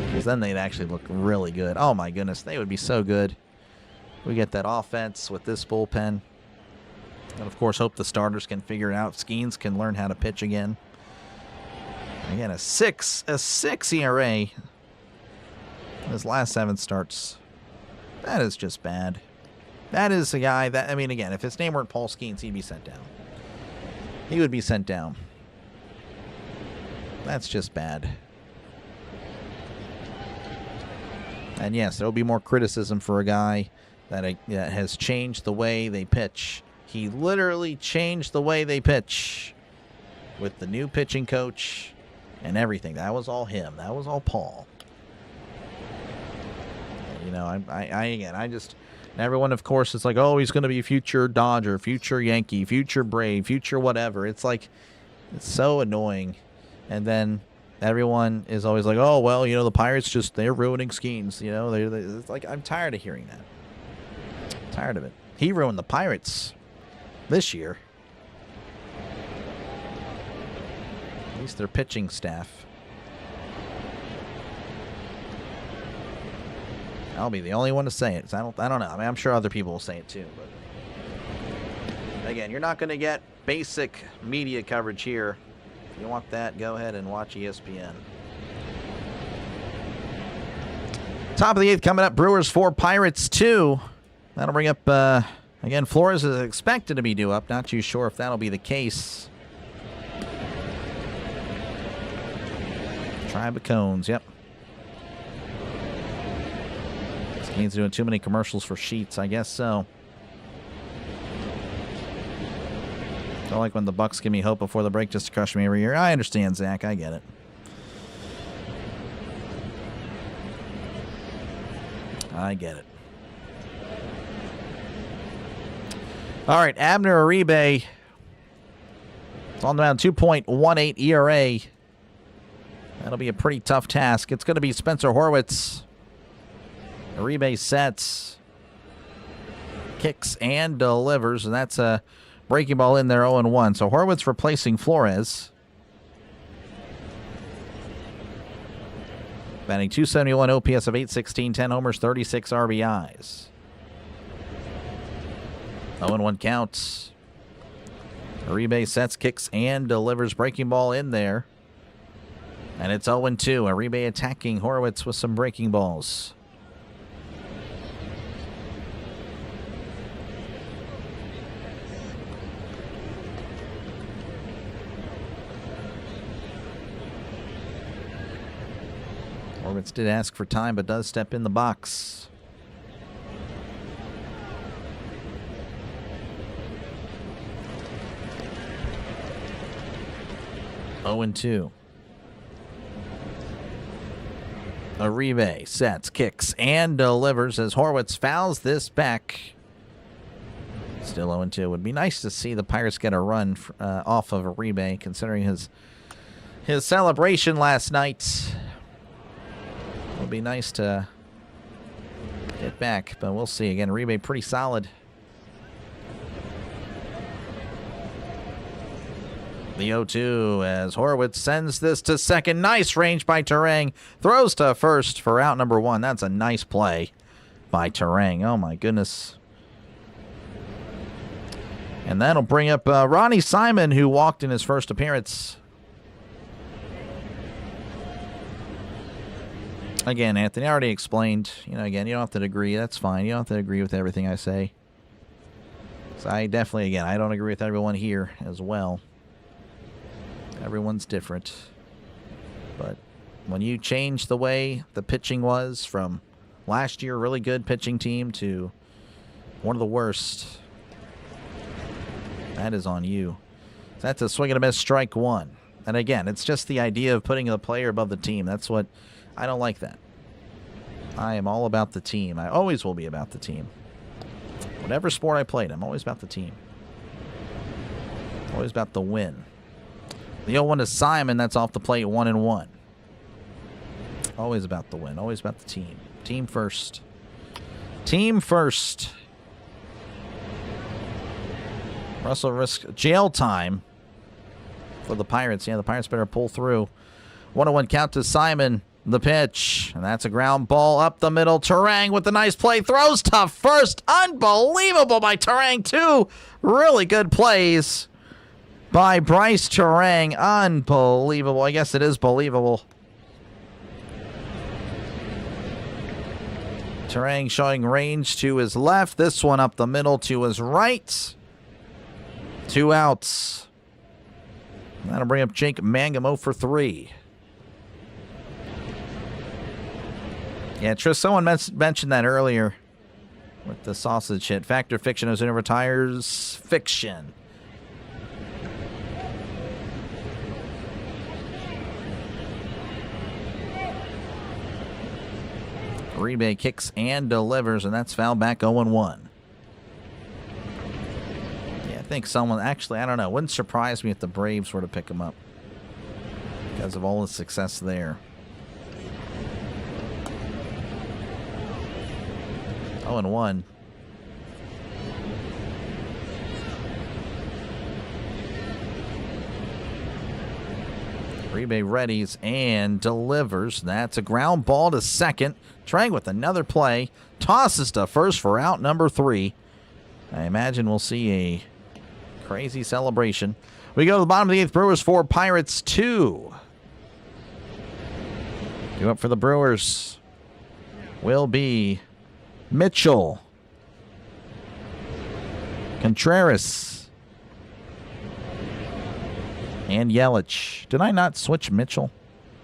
Because then they'd actually look really good. Oh, my goodness. They would be so good. We get that offense with this bullpen. And, of course, hope the starters can figure it out. Skenes can learn how to pitch again. Again, a 6 ERA. His last 7 starts. That is just bad. That is a guy that, again, if his name weren't Paul Skenes, he'd be sent down. He would be sent down. That's just bad. And yes, there will be more criticism for a guy that has changed the way they pitch. He literally changed the way they pitch with the new pitching coach and everything. That was all him. That was all Paul. Everyone, of course, is like, oh, he's going to be future Dodger, future Yankee, future Brave, future whatever. It's like, it's so annoying. And then everyone is always like, oh, well, the Pirates they're ruining Skenes. It's like, I'm tired of hearing that. I'm tired of it. He ruined the Pirates this year. At least their pitching staff. I'll be the only one to say it. I don't know. I'm sure other people will say it too. But again, you're not going to get basic media coverage here. If you want that, go ahead and watch ESPN. Top of the 8th coming up. Brewers 4, Pirates 2. That'll bring up, again, Flores is expected to be due up. Not too sure if that'll be the case. Tribe of Cones, yep. He's doing too many commercials for sheets, I guess so. I like when the Bucs give me hope before the break just to crush me every year. I understand, Zach. I get it. I get it. All right, Abner Uribe. It's on around 2.18 ERA. That'll be a pretty tough task. It's going to be Spencer Horwitz. Uribe sets, kicks, and delivers, and that's a breaking ball in there, 0-1. So Horwitz replacing Flores. Batting .271, OPS of .816, 10 homers, 36 RBIs. 0-1 counts. Uribe sets, kicks, and delivers. Breaking ball in there. And it's 0-2. Uribe attacking Horwitz with some breaking balls. Horwitz did ask for time, but does step in the box. And 2. Uribe sets, kicks, and delivers as Horwitz fouls this back. Still 0-2. Would be nice to see the Pirates get a run off of Uribe, considering his celebration last night. It would be nice to get back, but we'll see. Again, Uribe pretty solid. The 0-2 as Horwitz sends this to second. Nice range by Turang. Throws to first for out number 1. That's a nice play. by Turang. Oh, my goodness. And that'll bring up Ronnie Simon, who walked in his first appearance. Again, Anthony, I already explained. Again, you don't have to agree. That's fine. You don't have to agree with everything I say. So I definitely, again, I don't agree with everyone here as well. Everyone's different. But when you change the way the pitching was from last year, really good pitching team, to one of the worst, that is on you. That's a swing and a miss, strike one. And again, it's just the idea of putting a player above the team. That's what, I don't like that. I am all about the team. I always will be about the team. Whatever sport I played, I'm always about the team. Always about the win. The 0-1 to Simon, that's off the plate, 1-1. Always about the win. Always about the team. Team first. Team first. Russell risks jail time for the Pirates. Yeah, the Pirates better pull through. 1-1 count to Simon. The pitch. And that's a ground ball up the middle. Turang with the nice play. Throws to first. Unbelievable by Turang. Two really good plays by Bryce Turang. Unbelievable. I guess it is believable. Turang showing range to his left. This one up the middle to his right. 2 outs. That'll bring up Jake Mangum 0 for 3. Yeah, Tris, someone mentioned that earlier with the sausage hit. Fact or fiction, Ozuna retires. Fiction. Uribe kicks and delivers, and that's foul back 0-1. Yeah, I think someone, actually, I don't know. Wouldn't surprise me if the Braves were to pick him up because of all the success there. 0-1. Uribe readies and delivers. That's a ground ball to second. Turang with another play. Tosses to first for out number 3. I imagine we'll see a crazy celebration. We go to the bottom of the 8th. Brewers 4, Pirates 2. Due up for the Brewers will be Mitchell, Contreras, and Yelich. Did I not switch Mitchell?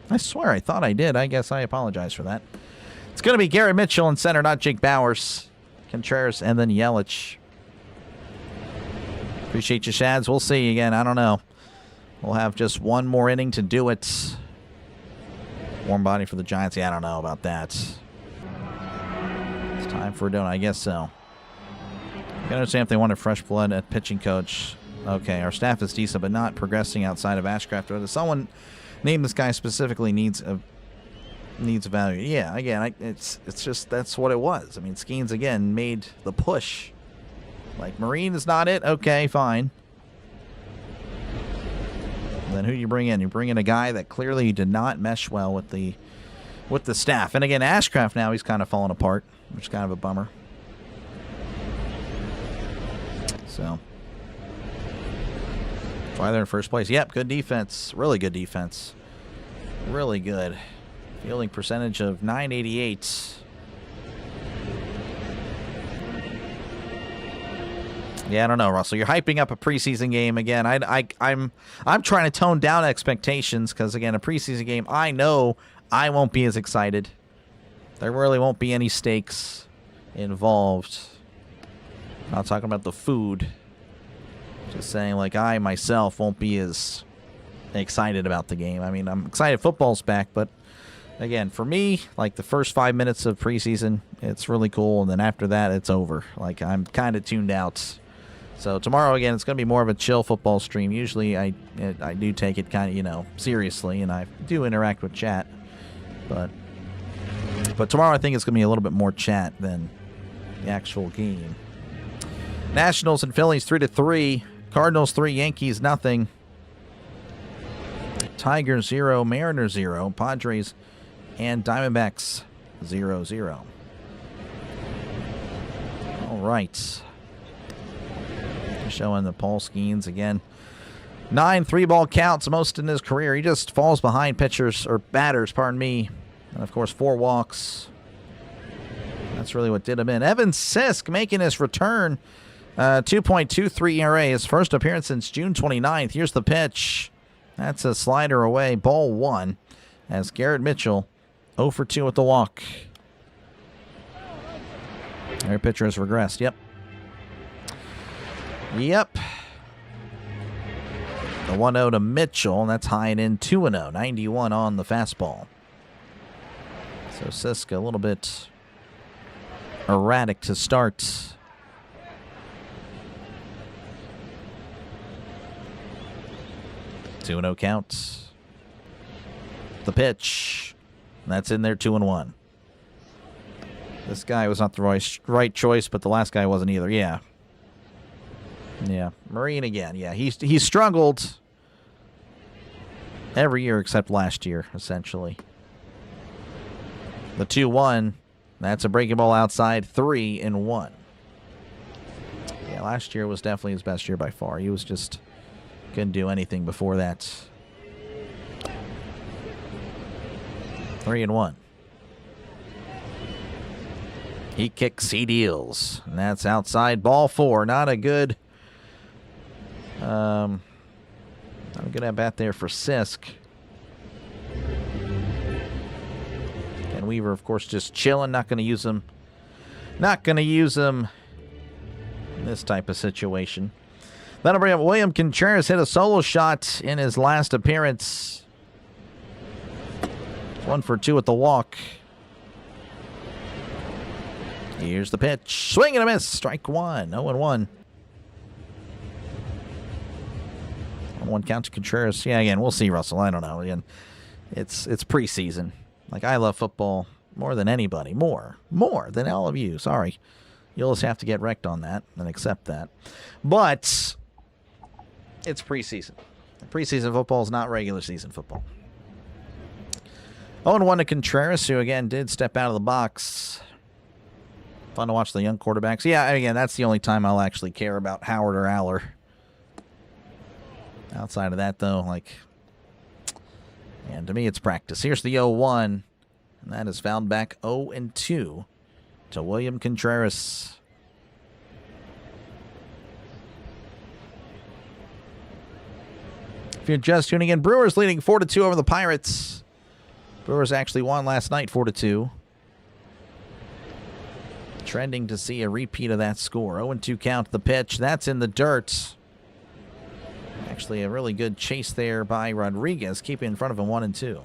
I swear I thought I did. I guess I apologize for that. It's going to be Garrett Mitchell in center, not Jake Bowers. Contreras, and then Yelich. Appreciate you, Shads. We'll see again. I don't know. We'll have just one more inning to do it. Warm body for the Giants. Yeah, I don't know about that. Time for a donut, I guess so. I can understand if they wanted fresh blood at pitching coach. Okay, our staff is decent, but not progressing outside of Ashcraft. Or someone named this guy specifically needs value. Yeah, again, it's just that's what it was. I mean, Skenes again made the push. Like, Marine is not it. Okay, fine. And then who do you bring in? You bring in a guy that clearly did not mesh well with the staff. And again, Ashcraft now, he's kind of fallen apart, which is kind of a bummer. So, why they're in first place. Yep, good defense. Really good defense. Really good. Fielding percentage of .988. Yeah, I don't know, Russell. You're hyping up a preseason game again. I'm trying to tone down expectations because, again, a preseason game, I know I won't be as excited. There really won't be any stakes involved. I'm not talking about the food. Just saying, like, I myself won't be as excited about the game. I mean, I'm excited football's back, but again, for me, like, the first 5 minutes of preseason, it's really cool, and then after that, it's over. Like, I'm kind of tuned out. So tomorrow, again, it's going to be more of a chill football stream. Usually I do take it kind of, seriously, and I do interact with chat. But tomorrow I think it's going to be a little bit more chat than the actual game. Nationals and Phillies 3-3. Cardinals 3, Yankees nothing. Tigers 0, Mariners 0. Padres and Diamondbacks 0-0. All right. Showing the Paul Skenes again. 9 3-ball counts, most in his career. He just falls behind pitchers, or batters, pardon me. And, of course, 4 walks. That's really what did him in. Evan Sisk making his return. 2.23 ERA, his first appearance since June 29th. Here's the pitch. That's a slider away. Ball 1 as Garrett Mitchell 0 for 2 with the walk. Their pitcher has regressed. Yep. The 1-0 to Mitchell, and that's high and in 2-0. 91 on the fastball. So Sisk a little bit erratic to start. Two 2-0 count. The pitch. That's in there, 2-1. This guy was not the right choice, but the last guy wasn't either. Yeah. Marine again. Yeah, he struggled every year except last year, essentially. The 2-1. That's a breaking ball outside. 3-1. Yeah, last year was definitely his best year by far. He was just couldn't do anything before that. 3-1. He kicks, he deals. And that's outside, ball 4. Not a good at bat there for Sisk. And Weaver, of course, just chilling. Not going to use him. Not going to use him in this type of situation. That'll bring up William Contreras. Hit a solo shot in his last appearance. 1 for 2 at the walk. Here's the pitch. Swing and a miss. Strike 1. 0-1. 1 count to Contreras. Yeah, again, we'll see, Russell. I don't know. Again, it's preseason. Like, I love football more than anybody. More than all of you. Sorry. You'll just have to get wrecked on that and accept that. But it's preseason. Preseason football is not regular season football. 0-1 to Contreras, who, again, did step out of the box. Fun to watch the young quarterbacks. Yeah, again, that's the only time I'll actually care about Howard or Aller. Outside of that, though, and to me, it's practice. Here's the 0-1, and that is fouled back 0-2 to William Contreras. If you're just tuning in, Brewers leading 4-2 over the Pirates. Brewers actually won last night 4-2. Trending to see a repeat of that score. 0-2 count, the pitch. That's in the dirt. Actually, a really good chase there by Rodriguez, keeping in front of him 1-2.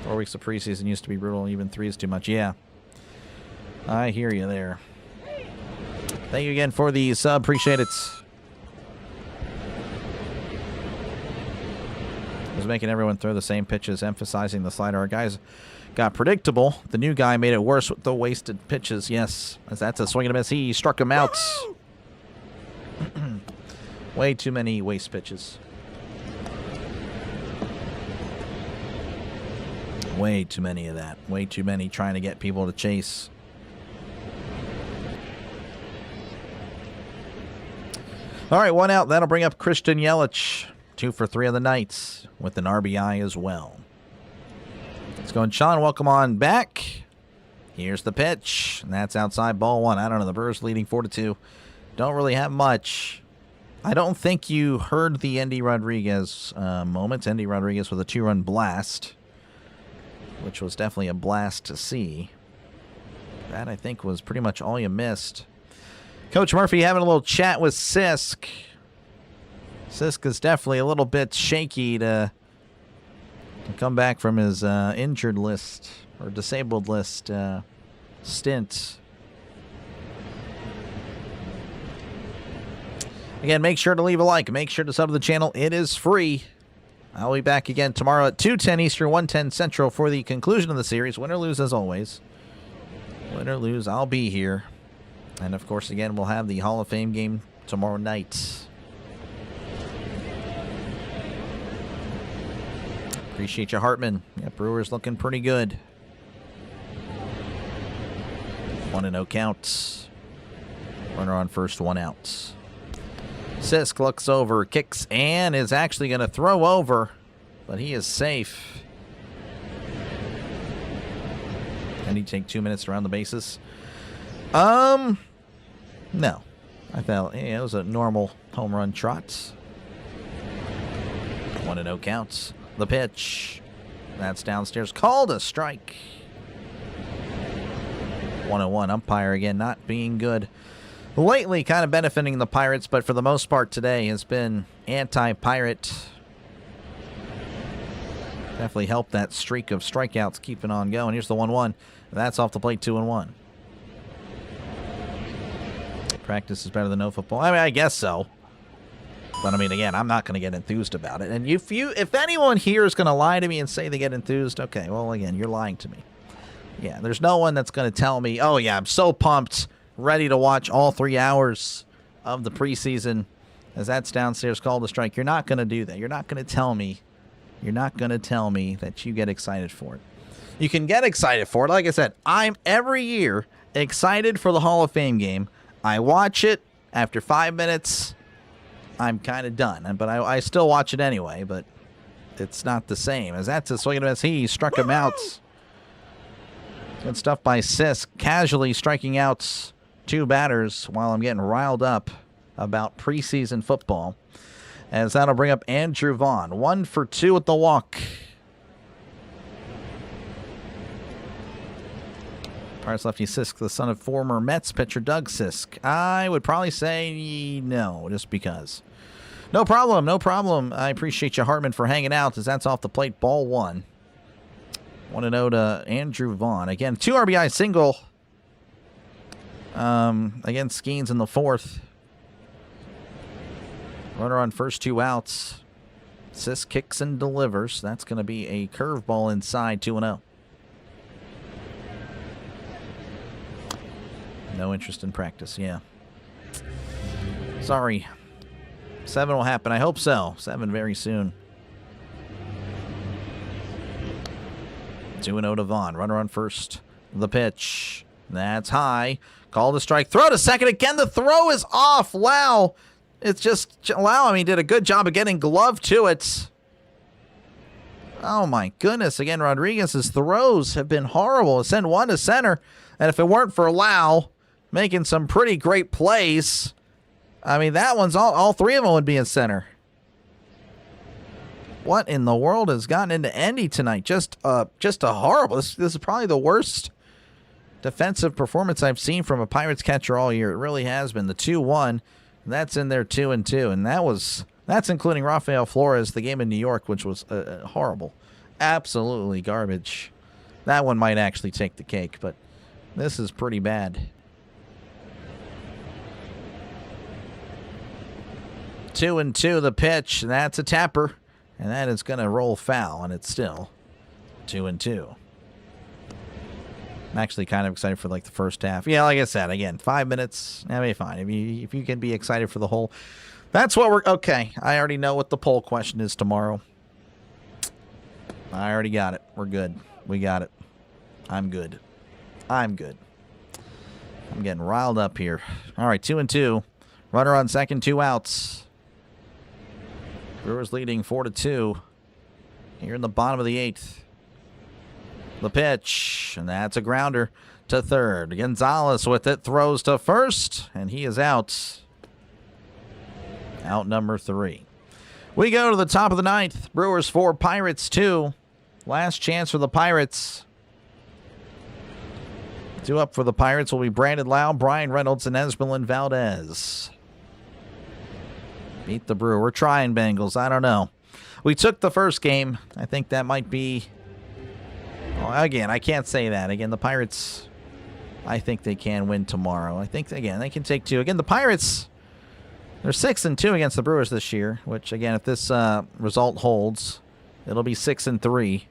4 weeks of preseason used to be brutal. Even 3 is too much. Yeah, I hear you there. Thank you again for the sub. Appreciate it. Was making everyone throw the same pitches, emphasizing the slider. Our guys got predictable. The new guy made it worse with the wasted pitches. Yes, as that's a swing and a miss. He struck him out. Way too many waste pitches. Way too many of that. Way too many trying to get people to chase. All right, 1 out. That'll bring up Christian Yelich. 2 for 3 on the night with an RBI as well. Let's go. And Sean, welcome on back. Here's the pitch. And that's outside, ball 1. I don't know. The Brewers leading 4-2. Don't really have much. I don't think you heard the Endy Rodriguez moments. Endy Rodriguez with a 2-run blast, which was definitely a blast to see. That, I think, was pretty much all you missed. Coach Murphy having a little chat with Sisk. Sisk is definitely a little bit shaky to come back from his injured list or disabled list stint. Again, make sure to leave a like. Make sure to sub to the channel. It is free. I'll be back again tomorrow at 2:10 Eastern, 1:10 Central for the conclusion of the series. Win or lose, as always. Win or lose, I'll be here. And, of course, again, we'll have the Hall of Fame game tomorrow night. Appreciate you, Hartman. Yeah, Brewers looking pretty good. 1-0 count. Runner on first, 1 out. Sisk looks over, kicks, and is actually going to throw over, but he is safe. Can he take 2 minutes to round the bases? No. I thought it was a normal home run trot. 1-0 counts. The pitch. That's downstairs. Called a strike. 1-1. Umpire again not being good. Lately kind of benefiting the Pirates, but for the most part today has been anti-Pirate. Definitely helped that streak of strikeouts keeping on going. Here's the 1-1. That's off the plate, 2-1. Practice is better than no football. I mean, I guess so. But I mean, again, I'm not going to get enthused about it. And if anyone here is going to lie to me and say they get enthused, okay, well, again, you're lying to me. Yeah, there's no one that's going to tell me, oh, yeah, I'm so pumped, ready to watch all 3 hours of the preseason as that's downstairs called a strike. You're not going to do that. You're not going to tell me. You're not going to tell me that you get excited for it. You can get excited for it. Like I said, I'm every year excited for the Hall of Fame game. I watch it. After 5 minutes, I'm kind of done. But I still watch it anyway, but it's not the same. As that's a swing and a miss. He struck him out. Good stuff by Sisk. Casually striking out 2 batters while I'm getting riled up about preseason football. As that'll bring up Andrew Vaughn. 1 for 2 with the walk. Pirates lefty Sisk, the son of former Mets pitcher Doug Sisk. I would probably say no, just because. No problem, no problem. I appreciate you, Hartman, for hanging out, as that's off the plate, ball 1. 1-0 to Andrew Vaughn. Again, 2 RBI single against Skenes in the 4th. Runner on first, 2 outs. Sisk kicks and delivers. That's going to be a curveball inside, 2-0. No interest in practice, yeah. Sorry. 7 will happen. I hope so. 7 very soon. 2-0 to Vaughn. Runner on first. The pitch. That's high. Called a strike. Throw to second. Again, the throw is off. Lau. It's just Lau. I mean, did a good job of getting glove to it. Oh, my goodness. Again, Rodriguez's throws have been horrible. Send one to center. And if it weren't for Lau making some pretty great plays, I mean, that one's all 3 of them would be in center. What in the world has gotten into Endy tonight? Just a horrible. This is probably the worst defensive performance I've seen from a Pirates catcher all year. It really has been. The 2-1, that's in there 2-2, and that's including Rafael Flores, the game in New York, which was horrible, absolutely garbage. That one might actually take the cake, but this is pretty bad. 2-2 the pitch. That's a tapper. And that is going to roll foul, and it's still 2-2. I'm actually kind of excited for, like, the first half. Yeah, like I said, again, 5 minutes, that'll be fine. If you can be excited for the whole... That's what we're... Okay, I already know what the poll question is tomorrow. I already got it. We're good. We got it. I'm good. I'm good. I'm getting riled up here. All right, 2-2. Runner on second, 2 outs. Brewers leading 4-2 here in the bottom of the 8th. The pitch, and that's a grounder to third. Gonzalez with it, throws to first, and he is out. Out number 3. We go to the top of the 9th. Brewers 4, Pirates 2. Last chance for the Pirates. 2 up for the Pirates will be Brandon Lau, Brian Reynolds, and Esmeralyn Valdez. Beat the Brewer. We're trying, Bengals. I don't know. We took the first game. I think that might be... Well, again, I can't say that. Again, the Pirates, I think they can win tomorrow. I think, again, they can take 2. Again, the Pirates, they're 6-2 against the Brewers this year, which, again, if this result holds, it'll be 6-3.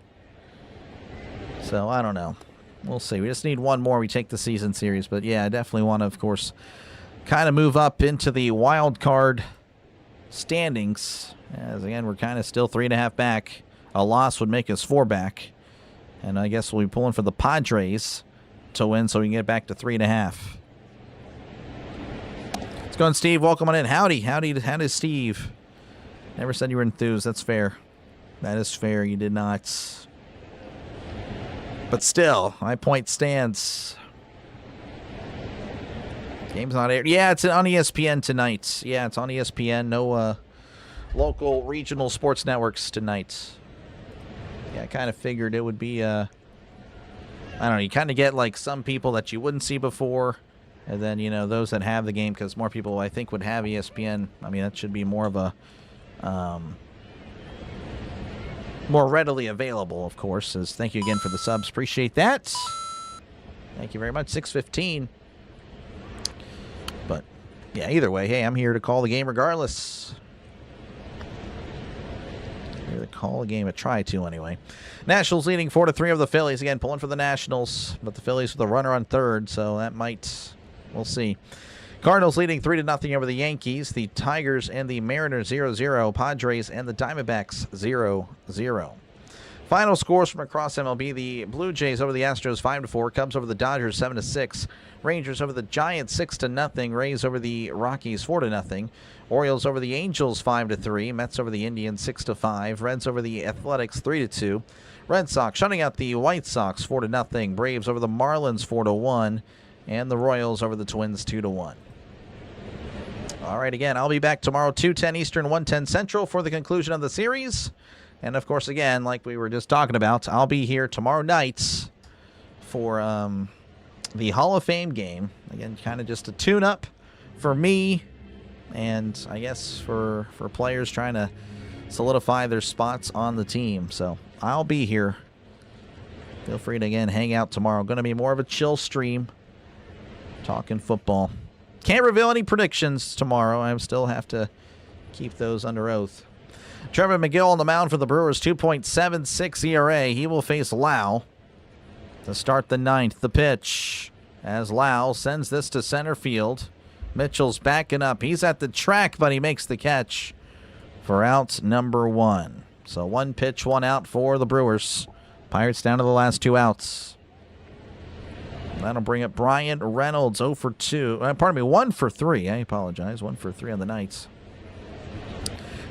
So, I don't know. We'll see. We just need 1 more. We take the season series. But, yeah, I definitely want to, of course, kind of move up into the wild card standings, as again we're kind of still 3.5 back. A loss would make us 4 back, and I guess we'll be pulling for the Padres to win so we can get back to 3.5. Let's go on, Steve. Welcome on in. Howdy, Steve. Never said you were enthused. That's fair. That is fair. You did not. But still, my point stands. Game's not aired. Yeah, it's on ESPN tonight. Yeah, it's on ESPN. No local regional sports networks tonight. Yeah, I kind of figured it would be, I don't know, you kind of get like some people that you wouldn't see before, and then, you know, those that have the game, because more people, I think, would have ESPN. I mean, that should be more of a, more readily available, of course. As thank you again for the subs. Appreciate that. Thank you very much. 6:15. But, yeah, either way, hey, I'm here to call the game regardless. Here to call the game, try to anyway. Nationals leading 4-3 over the Phillies. Again, pulling for the Nationals, but the Phillies with a runner on third, so that might, we'll see. Cardinals leading 3-0 over the Yankees. The Tigers and the Mariners 0-0. Padres and the Diamondbacks 0-0. Final scores from across MLB. The Blue Jays over the Astros 5-4. Cubs over the Dodgers 7-6. Rangers over the Giants 6-0. Rays over the Rockies 4-0. Orioles over the Angels 5-3. Mets over the Indians 6-5. Reds over the Athletics 3-2. Red Sox shutting out the White Sox 4-0. Braves over the Marlins 4-1. And the Royals over the Twins 2-1. All right, again, I'll be back tomorrow 2:10 Eastern, 1:10 Central for the conclusion of the series. And, of course, again, like we were just talking about, I'll be here tomorrow night for the Hall of Fame game. Again, kind of just a tune-up for me and, I guess, for players trying to solidify their spots on the team. So I'll be here. Feel free to, again, hang out tomorrow. Going to be more of a chill stream, talking football. Can't reveal any predictions tomorrow. I still have to keep those under oath. Trevor McGill on the mound for the Brewers, 2.76 ERA. He will face Lau to start the ninth. The pitch as Lau sends this to center field. Mitchell's backing up. He's at the track, but he makes the catch for out number 1. So 1 pitch, 1 out for the Brewers. Pirates down to the last 2 outs. That'll bring up Brian Reynolds 0 for 2. Pardon me, 1 for 3. I apologize. 1 for 3 on the Knights.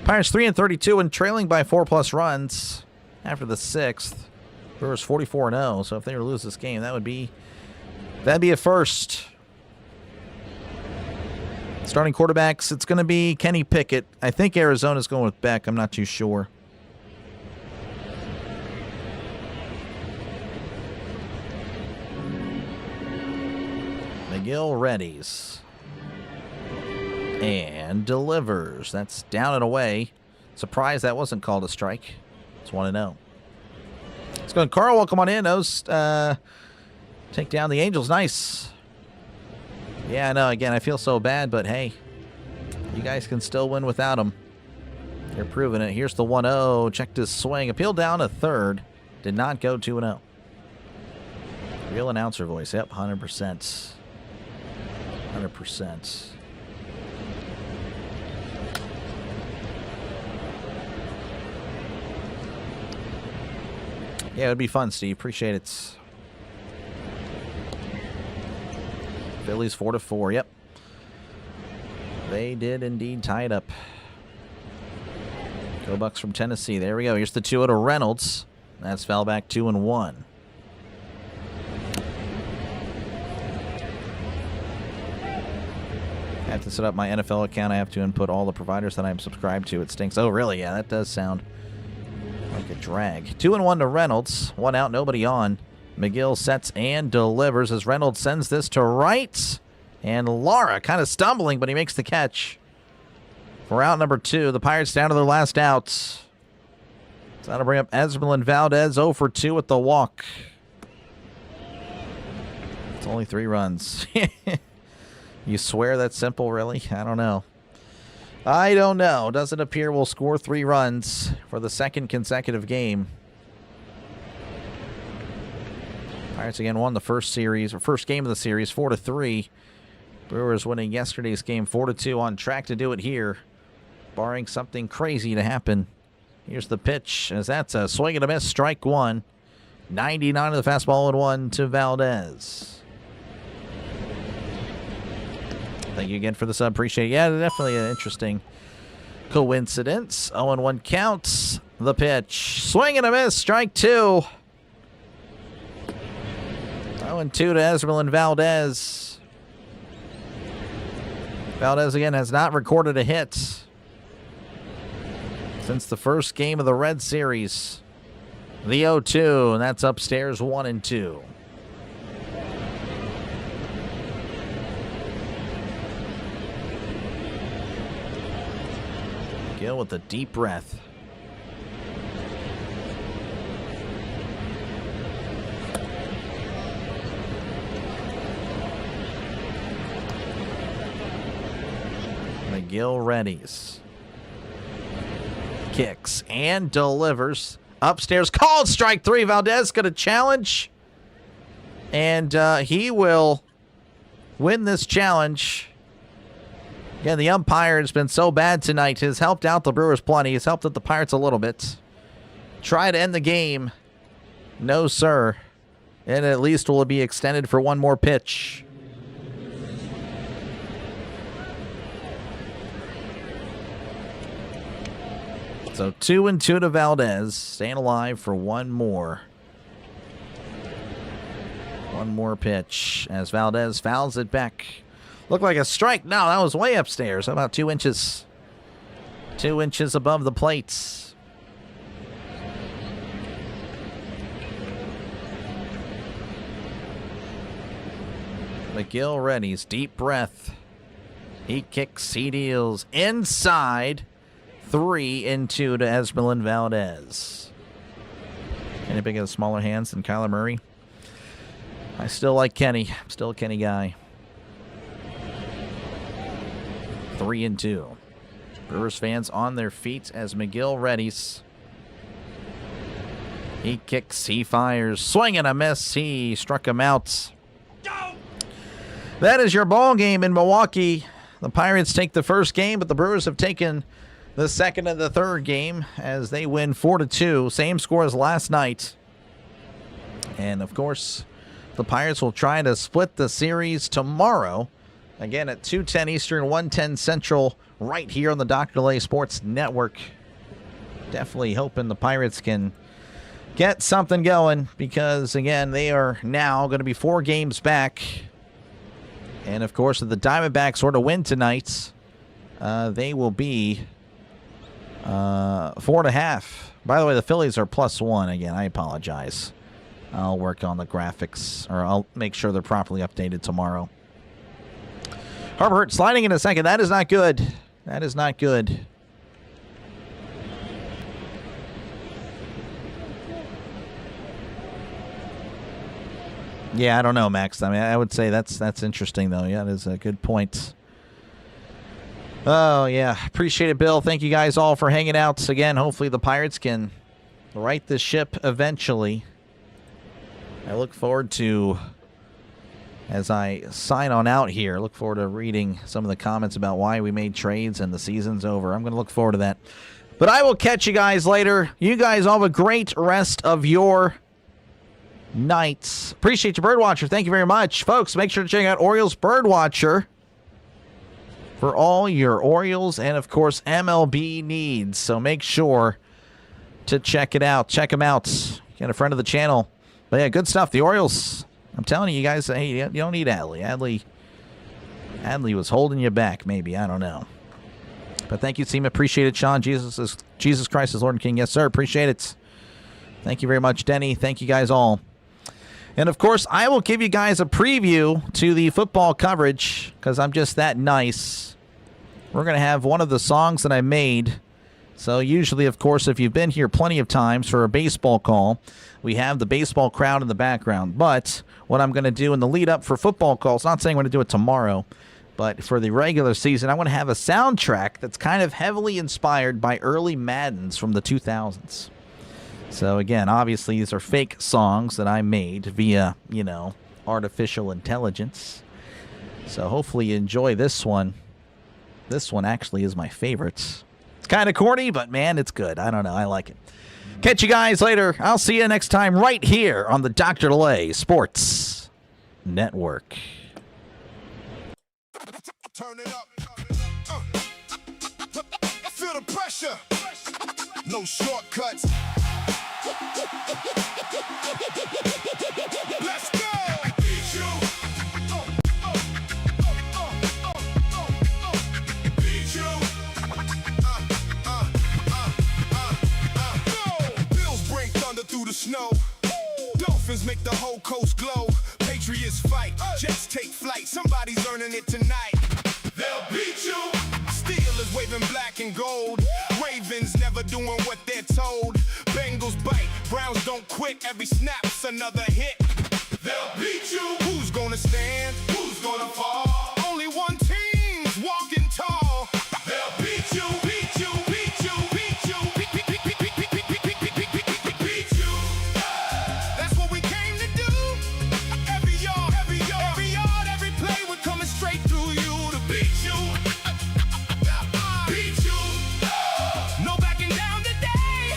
Pirates 3-32 and trailing by 4+ runs after the 6th. Brewers 44-0. So if they were to lose this game, that'd be a first. Starting quarterbacks, it's going to be Kenny Pickett. I think Arizona's going with Beck. I'm not too sure. McGill readies. And delivers. That's down and away. Surprised that wasn't called a strike. It's 1-0. Let's go. Carl, welcome on in. Those take down the Angels. Nice. Yeah, I know. Again, I feel so bad, but hey, you guys can still win without them. They're proving it. Here's the 1-0. Checked his swing. Appeal down to third. Did not go 2-0. Real announcer voice. Yep, 100%. 100%. Yeah, it'd be fun, Steve. Appreciate it. Phillies 4-4. Yep. They did indeed tie it up. Go Bucs from Tennessee. There we go. Here's the 2-0 to Reynolds. That's foul back 2-1. I have to set up my NFL account. I have to input all the providers that I'm subscribed to. It stinks. Oh, really? Yeah, that does sound like a drag. 2-1 to Reynolds. 1 out, nobody on. McGill sets and delivers as Reynolds sends this to right. And Lara kind of stumbling, but he makes the catch for out number 2. The Pirates down to their last out. So that'll bring up Esmeralda Valdez 0 for 2 with the walk. It's only 3 runs. You swear that's simple, really? I don't know. I don't know. Doesn't appear we'll score 3 runs for the second consecutive game. Pirates again won the first game of the series, 4-3. Brewers winning yesterday's game 4-2, on track to do it here, barring something crazy to happen. Here's the pitch, as that's a swing and a miss, strike 1. 99 of the fastball and 1 to Valdez. Thank you again for the sub. Appreciate it. Yeah, definitely an interesting coincidence. 0-1 counts. The pitch. Swing and a miss. Strike 2. 0-2 to Esmeralyn Valdez. Valdez again has not recorded a hit since the first game of the Red Series. The 0-2, and that's upstairs 1-2. Gill with a deep breath. McGill readies. Kicks and delivers. Upstairs, called strike 3. Valdez got a challenge. And he will win this challenge. Again, the umpire has been so bad tonight. Has helped out the Brewers plenty. Has helped out the Pirates a little bit. Try to end the game. No, sir. And at least will be extended for one more pitch. So 2-2 to Valdez. Staying alive for one more. One more pitch as Valdez fouls it back. Looked like a strike. No, that was way upstairs. About 2 inches. 2 inches above the plates. McGill readies. Deep breath. He kicks. He deals. Inside. 3-2 to Esmeralyn Valdez. Kenny Big has smaller hands than Kyler Murray. I still like Kenny. I'm still a Kenny guy. 3-2. Brewers fans on their feet as McGill readies. He kicks. He fires. Swing and a miss. He struck him out. That is your ball game in Milwaukee. The Pirates take the first game, but the Brewers have taken the second and the third game as they win 4-2. Same score as last night. And, of course, the Pirates will try to split the series tomorrow. Again, at 2:10 Eastern, 1:10 Central, right here on the Dr. Delay Sports Network. Definitely hoping the Pirates can get something going because, again, they are now going to be 4 games back. And, of course, if the Diamondbacks were to win tonight, they will be 4.5. By the way, the Phillies are +1 again. I apologize. I'll work on the graphics, or I'll make sure they're properly updated tomorrow. Herbert sliding in a second. That is not good. That is not good. Yeah, I don't know, Max. I mean, I would say that's interesting, though. Yeah, that is a good point. Oh, yeah. Appreciate it, Bill. Thank you guys all for hanging out. Again, hopefully the Pirates can right the ship eventually. I look forward to, as I sign on out here, look forward to reading some of the comments about why we made trades and the season's over. I'm going to look forward to that. But I will catch you guys later. You guys all have a great rest of your nights. Appreciate you, Birdwatcher. Thank you very much. Folks, make sure to check out Orioles Birdwatcher for all your Orioles and, of course, MLB needs. So make sure to check it out. Check them out. Get a friend of the channel. But, yeah, good stuff. The Orioles, I'm telling you guys, hey, you don't need Adley. Adley was holding you back, maybe. I don't know. But thank you, team. Appreciate it, Sean. Jesus Christ is Lord and King. Yes, sir. Appreciate it. Thank you very much, Denny. Thank you guys all. And, of course, I will give you guys a preview to the football coverage because I'm just that nice. We're going to have one of the songs that I made. So usually, of course, if you've been here plenty of times for a baseball call, we have the baseball crowd in the background. But what I'm going to do in the lead up for football calls, not saying I'm going to do it tomorrow, but for the regular season, I want to have a soundtrack that's kind of heavily inspired by early Maddens from the 2000s. So, again, obviously, these are fake songs that I made via, artificial intelligence. So, hopefully, you enjoy this one. This one actually is my favorite. It's kind of corny, but, man, it's good. I don't know. I like it. Catch you guys later. I'll see you next time right here on the Dr. Delay Sports Network. Turn it up. Feel the pressure. No shortcuts. Let's go. Beat you. Beat you. Bills bring thunder through the snow. Dolphins make the whole coast glow. Patriots fight, Jets take flight. Somebody's earning it tonight. They'll beat you. Steelers waving black and gold. Ravens never doing what they're told. Bengals bite, Browns don't quit. Every snap's another hit. They'll beat you. Who's gonna stand? Who's gonna fall? Only one team's walking tall. They'll beat you, beat you, beat you, beat you, beat you. That's what we came to do. Every yard, every play, we're coming straight through you to beat you. Beat you. No backing down today.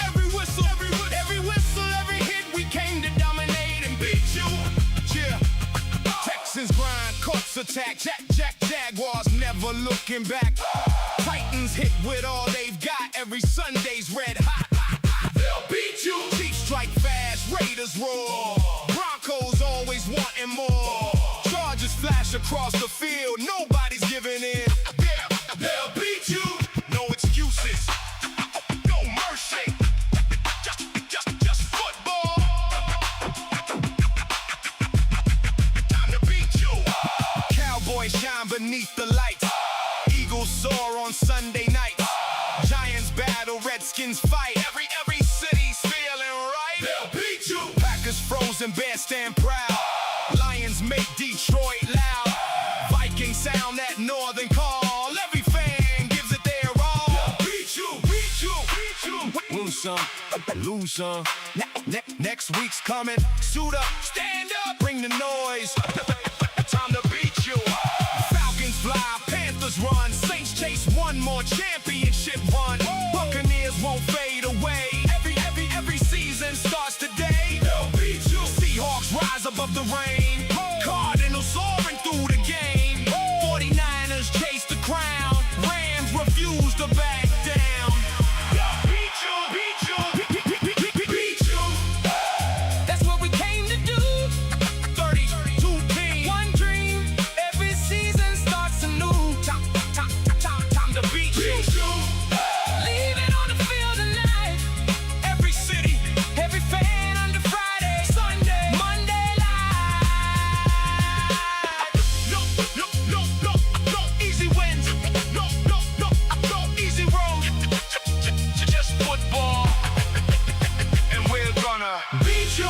Every whistle, every hit, we came to dominate and beat you. Yeah. Texans grind, Colts attack, Jaguars never looking back. Titans hit with all they've got. Every Sunday's red hot. They'll beat you. Chiefs strike fast, Raiders roar. Broncos always wanting more. Chargers flash across the field. Nobody's giving in. They'll beat you. No excuses. No mercy. Just football. Time to beat you. Cowboys shine beneath the lights. Eagles soar on Sunday nights. Giants battle, Redskins fight. Every city's feeling right. They'll beat you. Packers frozen, Bears stand proud. Lions make Detroit loud. Vikings sound that northern call. Every fan gives it their all. They'll beat you, beat you, beat you. Win some, lose some. Next week's coming. Suit up, stand up, bring the noise. Time to beat you. Falcons fly, Panthers run. Saints chase one more championship run. Buccaneers won't fade away. Every season starts today. They'll beat you. Seahawks rise above the rain. Cardinals soaring through the game. 49ers chase the crown. Rams refuse to back down. Beat you, beat you, beat you. That's what we came to do. 32 teams, one dream. Every season starts anew. Time to beat you. Leave it on the field tonight. Every city, every fan under Friday, Sunday, Monday live. No easy wins. No easy road. Just football. And we're gonna beat you.